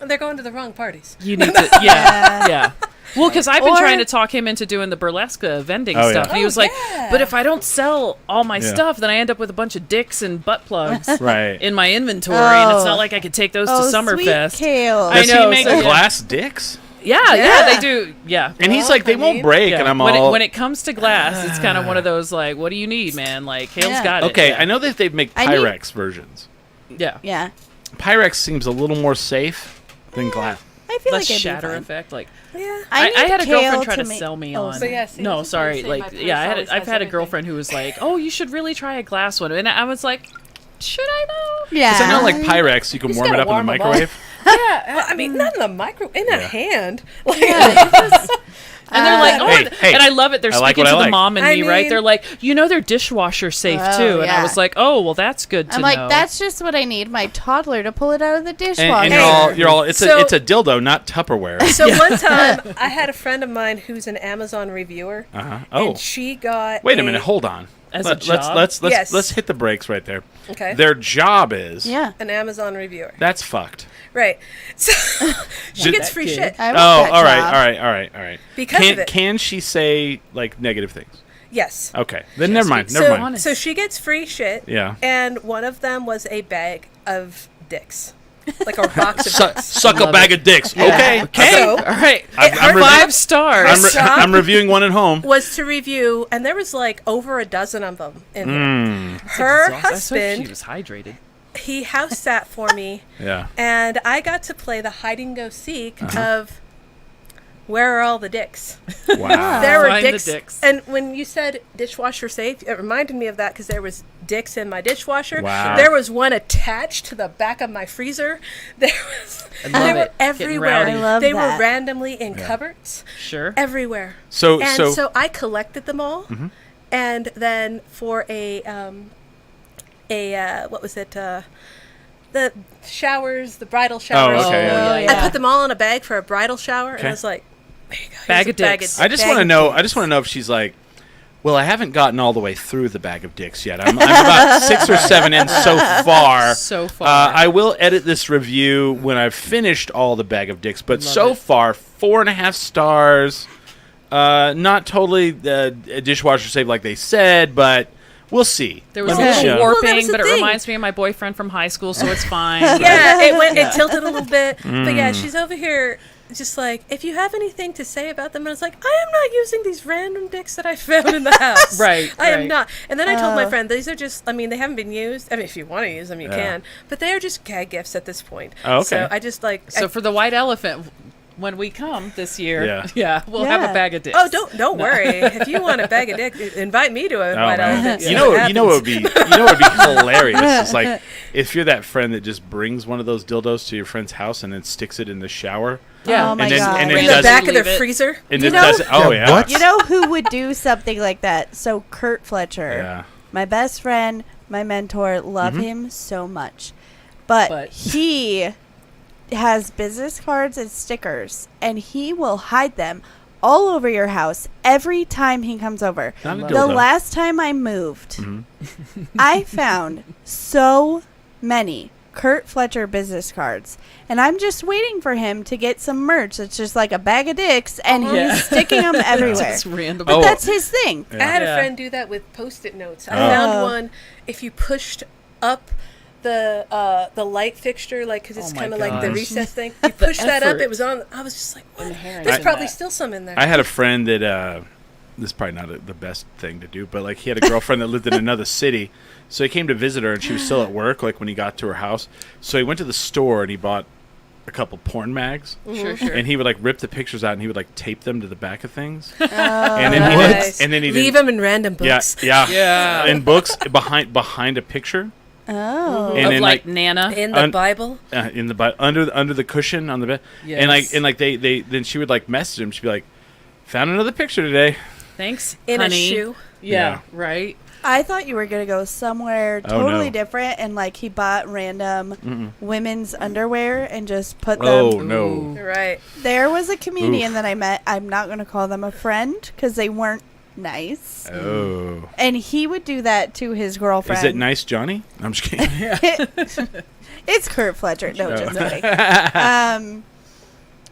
they're going to the wrong parties. You need to, yeah. Well, because I've been Or- trying to talk him into doing the burlesque vending Oh, stuff. yeah. And he was like, but if I don't sell all my stuff, then I end up with a bunch of dicks and butt plugs Right. in my inventory, and it's Oh. not like I could take those to Oh, sweet Summerfest. Kale. I Does know, he make so, yeah. glass dicks? Yeah, they do. Yeah. And he's like, they won't break, Yeah. and I'm when all... when it comes to glass, it's kind of one of those like, what do you need, man? Like, Kale's Yeah. got it. Okay, yeah. I know that they make I need- Pyrex versions. Yeah. Yeah. Pyrex seems a little more safe than glass. I feel Less like it'd be shatter fine. effect. Like, Yeah. I need had a Kale girlfriend try to make- sell me Oh, on. so yeah, see, no, I was sorry. gonna say Like, my yeah, purse always I've has had a everything. girlfriend who was like, "Oh, you should really try a glass one," and I was like, "Should I though?" Yeah. Because I know, like, Pyrex, you can warm it gotta up in the warm 'em up. microwave. Yeah, well, I mean, not in the micro, in a Yeah. hand. Like, And they're like, "Oh," Hey, and I love it. They're I like speaking what I to the like. mom and I me, right? mean- They're like, they're dishwasher safe Oh, too, and I yeah. was like, "Oh, well, that's good to I'm know." like, that's just what I need. My toddler to pull it out of the dishwasher. And Hey. you're all. It's So- a dildo, not Tupperware. so one time, I had a friend of mine who's an Amazon reviewer, Uh-huh. Oh, and she got wait a minute. Hold on. As a Let's job? let's Yes. hit the brakes right there. Okay. Their job is. Yeah. an Amazon reviewer, That's fucked. right? So she Did- gets free That shit I Oh, want that all right, job. all right. because Can of it. can she say like negative things? Yes. Okay, then never mind. So, Never mind. so she gets free shit. Yeah. And one of them was a bag of dicks, like a box of dicks. Suck a love bag of dicks. Okay. okay, So- all right, I'm her five job stars. job- I'm reviewing one at home. was to review, and there was like over a dozen of them in there. Mm, Her I hope she husband, was hydrated. he house sat for me, yeah. and I got to play the hide and go seek Uh-huh. of where are all the dicks. Wow. There were Find the dicks. dicks. And when you said dishwasher safe, it reminded me of that because there was dicks in my dishwasher. Wow. There was one attached to the back of my freezer. There was. I They love were it. Getting everywhere. rowdy. I love they that. were randomly in cupboards, Sure. everywhere. So And so so I collected them all, Mm-hmm. and then for a what was it? The showers, the bridal showers. okay, yeah. Oh, yeah. I put them all in a bag for a bridal shower, and Okay. I was like, there you go, Bag here's of a bag dicks. I just bag want to of know. dicks. I just want to know if she's like, well, I haven't gotten all the way through the bag of dicks yet. I'm about 6 or 7 in so far. So far. I will edit this review when I've finished all the bag of dicks. But Love so it. far, 4.5 stars. Not totally dishwasher safe like they said, but we'll see. There was Let a me little show. Well, that warping, was the but it thing. reminds me of my boyfriend from high school, so it's fine. Yeah, it tilted a little bit, but Mm. yeah, she's over here just like, if you have anything to say about them, and it's like, I am not using these random dicks that I found in the house. Right, I am right. not. And then I told my friend, these are just, I mean, they haven't been used. I mean, if you want to use them, you Yeah. can, but they are just gag gifts at this point. Oh, okay. So I just like, So for the white elephant, when we come this year, Yeah. we'll have Yeah. a bag of dicks. oh, don't worry. If you want a bag of dick, invite me to a Oh, white man. elephant. See You what know what would be hilarious. Yeah. It's like if you're that friend that just brings one of those dildos to your friend's house and then sticks it in the shower. Yeah. Oh my And then- god. and then in does the it- back of their Leave it. freezer. And You it know- does it. Oh Yeah, yeah. what? You know who would do something like that? So Kurt Fletcher, Yeah. my best friend, my mentor, love Mm-hmm. him so much. But he has business cards and stickers, and he will hide them all over your house every time he comes over. Not a The dildo. last time I moved, Mm-hmm. I found so many Kurt Fletcher business cards, and I'm just waiting for him to get some merch. It's just like a bag of dicks, and Yeah. he's sticking them everywhere. It's random. But Oh. that's his thing. I had Yeah. a friend do that with Post-it notes. I Oh. found one. If you pushed up the light fixture, like because it's Oh my kind of like the gosh. recess thing, you push that up. effort. It was on. I was just like, what? Inherent There's in probably that. still some in there. I had a friend that this is probably not the best thing to do, but like he had a girlfriend that lived in another city, so he came to visit her, and she was still at work. Like when he got to her house, so he went to the store and he bought a couple porn mags, Sure, sure. and he would like rip the pictures out and he would like tape them to the back of things, Oh. and then he Nice. did, and then he Leave did, them in random books. yeah, Yeah. in books behind a picture, Oh. and of then like Nana. In the Un- Bible. in the under the cushion on the bed, and like they then she would like message him. She'd be like, "Found another picture today." Thanks, In honey. a shoe. Yeah, Yeah. right. I thought you were going to go somewhere Oh, totally no. different, and like he bought random women's underwear and just put them. Oh no. Right. There was a comedian Oof. that I met. I'm not going to call them a friend because they weren't nice. Oh. And he would do that to his girlfriend. Is it Nice Johnny? I'm just kidding. It's Kurt Fletcher. No, Oh. just kidding.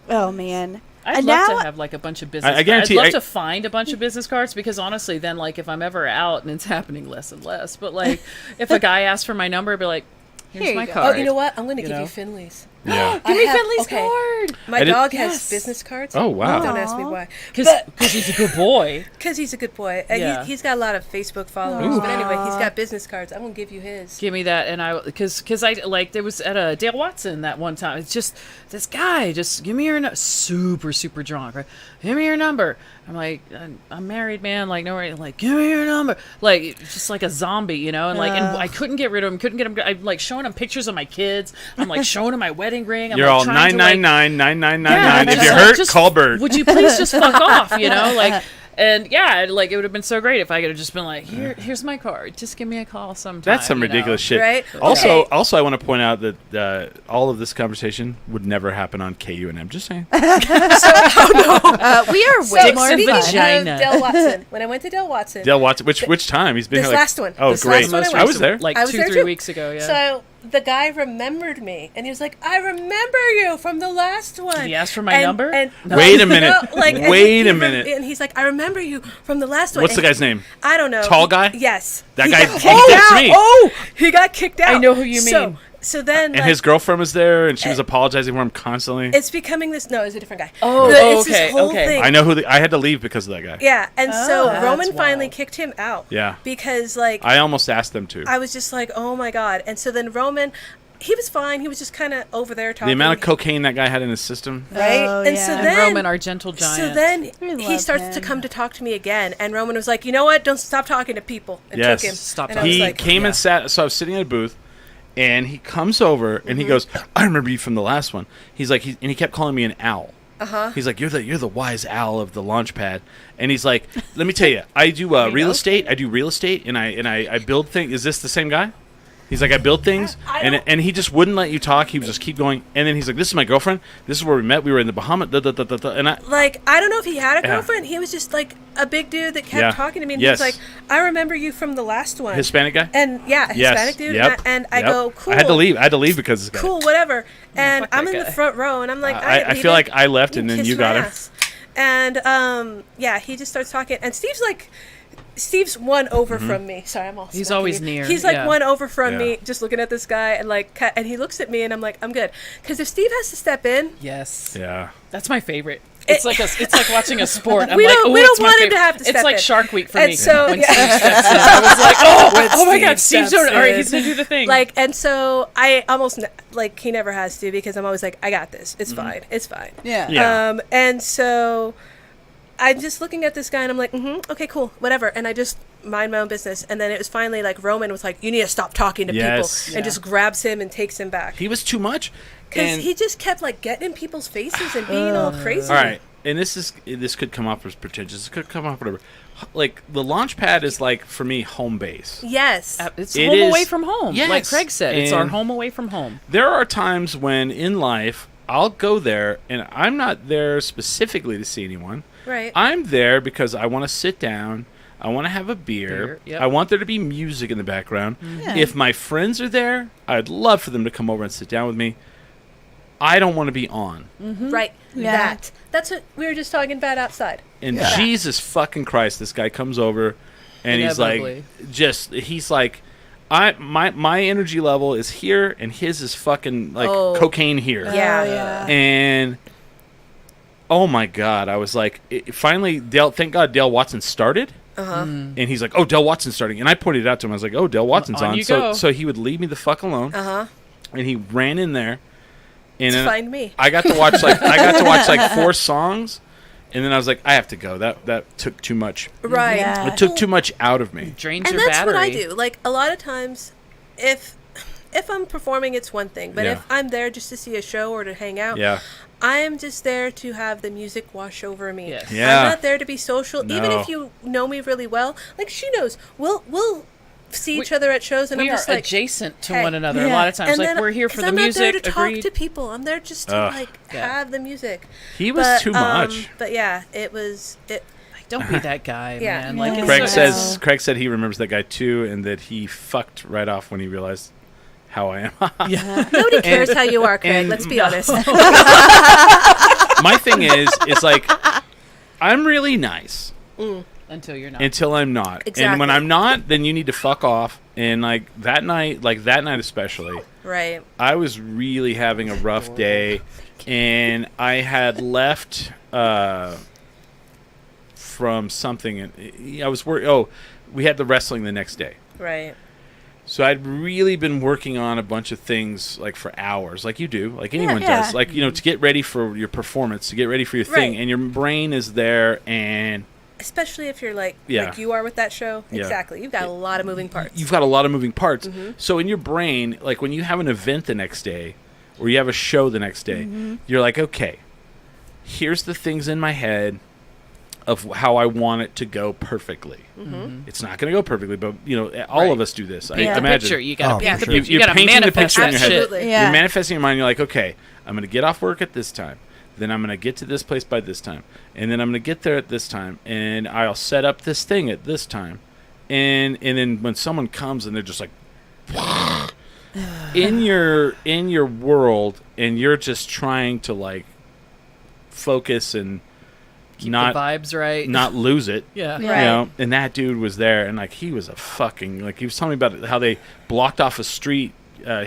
Oh, man. I'd And love now- to have like a bunch of business I guarantee- cards. I'd love I- to find a bunch of business cards because honestly, then like if I'm ever out and it's happening less and less, but like if a guy asks for my number, I'd be like, here's Here you my go. card. Oh, you know what? I'm going to You give know? you Finley's. Yeah. Give me I have- Finley's okay. card. My I did- dog Yes. has business cards. Oh wow. Don't ask me Aw. why. Because he's a good boy. Because he's a good boy. And Yeah. he's got a lot of Facebook followers. But anyway, he's got business cards. I'm going to give you his. Give me that, and I because I like there was at a Dale Watson that one time. It's just this guy just give me your super drunk. Right? Give me your number. I'm like I'm married, man. Like no, like give me your number. Like just like a zombie, you know. And like and I couldn't get rid of him. Couldn't get him. I'm like showing him pictures of my kids. I'm like showing him my wedding ring. I'm You're like, all trying to, like, 9999999. If just you're like, hurt, just- call Bert. Would you please just fuck off? You know, like. And yeah, like it would have been so great if I could have just been like, here's my card. Just give me a call sometime. That's some you know? ridiculous shit. Right? Also, Okay. I want to point out that all of this conversation would never happen on KUNM. Just saying. We are way Dicks more and Speaking fun. vagina. of Dale Watson, when I went to Dale Watson, Dale Watson. Which time? He's been This here like, last one. Oh, This great. last one I was there. like I was 2-3 there too. weeks ago. Yeah. So the guy remembered me, and he was like, "I remember you from the last one." He asked for my number? And Wait a minute. and Wait a minute. And he's like, "I remember you from the last one." What's the And guy's name? I don't know. Tall guy? Yes. That He guy got kicked out. me. Oh, he got kicked out. I know who you mean. So then, And his girlfriend was there, and she was apologizing for him constantly. it's becoming this. No, it's a different guy. Oh, It's okay, this whole okay. thing. I know who. I had to leave because of that guy. Yeah, and so that's Roman finally wild. kicked him out. Yeah. Because like I almost asked them to. I was just like, oh my god. And so then Roman, he was fine. He was just kind of over there talking. The amount of cocaine that guy had in his system. right? Oh, and yeah. so And then Roman, our gentle giant. So then We he love starts to him. come to talk to me again, and Roman was like, you know what? Don't stop talking to people. And Yes. took him. Stop and I talking. was He like, came yeah. and sat. So I was sitting at a booth, and he comes over and he goes, "I remember you from the last one." He's like, and he kept calling me an owl. He's like, you're the wise owl of the launchpad, and he's like, let me tell you, I do real go. estate. I do real estate, and I build things. Is this the same guy? He's like, I build things, I and don't- and he just wouldn't let you talk. He would just keep going, and then he's like, this is my girlfriend. This is where we met. We were in the Bahamas. And I, like, I don't know if he had a Yeah. girlfriend. He was just like a big dude that kept Yeah. talking to me, and Yes. he was like, I remember you from the last one. Hispanic guy. And yeah, a Yes. Hispanic dude. Yep. And I Yep. go, cool. I had to leave. I had to leave because of this guy. Cool, whatever. And fuck I'm that in the guy. front row, and I'm like, I feel like I left, and then kiss you my got him. ass. And yeah, he just starts talking, and Steve's one over from me. Sorry, I'm all. He's smoky. always near, He's like yeah. one over from Yeah. me, just looking at this guy, and like, and he looks at me, and I'm like, I'm good, because if Steve has to step in, Yes. Yeah. That's my favorite. It's like watching a sport. I'm We like, don't- oh, we it's don't my want him to favorite. have to It's step like in. Shark Week for And me. so- when yeah. Steve steps in, I was like, oh my god, Steve's steps doing all right. in. He's gonna do the thing. like, and so I almost like he never has to, because I'm always like, I got this. It's Mm-hmm. fine. It's fine. Yeah. Yeah. And so I'm just looking at this guy, and I'm like, okay, cool, whatever. And I just mind my own business. And then it was finally like Roman was like, you need to stop talking to Yes. people, and just grabs him and takes him back. He was too much. Because And- he just kept like getting in people's faces and being all crazy. All right, and this could come off as pretentious. It could come off whatever. Like the Launchpad is like for me home base. Yes. It's It home is- away from home. Like yes, Craig said, it's our and- home away from home. There are times when in life I'll go there and I'm not there specifically to see anyone. Right. I'm there because I want to sit down. I want to have a beer. Yep. I want there to be music in the background. Yeah. If my friends are there, I'd love for them to come over and sit down with me. I don't want to be on. Right. Yeah. That's what we were just talking about outside. And Yeah. Jesus fucking Christ, this guy comes over and Inevitably. he's like my energy level is here and his is fucking like Oh. cocaine here. Yeah. Oh, yeah. And oh my god, I was like finally thank God Dale Watson started. And he's like, "Oh, Dale Watson's starting." And I pointed it out to him. I was like, "Oh, Dale Watson's On on." you So go. so he would leave me the fuck alone. And he ran in there. And To then find me. I got to watch like 4 songs, and then I was like, I have to go. That took too much. Right. Yeah. It took too much out of me. Drains And your that's battery. what I do. Like a lot of times, if I'm performing, it's one thing. But Yeah. if I'm there just to see a show or to hang out, Yeah. I am just there to have the music wash over me. Yes. Yeah. I'm not there to be social. Even No. if you know me really well, like she knows, we'll see each other at shows, and We I'm are just like adjacent to hey. one another a Yeah. lot of times. And Like then- we're here for 'cause the I'm music. not there to agreed. talk to people. I'm there just to Ugh. Yeah. have the music. He was too much. But yeah, it was. Don't be that guy, Yeah. man. Like it's Craig so- says. Craig said he remembers that guy too, and that he fucked right off when he realized how I am. Nobody cares how you are, Craig. and- Let's be honest. My thing is like, I'm really nice until you're not. until I'm not, and Exactly. when I'm not, then you need to fuck off. And like that night especially, Right. I was really having a rough day, and I had left from something, and I was worried. Oh, we had the wrestling the next day. Right. So I'd really been working on a bunch of things like for hours, like you do, like anyone yeah. does, like, you know, to get ready for your performance, to get ready for your thing, Right. and your brain is there, and Especially if you're like Yeah. you are with that show. Yeah. Exactly. You've got a lot of moving parts. you've got a lot of moving parts. Mm-hmm. So in your brain, like when you have an event the next day, or you have a show the next day, you're like, okay, here's the things in my head of how I want it to go perfectly. It's not going to go perfectly, but you know, all of us do this. I Paint the imagine. picture. You gotta Oh, paint for the sure. picture. You're You gotta painting the manifest picture in that your head. shit. Yeah. You're manifesting in your mind. You're like, okay, I'm going to get off work at this time. Then I'm going to get to this place by this time. And then I'm going to get there at this time. And I'll set up this thing at this time. And then when someone comes and they're just like, in your world, and you're just trying to like focus and Keep not the vibes right. not lose it. Yeah. Yeah. You know, and that dude was there, and like he was a fucking, like he was telling me about how they blocked off a street.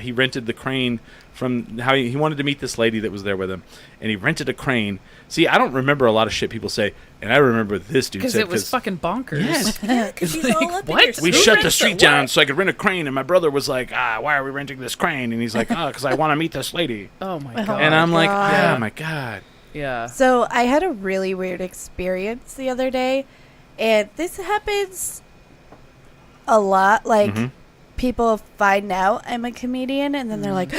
He rented the crane from how he wanted to meet this lady that was there with him, and he rented a crane. See, I don't remember a lot of shit people say, and I remember this dude Because said it was fucking bonkers. Yes. Because he's all up in what? your we Who shut the rents street it? down What? so I could rent a crane, and my brother was like, why are we renting this crane? And he's like, because I want to meet this lady. Oh my god. And I'm like, God. oh my god. yeah. So I had a really weird experience the other day, and this happens a lot. Like, people find out I'm a comedian, and then they're like,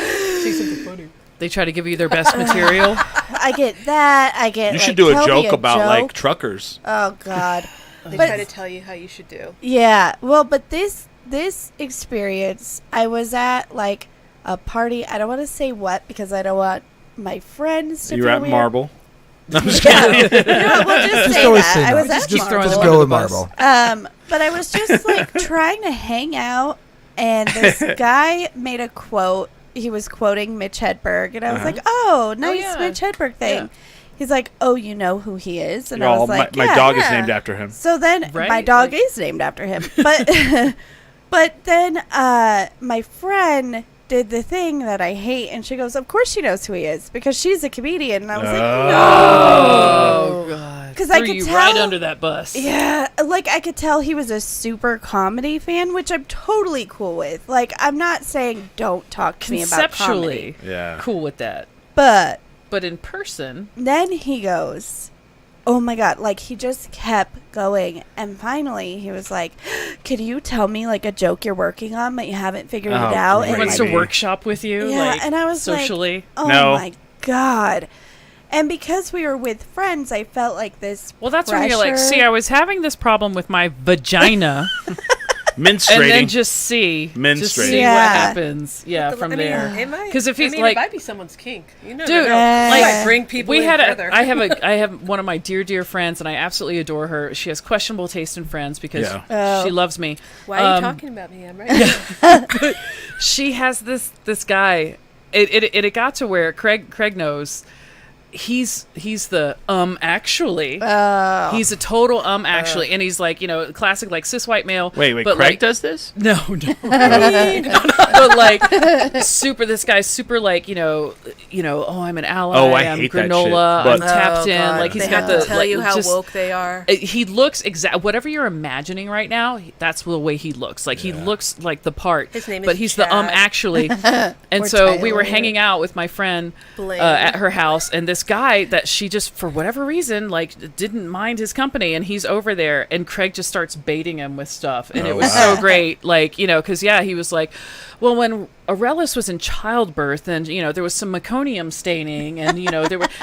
They try to give you their best material. I get that. I get. You like, should do a tell me joke about like joke. truckers. Oh God. They But- try to tell you how you should do. Yeah. Well, but this experience, I was at like a party. I don't want to say what because I don't want my friends to. You're feel at weird. Marble. No, I'm just Yeah. kidding. No, we'll just Just say always that. say I no. was at Just throwing Marble. them go under with the bus. Marble. But I was just like trying to hang out, and this guy made a quote. He was quoting Mitch Hedberg, and I was like, "Oh, nice yeah. Mitch Hedberg thing." Yeah. He's like, "Oh, you know who he is?" And I Oh, was like, my "Yeah, dog is yeah." named after him. So then Right? my dog Like- is named after him. But but then my friend did the thing that I hate, and she goes, "Of course she knows who he is because she's a comedian." And I was like, Oh god. 'Cause I Threw could you right tell- under that bus. yeah, like I could tell he was a super comedy fan, which I'm totally cool with. Like, I'm not saying don't talk to me about comedy. Conceptually, Yeah. cool with that. But But in person, then he goes, oh my God, like he just kept going. And finally he was like, can you tell me like a joke you're working on but you haven't figured Oh, it out? he great. wants Maybe. to workshop with you. Yeah, like, and I was like, socially. oh No. my God. And because we were with friends, I felt like this Well, that's when you're like, pressure. see, I was having this problem with my vagina, Menstruating. and then just see Menstruating. what Yeah. happens. Yeah, from there. It might. 'Cause if he's I mean, like- it might be someone's kink. You know, Dude, Yeah. like like, bring people. We in had further. I have one of my dear friends, and I absolutely adore her. She has questionable taste in friends because Yeah. Oh. she loves me. Why are you um, talking about me? I'm right. She has this guy. It got to where Craig knows. He's the actually. Oh. He's a total actually, and he's like, you know, classic like cis white male. Wait, but Craig like, does this? No, but like super. This guy's super like you know. Oh, I'm an ally. Oh, I I'm hate that granola. shit, I'm but- tapped Oh, in. God. Like he's They got have the to tell like, you how just- woke they are. He looks whatever you're imagining right now. That's the way he looks. Like he looks like the part. His name but is he's Chad. the actually. And Or so we were Tyler. hanging out with my friend Blaine. at her house, and this guy that she just for whatever reason like didn't mind his company, and he's over there, and Craig just starts baiting him with stuff, and it was so great. Like you know, because he was like, well, Well, when Arelis was in childbirth, and there was some meconium staining, and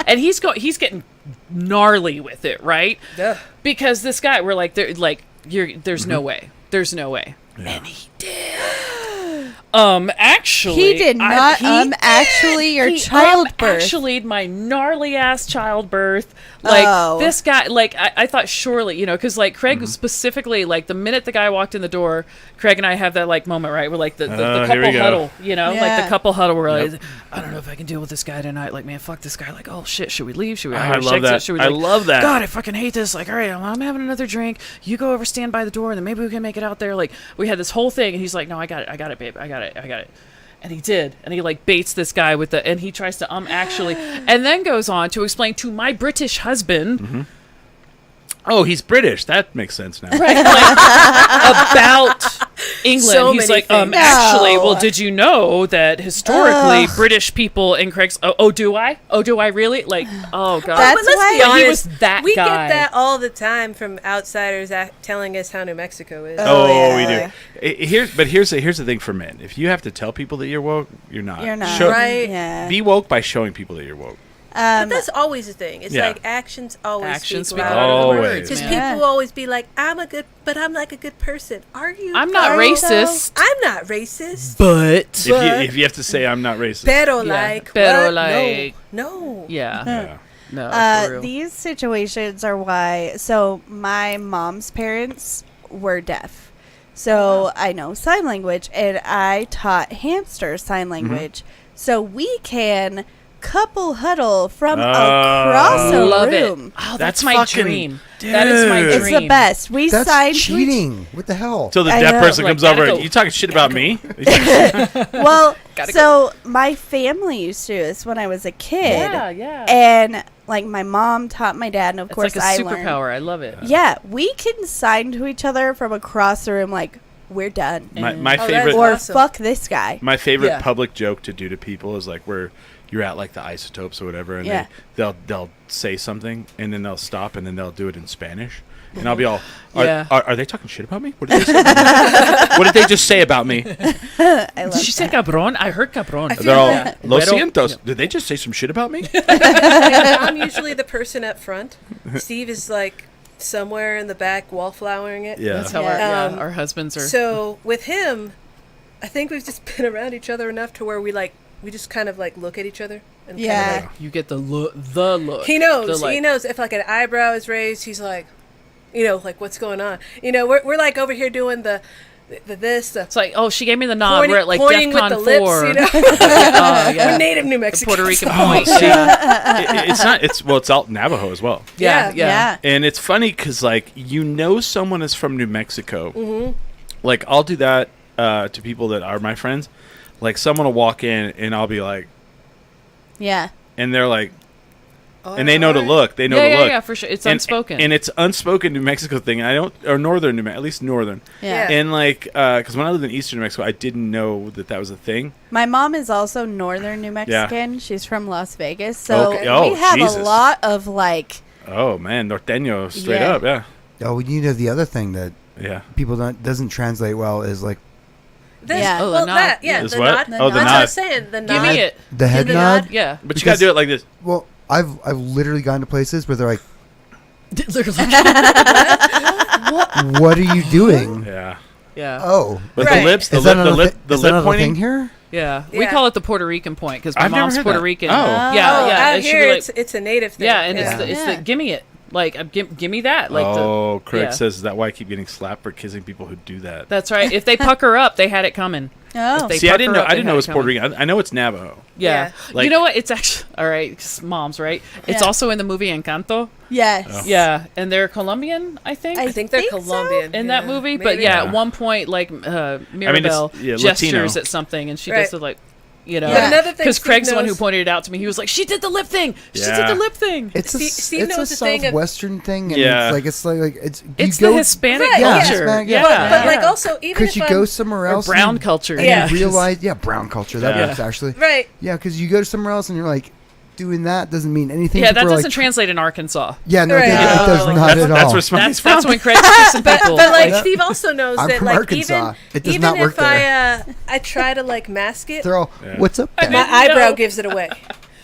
and he's getting gnarly with it, right? Ugh. Because this guy, we're like, there's no way, there's no way, and he did. Actually, He did not actually your childbirth. Actually, my gnarly ass childbirth. Like this guy, like I thought surely, because like Craig was specifically like the minute the guy walked in the door, Craig and I have that like moment, right? We're like the couple huddle, like the couple huddle. We're like, I don't know if I can deal with this guy tonight. Like, man, fuck this guy. Like, oh shit, should we leave? Should we? I love that. Should we, I love that. God, I fucking hate this. Like, all right, I'm having another drink. You go over, stand by the door, and then maybe we can make it out there. Like, we had this whole thing, and he's like, no, I got it, babe, I got it. And he did. And he like baits this guy with and he tries to actually, and then goes on to explain to my British husband. Oh, he's British. That makes sense now. Right, like, about England. So He's many like, things. actually, well, did you know that historically British people in Craig's? Oh, do I? Oh, do I really? Like, oh god. That's But let's why be honest. he was that we guy. get that all the time from outsiders telling us how New Mexico is. Oh, yeah. we do. Here's the thing for men. If you have to tell people that you're woke, you're not. You're not. Right. Yeah. Be woke by showing people that you're woke. But that's always the thing. It's Yeah. like actions always Actions speak speak louder louder than than Always. words, Because man. people always be like, I'm like a good person. Are you? I'm not Are you, racist. though? I'm not racist. But If you have to say I'm not racist. Pero Yeah. like. Pero what? like. No. yeah, Yeah. no, for real. These situations are why. So my mom's parents were deaf, so I know sign language, and I taught hamster sign language, so we can couple huddle from across a Love room. it. Oh, That's that's my fucking- dream. That is my Dude. dream. It's the best. We That's signed cheating. What the hell? So the I deaf know, person like, comes over. gotta go. You talking shit about me? Well, Gotta so my family used to do this when I was a kid. Yeah. And like my mom taught my dad, and of It's course like a I superpower. learned. I love it. Yeah, we can sign to each other from across the room like we're done. my Oh, favorite. that's Or awesome. fuck this guy. My favorite Yeah. public joke to do to people is like where you're at like the isotopes or whatever, and Yeah. they'll say something and then they'll stop and then they'll do it in Spanish, and I'll be all, Yeah. are they talking shit about me? What did they say? What did they just say about me? I love Did she say cabron? I heard cabron. I feel They're all Yeah. Lo Pero- siento. Did they just say some shit about me? I'm usually the person up front. Steve is like somewhere in the back wallflowering it. Yeah. That's how Yeah. Um, our husbands are. So with him, I think we've just been around each other enough to where we just kind of like look at each other and Yeah. kind of like, you get the look. The look. he knows. The, like- He knows if like an eyebrow is raised, he's like, like what's going on? We're like over here doing the this. It's like, oh, she gave me the nod. Pointing, We're at like pointing with DEFCON the 4. lips, Oh, yeah. We're native New Mexicans. Puerto Rican Oh, point. see, Yeah. it's not. It's alt Navajo as well. Yeah. Yeah. And it's funny because, like, someone is from New Mexico. Mm-hmm. Like, I'll do that to people that are my friends. Like, someone will walk in, and I'll be like, Yeah. and they're like, and they know to look. They know Yeah, to yeah, look. yeah, for sure. It's And- unspoken. And it's unspoken New Mexico thing. Or northern New Mexico, at least northern. Yeah. Yeah. And, like, because when I lived in eastern New Mexico, I didn't know that was a thing. My mom is also northern New Mexican. She's from Las Vegas. So Okay. Oh, we have Jesus. a lot of like Oh, man. Norteño, straight Yeah. up. Yeah. Oh, the other thing that Yeah. people doesn't translate well is like Yeah. Oh, the well, nod. that, yeah, Is the what? nod. Oh, the That's what I nod. was saying. The nod. Give me it. the head the nod. nod? Yeah. But you got to do it like this. Well, I've literally gone to places where they're like, yeah. "What are you doing?" Yeah. Oh, But Right. the lips, the is that lip, the another lip, thi- the is that lip another pointing. thing here? Yeah. We Yeah. call it the Puerto Rican point because my I've never mom's heard Puerto that. Rican. Oh. Yeah, Oh, yeah. out and she'd be here like- it's a native thing. yeah, and Yeah. it's the Yeah. gimme it. Like, give me that. Like, Oh, Craig yeah. says, is that why I keep getting slapped for kissing people who do that? that's right. If they pucker up, they had it coming. Oh. They See, I didn't pucker know. up, I didn't they know it was had Puerto coming. Rican. I know it's Navajo. Yeah. Like- You know what? It's actually all right. 'Cause moms, right? It's Yeah. also in the movie Encanto. Yes. Oh. Yeah, and they're Colombian, I think. I think they're think so. Colombian in that movie, but maybe. yeah, Yeah. at one point, like Mirabelle yeah, gestures Latino. at something, and she Right. does the like, But Yeah. another thing, because Steve Craig's the one who knows- pointed it out to me. He was like, "She did the lip thing. She did Yeah. the lip thing." It's Steve it's a knows the thing of- southwestern thing, and Yeah. it's like it's you It's go the Hispanic Right, yeah. culture, Hispanic, yeah. yeah. But like Yeah. also even because if you I'm, go somewhere Or else, brown and, culture, and Yeah. you realize brown culture that Yeah. works actually. right, Yeah, because you go somewhere else and you're like, doing that doesn't mean anything. Yeah, that People are doesn't translate in Arkansas. Yeah, no, Right. it does not at all. That's where Smiley's That's from. when Craig's kissing people. But like Steve also knows I'm that from like Arkansas. It does even not work if there. I try to like mask it, They're all, Yeah. what's up, Dad? my eyebrow gives it away.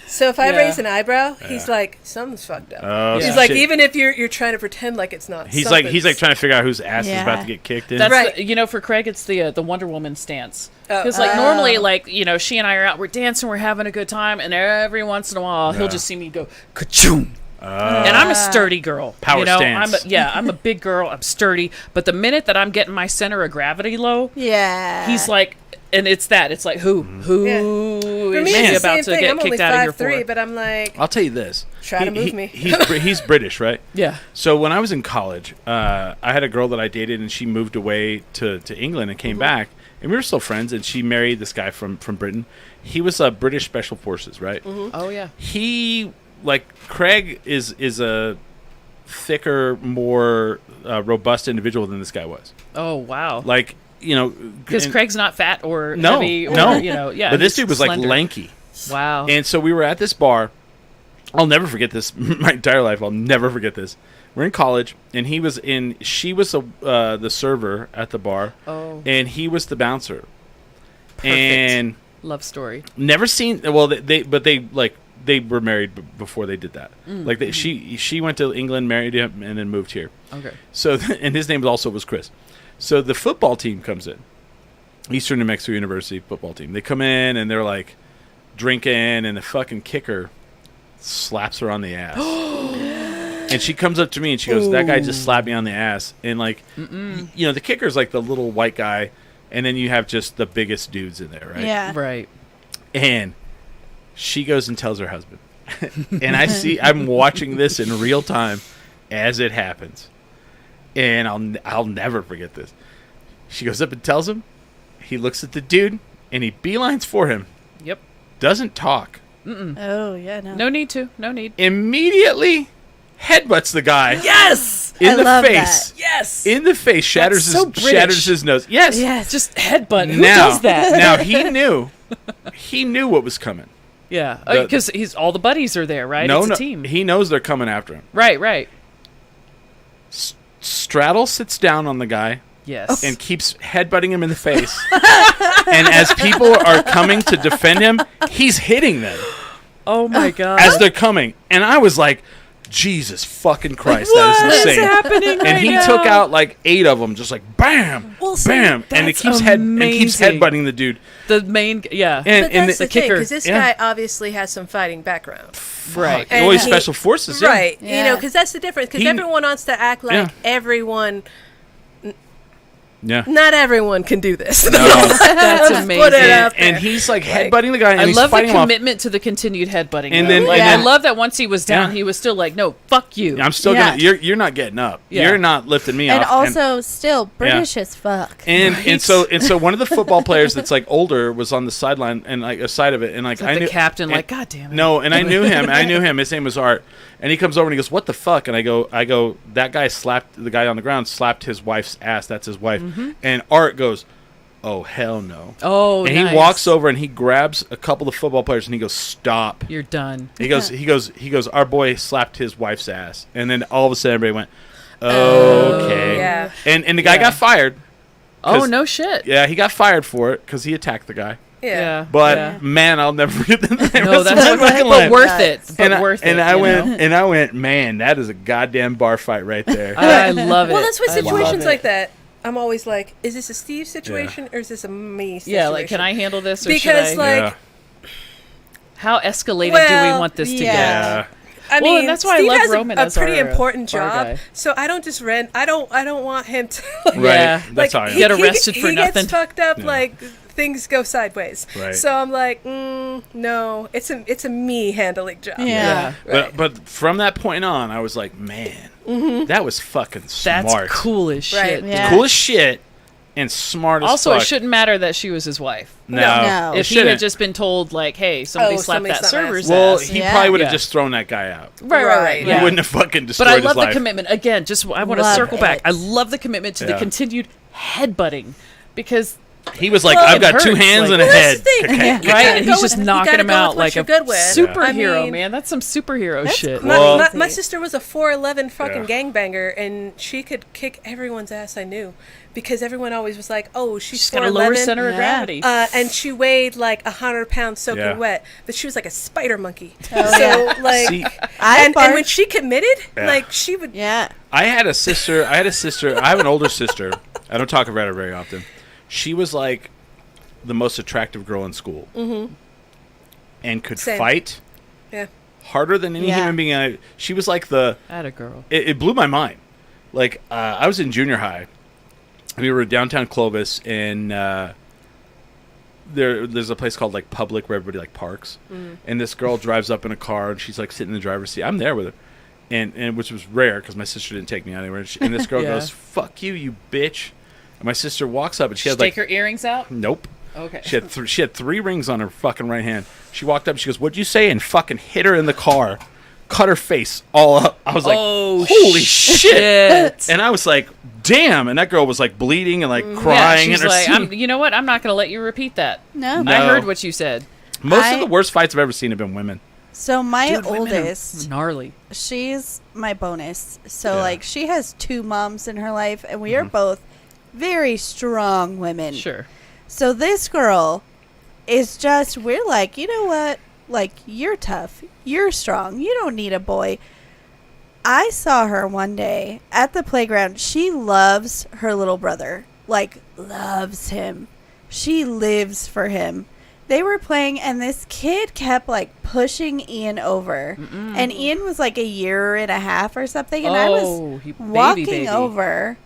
So if I Yeah. raise an eyebrow, he's like, something's fucked up. Oh, He's Yeah. like, shit. even if you're trying to pretend like it's not. He's like trying to figure out whose ass is Yeah. about to get kicked in. That's Right. for Craig, it's the Wonder Woman stance. Oh. Because normally, she and I are out, we're dancing, we're having a good time, and every once in a while he'll just see me go ka-choom. And I'm a sturdy girl. Power stance. I'm a big girl. I'm sturdy. But the minute that I'm getting my center of gravity low, Yeah. he's like, and it's like who Yeah. is For me, she it's the about same to thing. get I'm only kicked out of here 5'3", for? but I'm like, I'll tell you this. Try to move me. He's British, right? Yeah. So when I was in college, I had a girl that I dated, and she moved away to England and came back, and we were still friends. And she married this guy from Britain. He was British Special Forces, right? Oh yeah. He Craig is a thicker, more robust individual than this guy was. Oh wow. Because Craig's not fat or no, heavy or no, yeah. But this he's dude was slender. like lanky. Wow. And so we were at this bar. I'll never forget this. My entire life, I'll never forget this. We're in college, and she was the server at the bar, Oh. and he was the bouncer. Perfect. And Love story. never seen. Well, they were married before they did that. She went to England, married him, and then moved here. Okay. So and his name also was Chris. So the football team comes in, Eastern New Mexico University football team. They come in and they're like drinking, and the fucking kicker slaps her on the ass. And she comes up to me and she goes, "That guy just slapped me on the ass." And the kicker's like the little white guy, and then you have just the biggest dudes in there, right? Yeah. Right. And she goes and tells her husband. And I'm watching this in real time as it happens. And I'll never forget this. She goes up and tells him. He looks at the dude, and he beelines for him. Yep. Doesn't talk. Oh, yeah, no. No need to. No need. Immediately headbutts the guy. Yes. In I the love face. that. Yes. In the face. Shatters so his shatters his nose. Yes. Yes. Just headbutt. Who Now, does that? now he knew. He knew what was coming. Yeah. The- Because all the buddies are there, right? No, it's no. a team. He knows they're coming after him. Right. Straddle sits down on the guy Yes. and keeps headbutting him in the face. And as people are coming to defend him, he's hitting them oh my god. as they're coming. And I was like, Jesus fucking Christ, that is What is insane. happening And he right took now? out like 8 of them, just like bam, Well, see, bam, and it that's keeps amazing. headbutting the dude. the main. Yeah. And but that's the thing, kicker. because this yeah. guy obviously has some fighting background. right. And Always he- special forces, yeah. Right. Yeah. Because that's the difference. Because He- everyone wants to act like Yeah. everyone. Yeah. Not everyone can do this. No. That's Let's amazing. put it out And there. he's like headbutting the guy, and I he's love the fighting him off. commitment to the continued headbutting. And though. then- Like, and I then- love that once he was down, Yeah. he was still like, "No, fuck you." I'm still Yeah. gonna. You're not getting up. Yeah. You're not lifting me And off. also, still British as fuck. And so one of the football players that's like older was on the sideline and like a side of it, and like It's like I the knew captain, and- like, God damn it. No, and I knew him. His name was Art, and he comes over and he goes, "What the fuck?" And I go, "That guy slapped the guy on the ground, slapped his wife's ass. That's his wife." And Art goes, "Oh hell no!" Oh, And nice. he walks over and he grabs a couple of football players and he goes, "Stop." You're done. He goes, "Our boy slapped his wife's ass." And then all of a sudden everybody went, "Okay." Yeah. And the guy Yeah. got fired. Oh 'Cause- no shit. Yeah, he got fired for it because he attacked the guy. Yeah. But yeah. man, I'll never forget that. No, that's my fucking but life. worth it. But worth it. And I you went, know? and I went, man, that is a goddamn bar fight right there. I love it. Well, that's what I love situations it. like that. I'm always like, is this a Steve situation or is this a me situation? Yeah, like, can I handle this? Or Because, should I? like, How escalated do Well, we want this to yeah. yeah. I Well, mean, and that's why I Steve love has Roman a as pretty our, important bar job. guy. So I don't just rent. I don't want him to get? Right. Yeah. That's how I am. Get arrested for he nothing. gets fucked up. Yeah. Like things go sideways. Right. So I'm like, no, it's a me handling job. Yeah. But from that point on, I was like, man, that was fucking smart. That's cool as shit. Right. dude. Yeah. Cool as shit and smart as Also, fuck. it shouldn't matter that she was his wife. No. No. It If he had shouldn't. just been told, like, "Hey, somebody slapped somebody that slapped my server's ass. Well, ass," he Yeah. probably would have Yeah. just thrown that guy out. Right. He Yeah. wouldn't have fucking destroyed But I his love the life. commitment. Again, just I want to Love circle back. it. I love the commitment to the Yeah. continued headbutting because He was like, Well, I've it got 2 hurts, hands like- and a Well, head. that's the thing. Okay. You Right, gotta and go he's just with- you knocking gotta him go with out what like you're a good with. superhero, I mean, man. That's some superhero shit. My, Well- my sister was a 4'11" fucking Yeah. gangbanger, and she could kick everyone's ass I knew, because everyone always was like, "Oh, she's She's got a lower 4'11", center of gravity. and she weighed like 100 pounds soaking Yeah. wet, but she was like a spider monkey. Oh, So like, See, and when she committed, Yeah. like she would. Yeah. I had a sister. I have an older sister. I don't talk about her very often. She was like the most attractive girl in school. Mm-hmm. And could Same. fight Yeah. harder than any Yeah. human being. She was like the... Atta girl. It blew my mind. Like, I was in junior high. We were downtown Clovis, and there's a place called, like, Public, where everybody, like, parks. Mm. And this girl drives up in a car, and she's, like, sitting in the driver's seat. I'm there with her. And which was rare, because my sister didn't take me out anywhere. And this girl Yeah. goes, "Fuck you, you bitch." And my sister walks up, and she She had, take like... her earrings out? Nope. Okay. She had 3 rings on her fucking right hand. She walked up, and she goes, "What'd you say?" And fucking hit her in the car. Cut her face all up. I was like, Oh, holy shit. shit. And I was like, damn. And that girl was like bleeding and like Yeah, crying. she's and her like, seat- you know what? I'm not going to let you repeat that. No. No. I heard what you said. Most of the worst fights I've ever seen have been women. So my Dude, women are oldest, gnarly. she's my bonus. So Yeah. like she has 2 moms in her life, and we are Mhm. both very strong women. Sure. So this girl is just, we're like, you know what? Like, you're tough. You're strong. You don't need a boy. I saw her one day at the playground. She loves her little brother. Like, loves him. She lives for him. They were playing, and this kid kept, like, pushing Ian over. And Ian was, like, 1.5 years or something. And I was walking baby. over,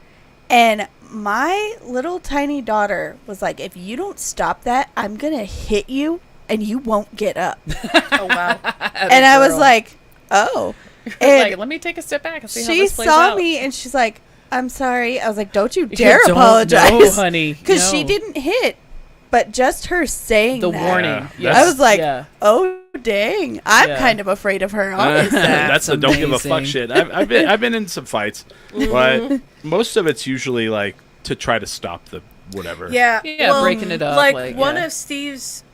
and my little tiny daughter was like, if you don't stop that, I'm going to hit you, and you won't get up. Oh wow. And I was like, oh. And Like, let me take a step back and see how she this plays saw out. me, and she's like, I'm sorry. I was like, don't you You dare don't apologize. know, honey. Because she No. didn't hit. But just her saying The that, warning. Yeah, Yes. I was like, Yeah. oh, dang. I'm Yeah. kind of afraid of her, honestly. That's the don't give a fuck amazing. shit. I've been in some fights, but most of it's usually like to try to stop the whatever. Yeah. Yeah, breaking it up, Like, like, one yeah. of Steve's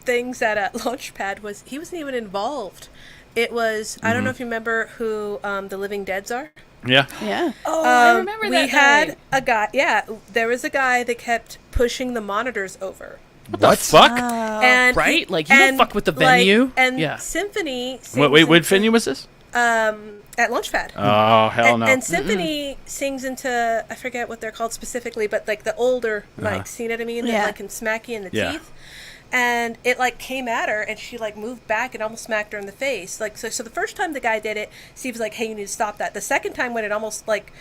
things at Launchpad was he wasn't even involved. It was I don't know if you remember who the Living Deads are. Yeah. Yeah. Oh, I remember that We had night. a guy. Yeah, there was a guy that kept pushing the monitors over. What the fuck? And right? Like, you don't fuck with the venue? And Yeah. Symphony. Wait, what venue was this? At Launchpad. Oh hell no! And Symphony sings into, I forget what they're called specifically, but like the older mics, you know what I mean? Yeah. That like can smack you in the Yeah. teeth. And it like came at her, and she like moved back and almost smacked her in the face. Like so the first time the guy did it, Steve was like, "Hey, you need to stop that." The second time when it almost like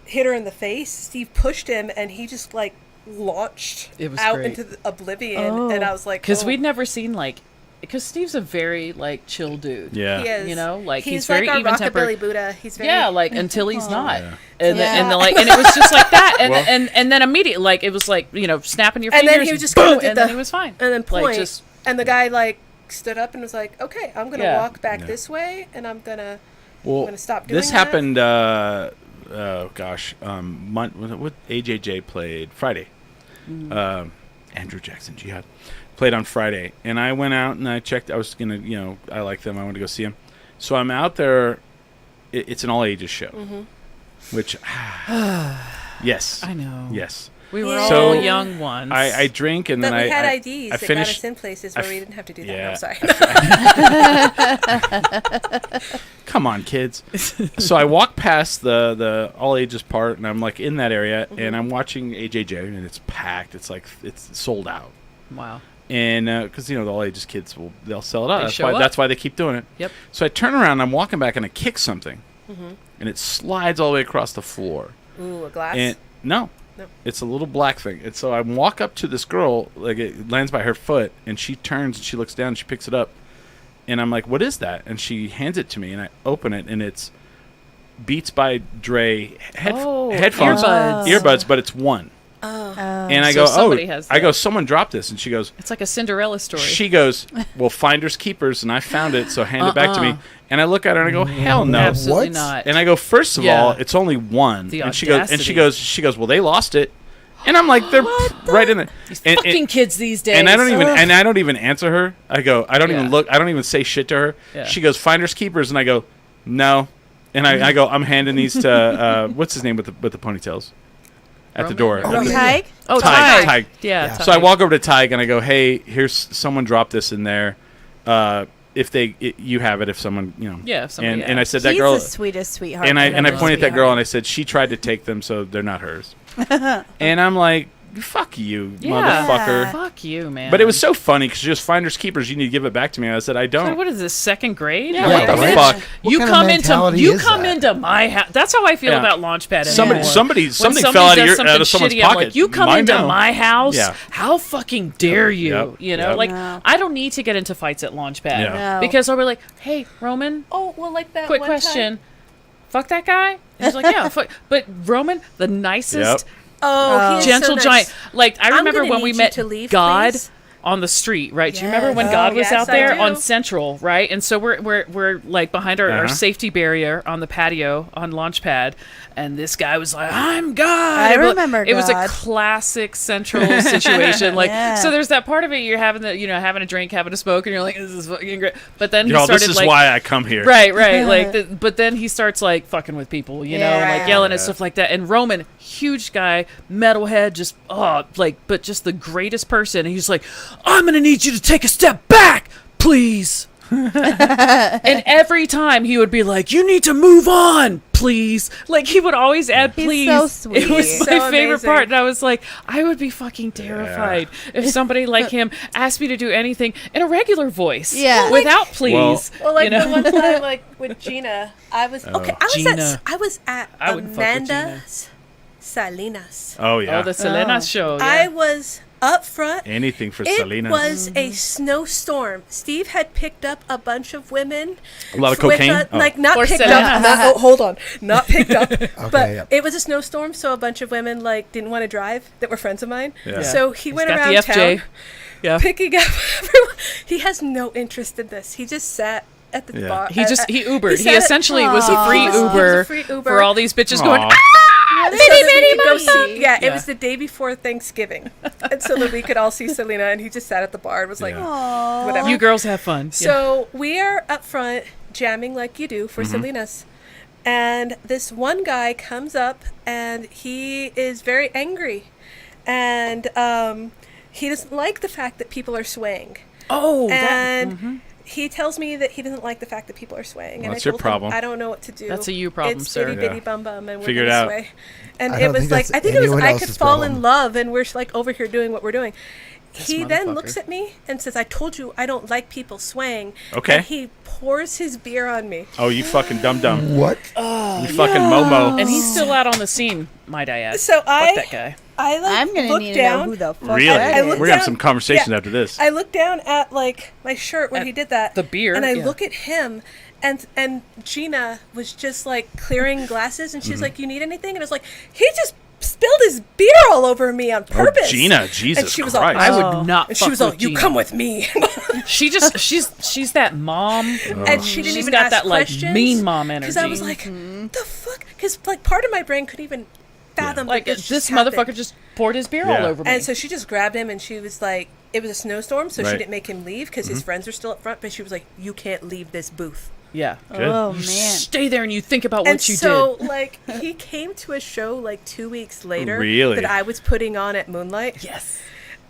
hit her in the face, Steve pushed him, and he just like launched It was out great. into the oblivion. Oh. And I was like, Because oh. we'd never seen, like, because Steve's a very, like, chill dude. yeah. He is. You know, like, he's like very our even-tempered. rockabilly Buddha. He's very Yeah, like, until he's not. Yeah. And, Yeah. and it was just like that. And, Well- and then immediately, like, it was like, you know, snapping your And fingers. then he was just boom, kind of did and then the- he was fine. and then point, Like, just, and the guy like stood up and was like, "Okay, I'm gonna Yeah. walk back Yeah. this way, and I'm gonna Well, gonna stop doing this that. happened. What AJJ played Friday. Andrew Jackson Jihad played on Friday, and I went out and I checked. I was gonna, I like them. I wanted to go see them, so I'm out there. It's an all ages show, which yes, I know. yes. We were Yeah. all So, young ones. I drink and But then we had I IDs I that finished. got us in places where we didn't have to do that. yeah. I'm sorry. Come on, kids. So I walk past the all ages part, and I'm like in that area, and I'm watching AJJ, and it's packed. It's like it's sold out, Wow. and because the all ages kids they'll sell it out. They That's show why up. that's why they keep doing it. Yep. So I turn around, and I'm walking back, and I kick something, and it slides all the way across the floor. Ooh, a glass. And no, it's a little black thing. And so I walk up to this girl, like it lands by her foot, and she turns and she looks down and she picks it up. And I'm like, what is that? And she hands it to me, and I open it, and it's Beats by Dre headphones, earbuds, but it's one. And I So go, somebody has I that. go, someone dropped this. And she goes, It's like a Cinderella story. she goes, well, finders keepers, and I found it, so hand it back to me. And I look at her and I go, hell no. Absolutely What? not. And I go, first of Yeah. all, it's only one. The and she goes, audacity. she goes, well, they lost it. And I'm like, they're right in there. These fucking kids these days. And I don't even answer her. I don't even look. I don't even say shit to her. Yeah. She goes, finders keepers, and I go, no. And I go, I'm handing these to what's his name with the ponytails at the door. Tig? Oh, Tig. Tig. Yeah. So I walk over to Tig and I go, hey, here's someone dropped this in there. If you have it, if someone, Yeah, if somebody and I said that He's girl, the sweetest sweetheart. and I ever. pointed at that girl and I said she tried to take them, so they're not hers. And I'm like, fuck you, motherfucker. Fuck you, man. But it was so funny because just finders keepers. You need to give it back to me. And I said I don't. So what is this, second grade? Yeah, what the bitch. fuck? What You kind of come mentality into is that? into my house. That's how I feel Yeah. about Launchpad. Something When fell somebody out does something of someone's shitty, I'm pocket. like, you come Mine into now. my house? Yeah. How fucking dare you? Yep. You know, Yep. like No. I don't need to get into fights at Launchpad Yeah. No. because I'll be like, hey, Roman, Oh, well, like that quick one question. time. Fuck that guy? And he's like, yeah, fuck. But Roman, the nicest, Oh, he is gentle so nice. giant. Like I I'm remember gonna when we need you met to leave, God please. on the street, right? Do you remember when Yes. God Oh, was yes, out I there do. on Central, right? And so we're like behind our safety barrier on the patio on Launchpad, and this guy was like, "I'm God." I And, like, remember it was a God. classic Central situation. Like, Yeah. so there's that part of it. You're having having a drink, having a smoke, and you're like, "This is fucking great." But then he Y'all, started this is like, why I come here. Right. But then he starts like fucking with people, and like yelling and Yeah. stuff like that. And Roman, huge guy, metalhead, just but just the greatest person. And he's like, I'm gonna need you to take a step back, please. And every time he would be like, you need to move on, please. Like he would always add He's please. so sweet. It was He's my so favorite amazing. part. And I was like, I would be fucking terrified if somebody like him asked me to do anything in a regular voice. Yeah. Without please. Well, like you know? the one time, like with Gina, I was okay. Gina. I was at I would fuck with Gina. Amanda's Salinas. Oh yeah. Oh, the Selena show. Yeah. I was up front. Anything for It Selena. was a snowstorm. Steve had picked up a bunch of women. A lot of with cocaine? Oh. Like not Or picked Selena. up. Not, hold on, not picked up. But yeah. it was a snowstorm, so a bunch of women like didn't want to drive that were friends of mine. Yeah. So he went got around the FJ. town Yeah. picking up everyone. He has no interest in this. He just sat at the Yeah. bar. He Ubered. He sat at- essentially was a free He was a Uber free Uber. for all these bitches Aw. going, so that we could go see. Yeah, Yeah. it was the day before Thanksgiving, and so that we could all see Selena. And he just sat at the bar and was like, Yeah. whatever. you girls have fun. So we are up front jamming like you do for Mm-hmm. Selena's. And this one guy comes up and he is very angry. And he doesn't like the fact that people are swaying. Oh, And he tells me that he doesn't like the fact that people are swaying. And That's I your told problem. him, I don't know what to do. That's a you problem, it's sir. Itty bitty Yeah. bum bum, and we're Figure it gonna out. sway. And I it don't was think like, that's I think it was anyone I could else's fall problem. in love, and we're like over here doing what we're doing. He then motherfucker. looks at me and says, I told you I don't like people swaying. Okay. And he pours his beer on me. Oh, you fucking dum. What? You fucking Momo. and he's still out on the scene, might I add. So Fuck that guy. I like I'm gonna look need down. to know who the fuck Really? that I is. look We're gonna have down- some conversations yeah. after this. I look down at like my shirt when At he did that. the beer, And I yeah. look at him and Gina was just like clearing glasses and she's Mm-hmm. like, you need anything? And I was like, he just spilled his beer all over me on purpose. Oh, Gina, Jesus and she was Christ. all, I "Oh." would not. And fuck she was all, with you Gina. come with me. She's that mom. And she didn't She's even got ask that, like, questions. mean mom Because I was energy. like, the fuck? Because like part of my brain couldn't even fathom Like that this just motherfucker happened. just poured his beer Yeah. all over me. And so she just grabbed him and she was like, it was a snowstorm, so she Right. didn't make him leave because his friends are still up front. But she was like, you can't leave this booth. yeah. Good. Oh You man. stay there and you think about And what you so, did. like, he came to a show like 2 weeks later Really? that I was putting on at Moonlight. Yes.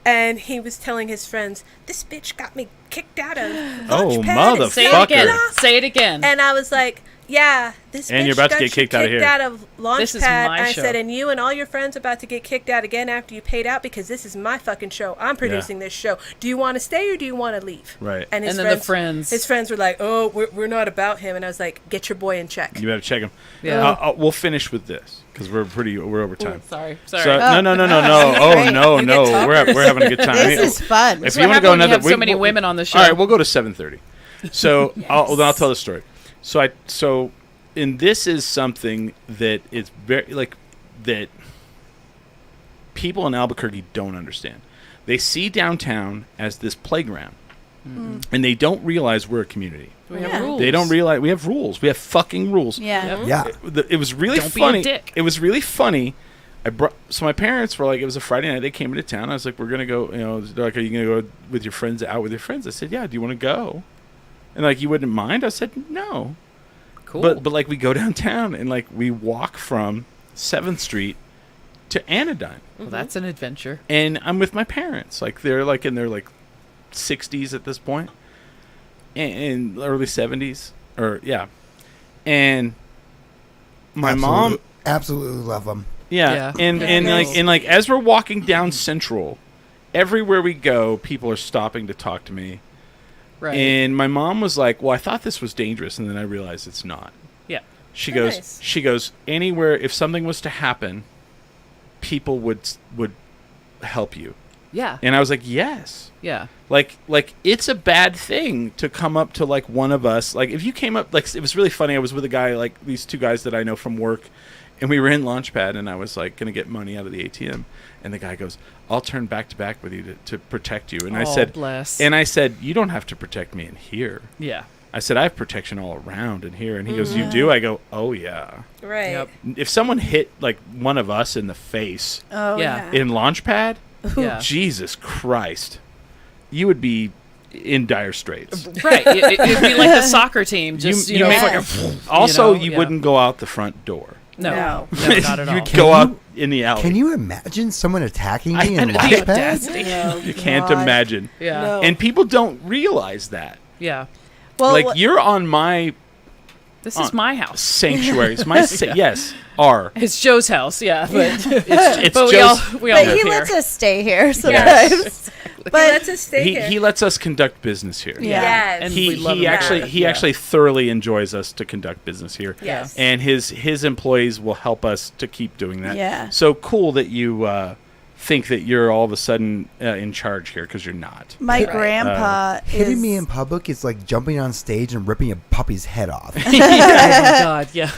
And he was telling his friends, this bitch got me kicked out of Oh, Launchpad and motherfucker. Say it blah, again. blah." Say it again. And I was like, yeah, this And bitch you're about to got get you kicked out of here. out of Launchpad. This is my I show. said, and you and all your friends are about to get kicked out again after you paid out because this is my fucking show. I'm producing this show. Do you want to stay or do you want to leave? Right. And his And then the friends, friends. his friends were like, oh, we're not about him. And I was like, get your boy in check. You better check him. Yeah. We'll finish with this because we're over time. Sorry. So, Sorry. no. Great. Oh no, You no. get We're having a good time. This is fun. If That's you what want to happens go when you another, have so many women on the show. All right, we'll go to 7:30. So then I'll tell the story. And this is something that is very like that people in Albuquerque don't understand. They see downtown as this playground, and they don't realize we're a community. We have Yeah. rules. They don't realize we have rules. We have fucking rules. Yeah. Yep. Yeah. It was really Don't be a funny. dick. It was really funny So my parents were like, it was a Friday night. They came into town. I was like, we're gonna go. They're like, are you gonna go with your friends out with your friends? I said, yeah. Do you want to go? And like, you wouldn't mind? I said, no. Cool. But like, we go downtown and like we walk from 7th Street to Anodyne. Well, that's an adventure. And I'm with my parents. Like they're like in their like 60s at this point, and early 70s, or yeah. And my mom absolutely love them. Yeah. And Yeah. like as we're walking down Central, everywhere we go, people are stopping to talk to me. Right. And my mom was like, "Well, I thought this was dangerous," and then I realized it's not. Yeah. She Nice. goes, anywhere if something was to happen, people would help you. Yeah. And I was like, "Yes." Yeah. Like it's a bad thing to come up to like one of us. Like if you came up, like it was really funny. I was with a guy, like these two guys that I know from work, and we were in Launchpad, and I was like gonna get money out of the ATM, and the guy goes, "I'll turn back to back with you to protect you." And I said, bless. And I said, "You don't have to protect me in here." Yeah. I said, "I have protection all around in here." And he goes, "You do?" I go, "Oh yeah." Right. Yep. If someone hit like one of us in the face Oh, Yeah. yeah. in Launchpad, Yeah. Jesus Christ, you would be in dire straits. Right. It'd be like the soccer team. Just, you know, make- fucking, Also, you know, you yeah. wouldn't go out the front door. No. No. No, not at all. You'd go out in the alley. Can you imagine someone attacking me in The Launchpad? audacity. You can't God. imagine. Yeah. No. And people don't realize that. Yeah. Well, Like, you're on my This is my house. sanctuary. It's my yes, our. It's Joe's house, yeah. But, It's but Joe's. we all but live he here. lets us stay here Yes. sometimes. But But let's just stay here. He lets us conduct business here. Yeah. Yes. And we love He him actually for it. he Yeah. actually thoroughly enjoys us to conduct business here. Yes. And his employees will help us to keep doing that. Yeah. So cool that you think that you're all of a sudden in charge here, because you're not. my Right. grandpa is Hitting me in public is like jumping on stage and ripping a puppy's head off. Oh, my God, yeah.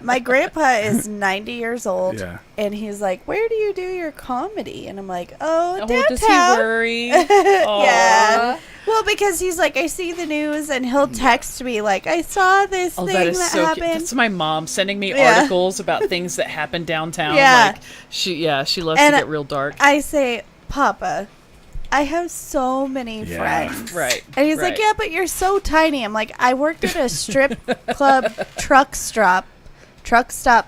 my grandpa is 90 years old, Yeah. and he's like, "Where do you do your comedy?" And I'm like, "Oh, Oh, downtown." does he worry? Yeah. Well, because he's like, I see the news, and he'll text me like, "I saw this Oh, thing that is that so cute. happened." That's my mom sending me Yeah. articles about things that happen downtown. Yeah. Like, she loves And to get real dark. I say, "Papa, I have so many Yeah. friends." Right. And he's like, right. "Yeah, but you're so tiny." I'm like, "I worked at a strip club, truck stop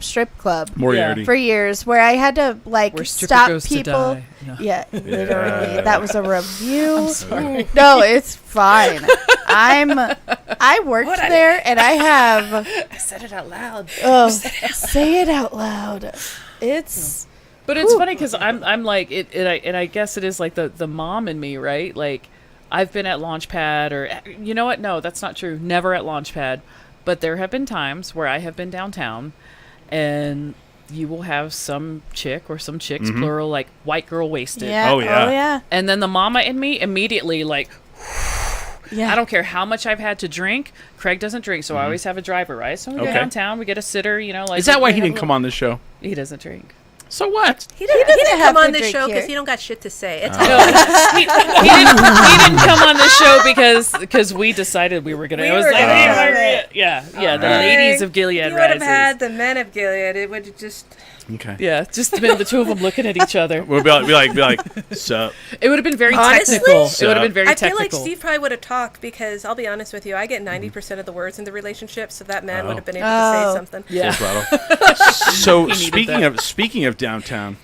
strip club Moriarty. for years, where I had to like Where stripper stop goes to people." die. No. Yeah, literally. Yeah. That was a review. I'm sorry. No, it's fine. I worked there, and I have. I said it out loud. Oh, say it out loud. It's. But it's funny because I'm like it, and I guess it is like the mom in me, right? Like I've been at Launchpad, or you know what? No, that's not true. Never at Launchpad, but there have been times where I have been downtown, and you will have some chick or some chicks, plural, like white girl wasted. Yeah. Oh, yeah. Oh yeah. And then the mama in me immediately like. Yeah. I don't care how much I've had to drink. Craig doesn't drink, so I always have a driver, right? So we go Okay. downtown, we get a sitter, you know. Like Is that why we he have didn't a come little- on this show? He doesn't drink. So what? He didn't have come to on this drink show here. because he don't got shit to say. It's No, he didn't come on the show because we decided we were gonna. We It was were like, gonna hey, have Margaret. Yeah, the ladies of Gilead You would Rises. have had the men of Gilead. It would have just. Okay. Yeah, just been the two of them looking at each other. We'll be like, sup? It would have been very Honestly? technical. It would have been very I technical. feel like Steve probably would have talked because I'll be honest with you, I get 90% of the words in the relationship, so that man Oh. would have been able to say something. Yeah. Full throttle. So needed speaking of downtown,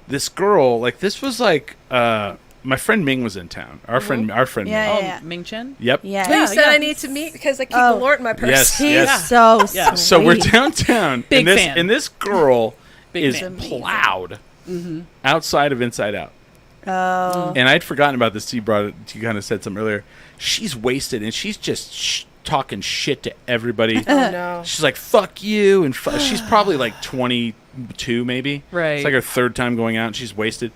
this girl, like this was like my friend Ming was in town. Our friend Yeah, Ming. yeah. Oh, Ming Chen. Yep. Yeah. But you said yeah. I need to meet because I keep Oh. a lort in my purse. Yes. He's Yes. so Yeah. sweet. So we're downtown, Big and this fan. and this girl Big is fan. plowed outside of Inside Out. Oh. And I'd forgotten about this. You brought it. You kind of said something earlier. She's wasted, and she's just talking shit to everybody. Oh, no. She's like, "Fuck you," and she's probably like 22, maybe. Right. It's like her third time going out, and she's wasted.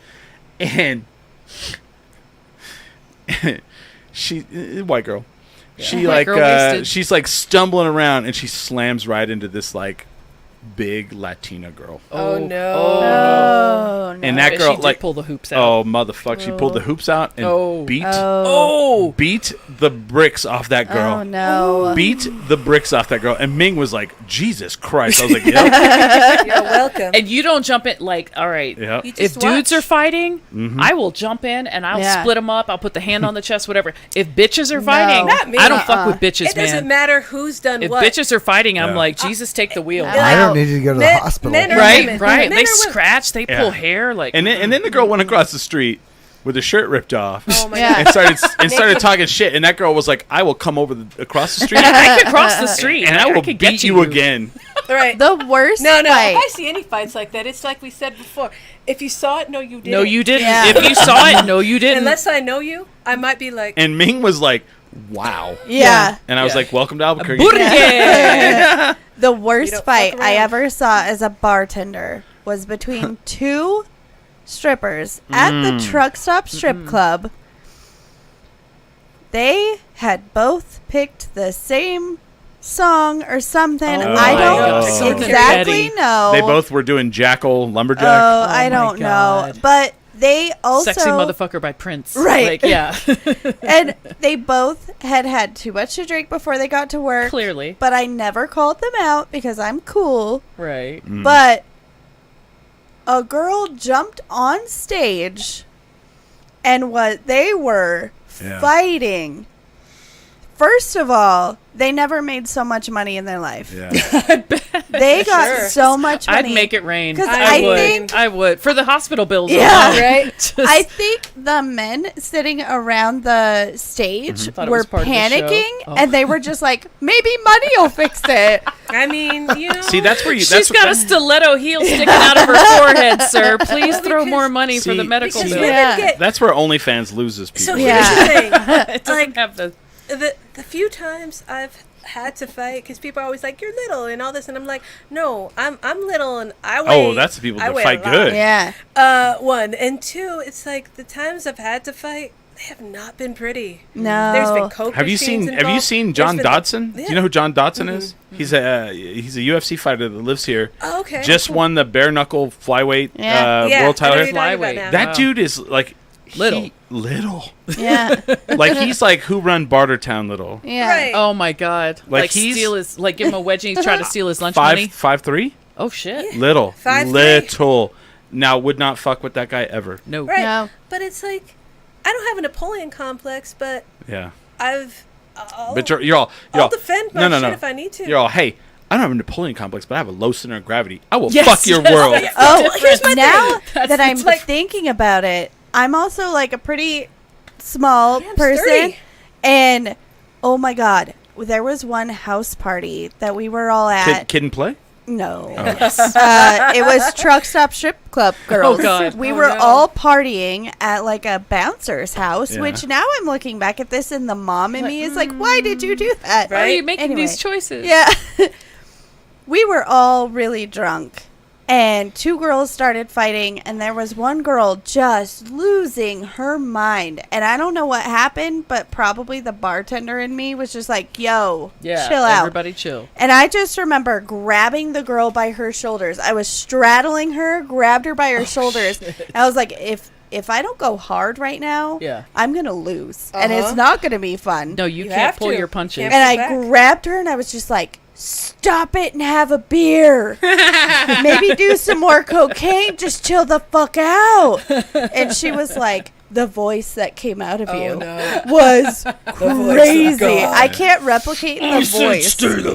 And she, white girl. She White like, girl wasted. she's like stumbling around, and she slams right into this like big Latina girl. Oh, no. Oh, no. And that But girl, she did like, pull the hoops out. oh, motherfucker. She pulled the hoops out and beat the bricks off that girl. Oh, no. Beat the bricks off that girl. And Ming was like, Jesus Christ. I was like, yep. You're welcome. And you don't jump in, like, all right. Yep. You If just dudes watch. are fighting, Mm-hmm. I will jump in and I'll Yeah. split them up. I'll put the hand on the chest, whatever. If bitches are fighting, Not me. I don't fuck with bitches, It doesn't man. matter who's done If what. bitches are fighting, I'm Yeah. like, Jesus, take the wheel. I don't need you to go to the Men- hospital. men are Right, women. right. Men They are women. scratch, they Yeah. pull hair, like. And then the girl went across the street with her shirt ripped off. Oh my Yeah. And started talking shit. And that girl was like, I will come over across the street I could cross the street and I will could get beat to you again. God. Right. The worst No, fight. if I see any fights like that, it's like we said before. If you saw it, no, you didn't. No, you didn't. Yeah. If you saw it, no, you didn't. Unless I know you, I might be like, And Ming was like, wow. Yeah. And I was Yeah. like, welcome to Albuquerque. Yeah. The You worst don't fight fuck I around. ever saw as a bartender was between two strippers at the truck stop strip club. They had both picked the same song or something. Oh I my don't God. Something exactly petty. know. They both were doing Jackal Lumberjack. Oh, I my don't know. God. But they also Sexy Motherfucker by Prince. Right. Like, yeah. and they both had too much to drink before they got to work. Clearly. But I never called them out because I'm cool. Right. But a girl jumped on stage and what they were Yeah. fighting. First of all, they never made so much money in their life. Yeah. They got Sure. so much money. I'd make it rain. 'Cause I I would. think- I would. For the hospital bills. Yeah. alone. right? Just- I think the men sitting around the stage Thought it were was part of the show. panicking, Oh. and they were just like, maybe money will fix it. I mean, you know. See, that's where you. She's That's got a what, stiletto heel sticking out of her forehead, sir. Please throw Because- more money for the See, medical because bill. women Yeah. get. that's where OnlyFans loses people. So Yeah. here's the thing. It doesn't have the. The few times I've had to fight, because people are always like, you're little and all this, and I'm like, no, I'm little and I weigh. Oh, that's the people I that weigh fight a lot. good. Yeah. One and two, it's like the times I've had to fight, they have not been pretty. No. There's been coke Have you machines seen involved. John There's been- Dodson? Do you know who John Dodson is? He's a UFC fighter that lives here. Oh, okay. Just won the bare knuckle flyweight Yeah. Yeah, world I know title. you're talking about Flyweight. now. That Wow. dude is like Little. little. Yeah. Like he's like who run Bartertown little. Yeah. Right. Oh my God! Like, Like he's- steal his, like give him a wedgie. He's trying to steal his lunch money. 5'3", Oh shit! little, 5'3". little. Now would not fuck with that guy ever. No. Right. No. But it's like, I don't have a Napoleon complex, but Yeah, I've. but you're all I'll defend my no. shit if I need to. You're all hey. I don't have a Napoleon complex, but I have a low center of gravity. I will Yes, fuck your yes, world. yes. Oh, Here's my now thing. that I'm it's like- thinking about it, I'm also like a pretty small Yeah, I'm person. sturdy. And oh my God, there was one house party that we were all at. Kid and play. No. It was Truck Stop Strip Club girls. God. We Oh, were no. all partying at like a bouncer's house, Yeah. which now I'm looking back at this and the mom in me is like, why did you do that? Why are Right? you making Anyway. these choices? Yeah. We were all really drunk. And two girls started fighting, and there was one girl just losing her mind. And I don't know what happened, but probably the bartender in me was just like, yo, Yeah. chill out. Everybody chill. And I just remember grabbing the girl by her shoulders. I was straddling her, grabbed her by her shoulders. And I was like, if I don't go hard right now, Yeah. I'm going to lose. And it's Uh-huh. not going to be fun. No, you You can't have pull to. your punches. Can't- And I back. grabbed her and I was just like, stop it and have a beer. Maybe do some more cocaine. Just chill the fuck out. And she was like, the voice that came out of you was crazy. I can't replicate the voice.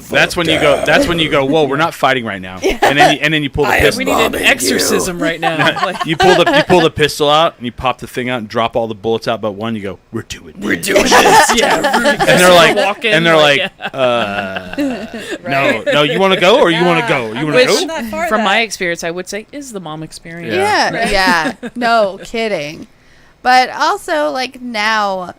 That's when you go. That's when you go. Whoa, we're not fighting right now. And then you pull the pistol. We need an exorcism right now. Like, You pull the pistol out and you pop the thing out and drop all the bullets out but one. You go. We're doing this. doing this. Yeah. And they're like. Walking, And they're like. yeah. No. You want to go or you want to go? You want to Which, go? I'm not for from that. my experience, I would say is the mom experience. Yeah. Yeah. No kidding. But also, like, now,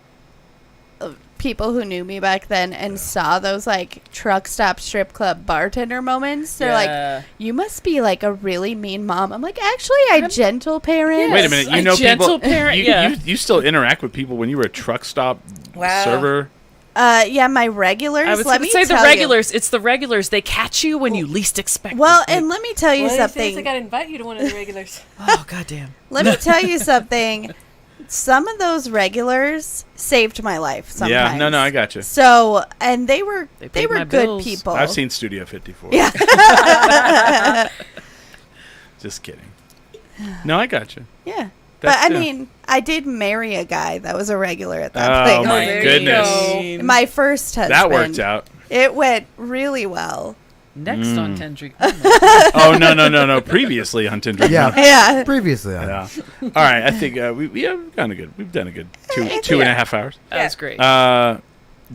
people who knew me back then and saw those, like, truck stop strip club bartender moments, they're Yeah. like, you must be, like, a really mean mom. I'm like, actually, I gentle parent. Wait a minute. You a know gentle people. parent, you, yeah. you still interact with people when you were a truck stop Wow. server. Yeah, my regulars. I was let going me to say the tell you. regulars. It's the regulars. They catch you when you least expect Well, it. and let me tell you I something. got to invite you to one of the regulars. Oh, goddamn. Let me tell you something. Some of those regulars saved my life sometimes. Yeah, no, I got you. So, and they were They they paid were my good bills. people. I've seen Studio 54. Yeah. Just kidding. No, I got you. Yeah. That's- But I yeah. mean, I did marry a guy that was a regular at that Oh, place. my there you goodness. go. My first husband. That worked out. It went really well. Next on Tendrick. Oh, no. Previously on Tinder. Yeah. Yeah. Previously. Yeah. All right. I think we have done a good. We've done a good two and a half hours. That was great.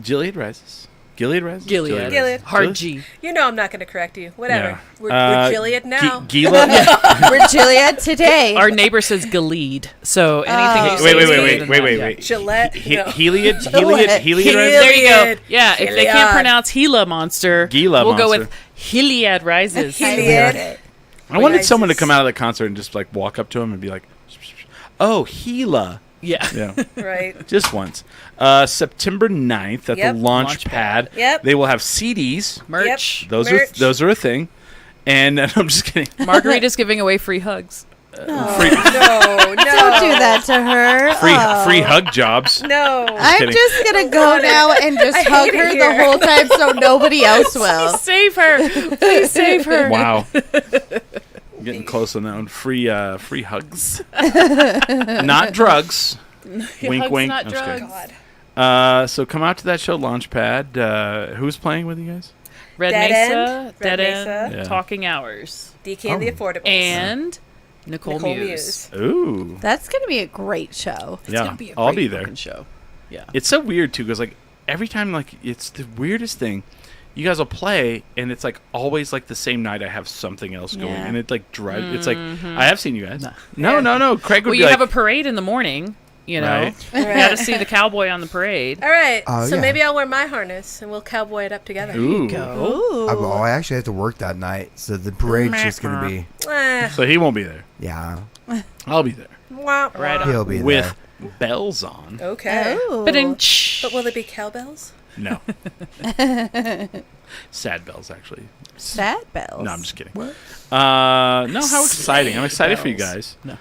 Gilead Rises. Gilead Rises. Gilead. Gilead. Hard G. You know I'm not going to correct you. Whatever. Yeah. We're Gilead now. Gilead. We're Gilead today. Our neighbor says Gilead. So anything you say is better than that. Wait. Gillette. No. Gilead Rises. There you go. Gilead. Yeah, if they Gilead. can't pronounce Gila Monster, Gila we'll go Monster. with Gilead Rises. Gilead. I wanted Rises. someone to come out of the concert and just like walk up to him and be like, "Oh, Gila." Yeah. Yeah. Right. Just once. September 9th at Yep. the Launchpad. Yep. They will have CDs. Merch. Those Merch. are a thing. And I'm just kidding. Margarita's giving away free hugs. Free No. Don't do that to her. free hug jobs. No. I'm kidding. just gonna go now and just I hug hate it her the here. whole time so nobody else will. Please save her. Please save her. Wow. Getting close on that one. Free hugs. Not drugs. Wink, Hugs, wink. not I'm just kidding. drugs. God. So come out to that show, Launchpad. Who's playing with you guys? Red Dead Mesa, End. Dead Red End, Mesa. Yeah. Talking Hours, DK and the Affordables. and Nicole Muse. Ooh. That's gonna be a great show. It's Yeah, gonna be a I'll great be there. fucking show. Yeah. It's so weird too, because like every time, like it's the weirdest thing. You guys will play, and it's like always like the same night. I have something else going, Yeah. and it like drives. It's like I have seen you guys. No. No. Craig would Well, be you like, have a parade in the morning. You know, Right. you got to see the cowboy on the parade. All right. Oh, So yeah. maybe I'll wear my harness and we'll cowboy it up together. ooh. Go. Ooh. I actually have to work that night, so the parade's just gonna be. So he won't be there. Yeah, I'll be there Right on. he'll be with there. bells on. Okay. Ooh. But in But will there be cowbells? No. Sad bells, actually. Sad bells. No, I'm just kidding. No, how exciting! I'm excited for you bells. guys. No.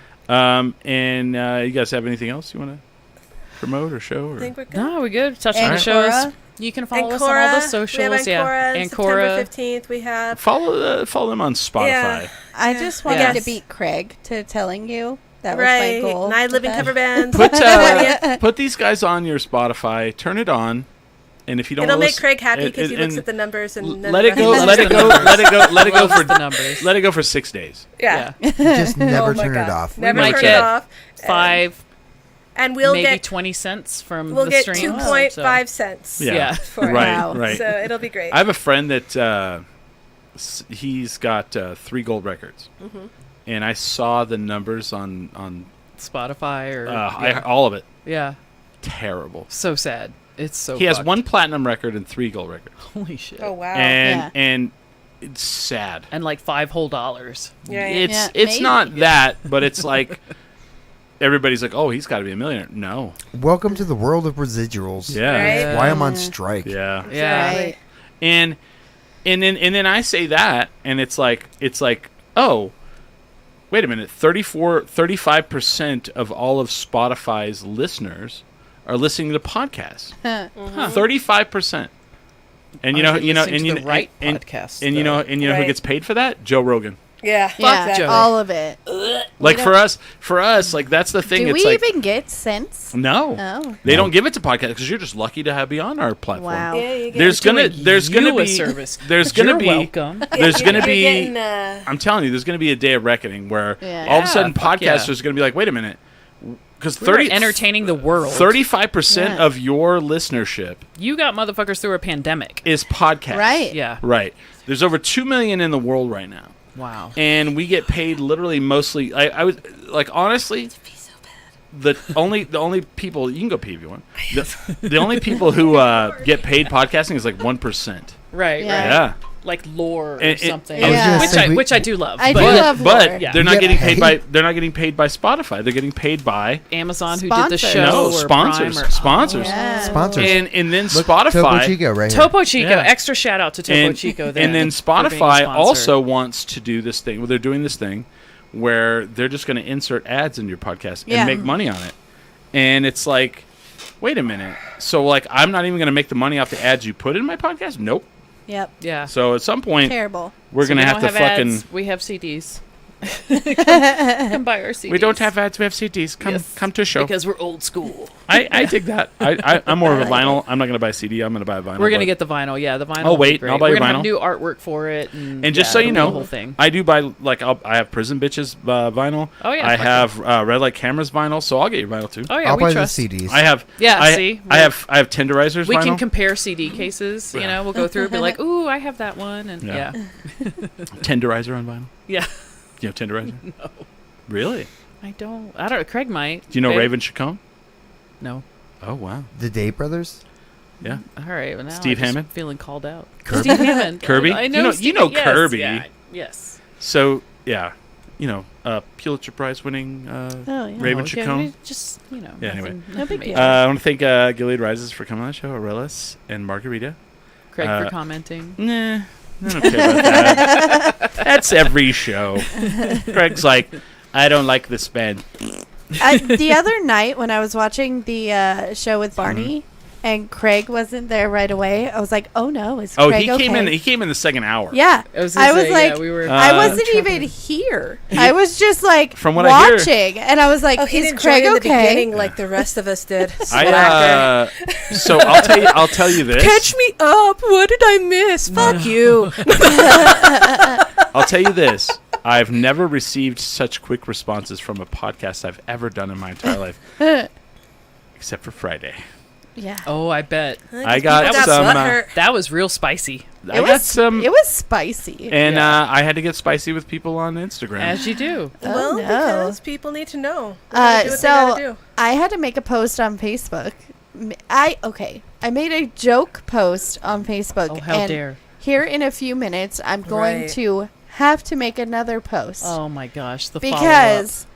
And you guys have anything else you want to promote or show? Or? I think we're good. No, we good. Touch on the shows. Ancora. You can follow us on all the socials. We have Yeah, Ancora. September 15th. We have. Follow them on Spotify. Yeah. I just wanted Yes. to beat Craig to telling you that was Right. my goal. And I live in with cover that. bands. Put these guys on your Spotify. Turn it on, and if you don't, It'll make listen- Craig happy because he and looks at the numbers and let it go. Loves Let it the go. numbers. Let it go. Let it go Loves for the numbers. Let it go for 6 days. Yeah. Just never Oh my turn it God. off. Never might turn get it off. 5, And we'll maybe get 20 cents from we'll the get streams. 2.5 cents. Yeah. For it. Right. Wow. Right. So it'll be great. I have a friend that he's got 3 gold records, and I saw the numbers on Spotify or all of it. yeah. Terrible. So sad. It's so. He has fucked. 1 platinum record and 3 gold records, Holy shit. Oh wow. and it's sad. And like $5 whole. Yeah. It's maybe. not that, but it's like everybody's like, oh, he's got to be a millionaire. No. Welcome to the world of residuals. Yeah. Right? That's why I'm on strike. Yeah. Yeah. Right. And then I say that, and it's like, oh, wait a minute, 35% of all of Spotify's listeners are listening to podcasts. 35%. And you know, Aren't they listening to the right and, podcast, and you know, who Right. gets paid for that? Joe Rogan. Yeah. Yeah, Exactly. all of it. Like for us, like that's the thing. Do it's we like even get cents? no, Oh. they don't give it to podcasts because you're just lucky to be on our platform. Wow. Yeah, you get There's gonna Doing be a service. there's gonna You're be welcome. there's You're gonna be getting, I'm telling you, there's going to be a day of reckoning where Yeah. all of a sudden fuck yeah. podcasters are going to be like, wait a minute, because We are entertaining the world. 35% Yeah. of your listenership You got motherfuckers through a pandemic. is podcast. Right. Yeah. Right. There's over 2 million in the world right now, Wow. and we get paid literally mostly. I was like, honestly, the only people you can go pee if you want. The only people who get paid podcasting is like 1%. Right. Yeah. Right. Yeah. like lore or And- something, I was gonna which I do love. I but do love but lore. Yeah. they're not You getting get paid by Spotify. They're getting paid by Amazon who did the Sponsors. show no or sponsors. Prime or, Sponsors. Yeah. Sponsors. And then Look, Spotify. Topo Chico right here. Topo Chico. Yeah. Extra shout out to Topo and, Chico. and then for being a Spotify sponsor. also wants to do this thing. Well, they're doing this thing where they're just going to insert ads into your podcast Yeah. and make money on it. And it's like, wait a minute. So like, I'm not even going to make the money off the ads you put in my podcast? Nope. Yep. Yeah. So at some point, Terrible. we're So going we to have don't to fucking. ads, we have CDs. come buy our CDs. We don't have ads. We have CDs. Yes. Come to a show. because we're old school. I dig that. I'm more of a vinyl. I'm not going to buy a CD. I'm going to buy a vinyl. We're gonna but- get the vinyl. Yeah, the vinyl. Oh, will be wait, great. I'll buy We're your gonna vinyl. have new artwork for it, and And just yeah, so you it'll be know, the whole thing. I do buy I have Prison Bitches vinyl. Oh, yeah, I fuck have Red Light Cameras vinyl, so I'll get your vinyl too. Oh yeah, I'll we buy trust. the CDs. I have. Yeah, I, see? I have Tenderizers We vinyl. can compare CD cases. You know, we'll go through and be like, "Ooh, I have that one," and Yeah. yeah, Tenderizer on vinyl. yeah. You know Tenderizer? No. Really? I don't. Craig might. Do you know Babe? Raven Chacon? No. Oh wow. The Day Brothers. Yeah. All right. Well, now Steve I'm just Hammond? feeling called out. Kirby? Steve Hammond. Kirby? I You know. know- Steve, you know yes, Kirby. Yeah. Yes. So yeah, Pulitzer Prize winning Oh, yeah. Raven Oh, Chacon. we just Yeah, anyway. nothing No big major. deal. I want to thank Gilead Rises for coming on the show, Arelis and Margarita. Craig for uh, commenting. Nah, I don't care about that. That's every show. Greg's like, I don't like this band. The other night when I was watching the show with Barney Mm-hmm. and Craig wasn't there right away, I was like, "Oh no, is Oh, Craig he came okay?" in. He came in the second hour. Yeah, I was I gonna was say, like, yeah, we were. I wasn't trapping. even here. I was just like From what I hear- watching, and I was like, Oh, he "Is didn't Craig join in the okay?" beginning like the rest of us did. I Slacker. so I'll tell you this. Catch me up. What did I miss? Fuck you. I'll tell you this. I've never received such quick responses from a podcast I've ever done in my entire life, except for Friday. Yeah, Oh, I bet I got People some. butthurt. that was real spicy, I got some, It was spicy. and Yeah. I had to get spicy with people on Instagram. as you do. Well, no. because people need to know. They gotta do what they gotta do. I had to make a post on Facebook. I made a joke post on Facebook. Oh, how and dare! Here in a few minutes, I'm going Right. to have to make another post Oh my gosh, the follow-up. because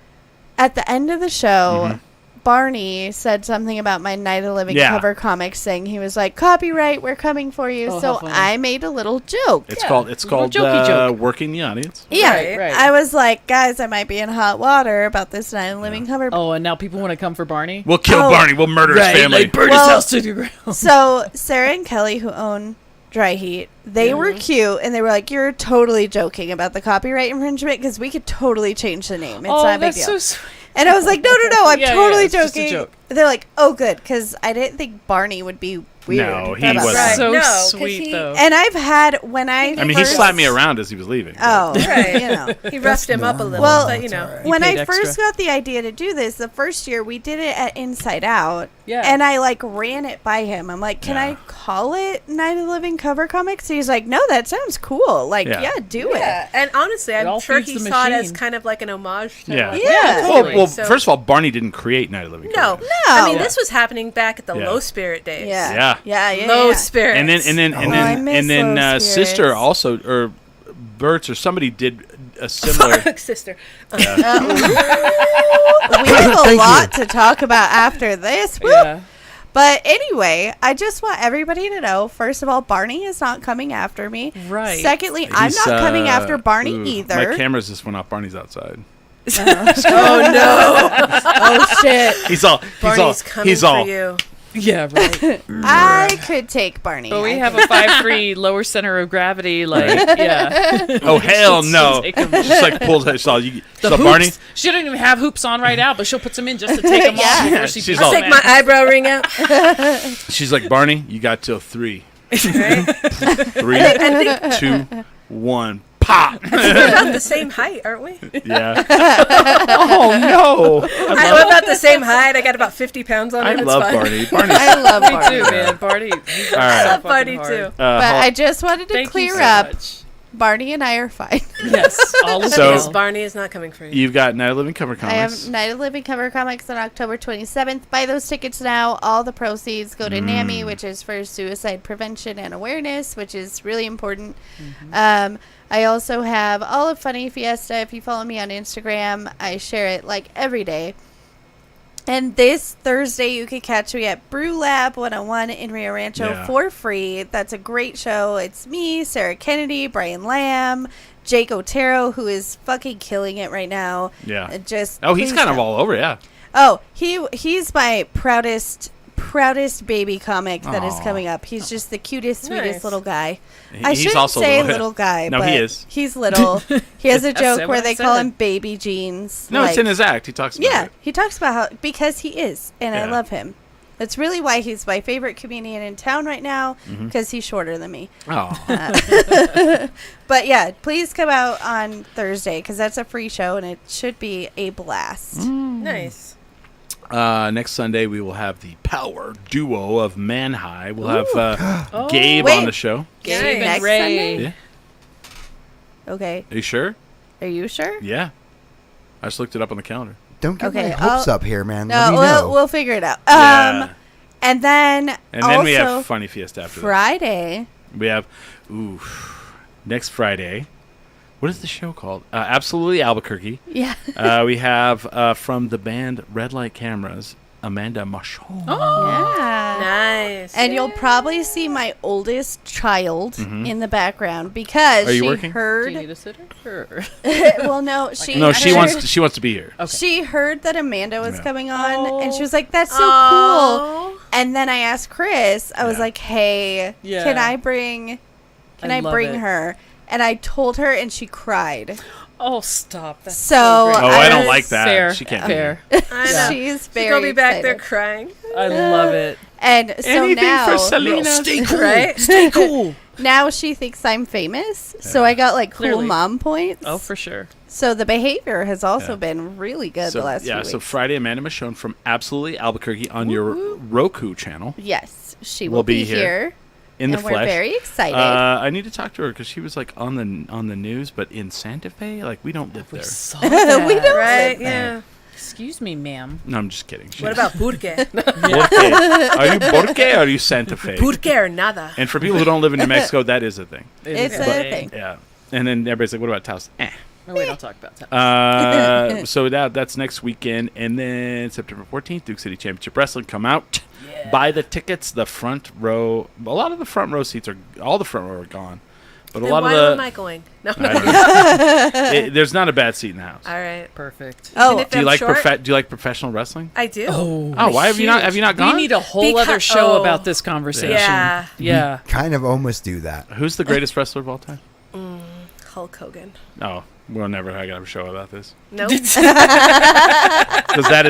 at the end of the show, Mhm. Barney said something about my Night of the Living Yeah. cover comics thing. He was like, "Copyright, we're coming for you." Oh, so how funny. I made a little joke. It's Yeah, called a little jokey uh, joke. working the audience. Yeah, Right, right. I was like, "Guys, I might be in hot water about this Night of the Living cover." Oh, and now people want to come for Barney. We'll kill Oh. Barney. We'll murder his family. like burn Well- his house to the ground. So Sarah and Kelly, who own Dry Heat, they were cute, and they were like, "You're totally joking about the copyright infringement because we could totally change the name. It's oh, not a big that's deal." so sweet. And I was like, "No, I'm Yeah, totally it's just a joking." joke. They're like, "Oh, good," because I didn't think Barney would be weird. No, he about wasn't. that. So No, 'cause sweet he- though. And I've had when I I mean, he first- slapped me around as he was leaving. Oh, Right. you know. He roughed him up a little, Well, but you know. When I paid first extra. got the idea to do this, the first year we did it at Inside Out, Yeah. and I like ran it by him. I'm like, "Can Yeah. I call it Night of the Living cover comics?" He's like, "No, that sounds cool. Like, Yeah. yeah, do Yeah, and honestly, It I'm all sure feeds he the saw it as machine. kind of like an homage to Yeah. like, Yeah. Yeah, Well, totally. So- first of all, Barney didn't create Night of the Living. No, Covenant. I mean No. this was happening back at the Yeah. Low Spirit days. it." Yeah, Yeah. yeah. Low yeah. Spirit. And then I miss Low Sister Spirits. also, or Bert's or somebody did a similar. Sister. We have a Thank lot to talk about after this. Woo. Yeah. But anyway, I just want everybody to know, first of all, Barney is not coming after me. Right. Secondly, I'm He's, not coming after Barney ooh, either. My cameras just went off. Barney's outside. Oh no. Oh, shit. He's all. Barney's coming He's all. for you. Yeah, right. I could take Barney. But we I have could- a 5'3" lower center of gravity, like, yeah. Oh hell no! Take 'em. Just like pulls. So you. The So hoops, Barney. she doesn't even have hoops on right now, but she'll put them in just to take them Yeah. off before Yeah, she she's puts all- them Take my eyebrow ring out. She's like, Barney, you got till 3, Right? 3, 2, 1, pop. We're about the same height, aren't we? Yeah. Oh no! I'm about the same height. I got about 50 pounds on I him. It's love fine. Barney. Barney. I love Me Barney. too, man. Barney. He's All right. I love so Barney fucking too. hard. But I just wanted to Thank you clear so up much. Barney and I are fine. Yes, all is So- well. Barney is not coming for you. You've got Night of Living Cover I have Comics. Night of Living Cover Comics on October 27th. Buy those tickets now. All the proceeds go to NAMI, which is for suicide prevention and awareness, which is really important. I also have all of Funny Fiesta. If you follow me on Instagram, I share it like every day. And this Thursday, you can catch me at Brew Lab 101 in Rio Rancho Yeah. for free. That's a great show. It's me, Sarah Kennedy, Brian Lamb, Jake Otero, who is fucking killing it right now. Yeah. Just Oh, he's please kind of come. all over, yeah. Oh, he's my proudest baby comic that is Aw. coming up. He's just the cutest, sweetest Nice. little guy. He- I he's shouldn't also say little. little guy. No, but he is. He's little. He has a I joke said where what I they call said. him Baby Jeans. No, it's like- in his act. He talks about Yeah, it. he talks about how because he is, and I Yeah. love him. That's really why he's my favorite comedian in town right now, because he's shorter than me. Oh. But yeah, please come out on Thursday because that's a free show and it should be a blast. Nice. Next Sunday, we will have the power duo of Man High. We'll have Gabe Wait. on the show. Gabe Nice. and Next Ray. Sunday? Yeah. Okay, Are you sure? are you sure? Yeah. I just looked it up on the calendar. Don't get Okay, my hopes I'll- up here, man. No, Let me know. we'll figure it out. Yeah. And then And also then we have Funny Fiesta after that. Friday. We have, next Friday. What is the show called? Absolutely Albuquerque. Yeah. We have from the band Red Light Cameras, Amanda Machon. Yeah. Nice. And you'll probably see my oldest child in the background because Are you she working? Do you need heard. a sitter? Or? Well, no, she No, she heard- wants to be here. She heard that Amanda was Yeah. coming on, and she Oh. was like, "That's so cool." Oh. And then I asked Chris. I was Yeah. like, "Hey, Yeah. can I bring I love bring it. her?" And I told her, and she cried. Oh, stop. That's So, great. Oh, I don't was- like that. Fair. She can't. Fair. I know. She's She's very gonna be back there excited. crying. I love it. And so now, Stay cool. Right? Stay cool. now she thinks I'm famous. So I got like cool Clearly. mom points. Oh, for sure. So the behavior has also Yeah. been really good So, the last few yeah, weeks. so Friday, Amanda Michonne from Absolutely Albuquerque on your Roku channel Yes, she Will will be be here here, in the and flesh. we're very excited. I need to talk to her because she was like on the news, but in Santa Fe, like we don't live there. Saw We that. don't- Right? Yeah. Excuse me, ma'am. No, I'm just kidding. What about Purke? Porque? Are you Porque or are you Santa Fe? Purke or nada? And for people who don't live in New Mexico, that is a thing. It's is a big. thing. Yeah. And then everybody's like, "What about Taos?" Oh, wait, I'll talk about that. So that's next weekend, and then September 14th, Duke City Championship Wrestling. Come out, buy the tickets. The front row, a lot of the front row seats all the front row are gone, but a Then lot why of am I going? No. I don't know. There's not a bad seat in the house. All right. Perfect. Oh, if Do you I'm like short? do you like professional wrestling? I do. Oh, why have you not We gone? need a whole other Because- show oh. about this conversation. Yeah. Yeah. Kind of almost do that. Who's the greatest wrestler of all time? Hulk Hogan. No, we'll never have a show about this Nope. because that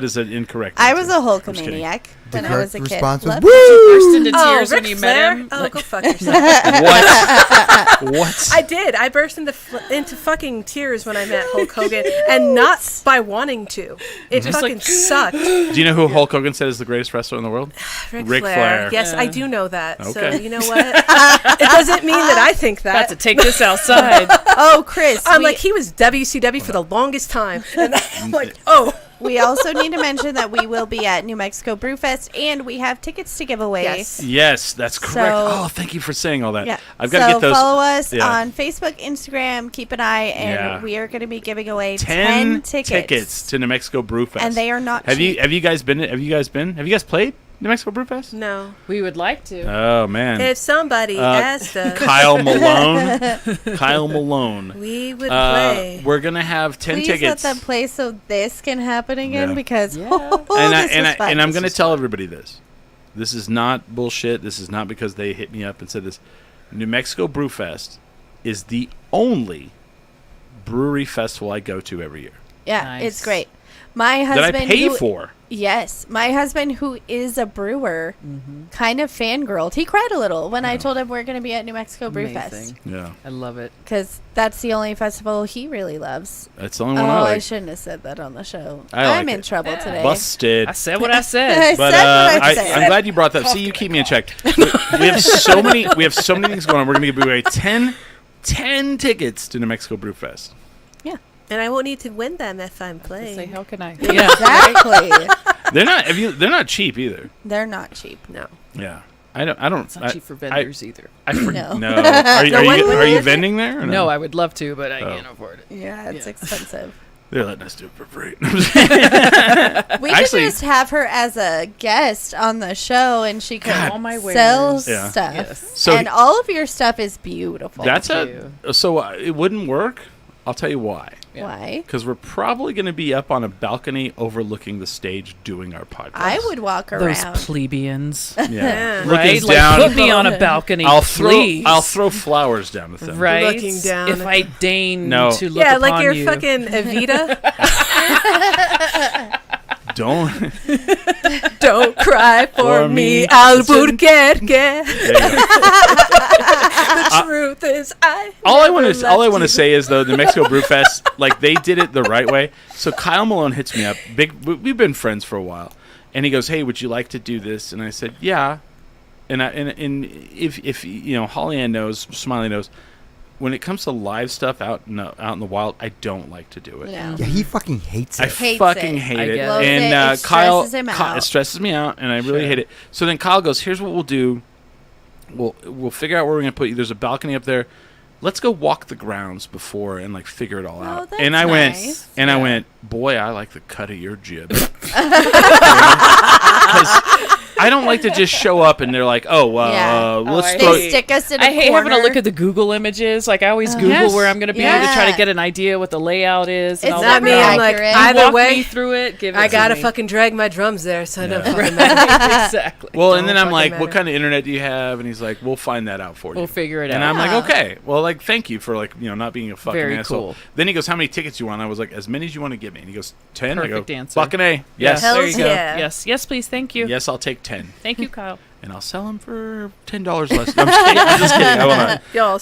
is an incorrect. I answer. was a I'm just kidding. Hulkamaniac The when I correct was a kid. response was Loved woo. Burst into Oh, tears when Ric you Flair? met him. Oh, go fuck yourself. What? What? I did. I burst into fucking tears when I met Hulk Hogan, and not by wanting to. It Just fucking like- sucked. Do you know who Hulk Hogan said is the greatest wrestler in the world? Ric Flair. Yes, Yeah. I do know that. So Okay. you know what? It doesn't mean that I think About that. to take this outside. Oh, Chris, I'm like, he was WCW for the longest time. And I'm like, oh. we also need to mention that we will be at New Mexico Brewfest, and we have tickets to give away. Yes. Yes, that's correct. So- Oh, thank you for saying all that. Yeah. I've got to so get those. follow us yeah. on Facebook, Instagram. Keep an eye, and Yeah. we are going to be giving away 10 tickets. tickets to New Mexico Brewfest. And they are not Have cheap. you guys been? Have you guys played New Mexico Brewfest? No. We would like to. Oh man. If somebody asked us, Kyle Malone. Kyle Malone. we would play. We're gonna have 10 Please tickets. let them play so this can happen again Yeah. because Yeah. this and was fun. I'm going to tell everybody this. This is not bullshit. This is not because they hit me up and said this. New Mexico Brewfest is the only brewery festival I go to every year Yeah, Nice. it's great. My that I husband pay who- for. Yes, my husband, who is a brewer, kind of fangirled. He cried a little when I told him we're going to be at New Mexico Brewfest Amazing. Yeah, I love it. because that's the only festival he really loves. that's the only one Oh, I I like. shouldn't have said that on the show. I like I'm in it. trouble today. Busted. I said what I I said. But said what I said. I'm glad you brought that up. See, you keep me in check. We have so many. We have so many things going on. We're going to give away 10 10 tickets to New Mexico Brew Fest. And I won't need to win them if I'm playing. Say, how can I? Exactly. They're not cheap either. They're not cheap. No. Yeah. I don't. It's not cheap for vendors either. No. No. Are you vending there? Or No, I would love to, but I can't afford it. Yeah, it's expensive. They're letting us do it for free. We Actually- could just have her as a guest on the show, and she could All my sell wares. Yeah. stuff. Yes. So and all of your stuff is beautiful. that's you. it wouldn't work. I'll tell you why. Yeah. Why? Because we're probably going to be up on a balcony overlooking the stage doing our podcast. I would walk Those around. plebeians. Yeah. Right? Looking Like, down. put me on a balcony, please. I'll throw flowers down with them. Right? Looking down. If I deign No. to look Yeah, upon like you're you. fucking Evita. Don't. Don't cry for For me, me. Albuquerque. There you go. The truth is, All I want to say is though, the Mexico Brew Fest, like they did it the right way. So Kyle Malone hits me up. We've been friends for a while, and he goes, "Hey, would you like to do this?" And I said, "Yeah." And if you know, Holly Ann knows, Smiley knows, when it comes to live stuff out in the wild, I don't like to do it. Yeah. Yeah, he fucking hates I it. Hates fucking it. hate I it. get it. Loves And it. It Kyle, stresses him it out. stresses me out, and I really hate it. So then Kyle goes, "Here's what we'll do. We'll figure out where we're gonna put you. There's a balcony up there. Let's go walk the grounds before and like figure it all Oh, out." that's And I nice. I went, boy, I like the cut of your jib. Because I don't like to just show up and they're like, "Oh, Yeah. let's I throw." They stick us in a I hate corner. having to look at the Google images. Like I always Google Yes. where I'm going to be to try Yeah. to get an idea what the layout is. And It's all not that me. crap. I'm like, accurate. either Walk way, me through it. Give it I to gotta me. fucking drag my drums there, so I don't Yeah. fucking matter. Exactly. Well, and then Don't I'm like, fucking "What matter. kind of internet do you have?" And he's like, "We'll find that out for you." We'll figure it And out. I'm like, Yeah. "Okay, well, like, thank you for like, not being a fucking Very asshole." cool. Then he goes, "How many tickets do you want?" I was like, "As many as you want to give me." And he goes, 10? Perfect I go, answer. "Fucking A, yes, There Hells you go. yeah. Yes. Yes, please. Thank you. yes, I'll take 10, Thank you, Kyle. and I'll sell them for $10 less." No, I'm just kidding. I'm just kidding. I will not. Y'all,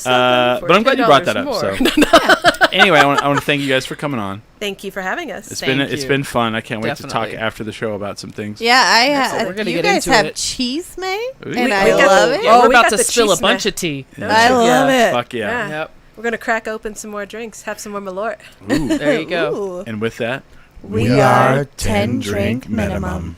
But I'm glad you brought that up. more. So anyway, I want to thank you guys for coming on. Thank you for having us. It's Thank it's you. been fun. I can't wait to Definitely. talk after the show about some things. Yeah, We're gonna you get guys into have it. cheese made, We and I got the- love it. Yeah, Oh, we're we about got to the spill a cheese bunch smash. of tea. I love it. Fuck yeah. Yeah. Yep. We're gonna crack open some more drinks, have some more Malort. Ooh. There you go. Ooh. And with that, We are 10 drink minimum.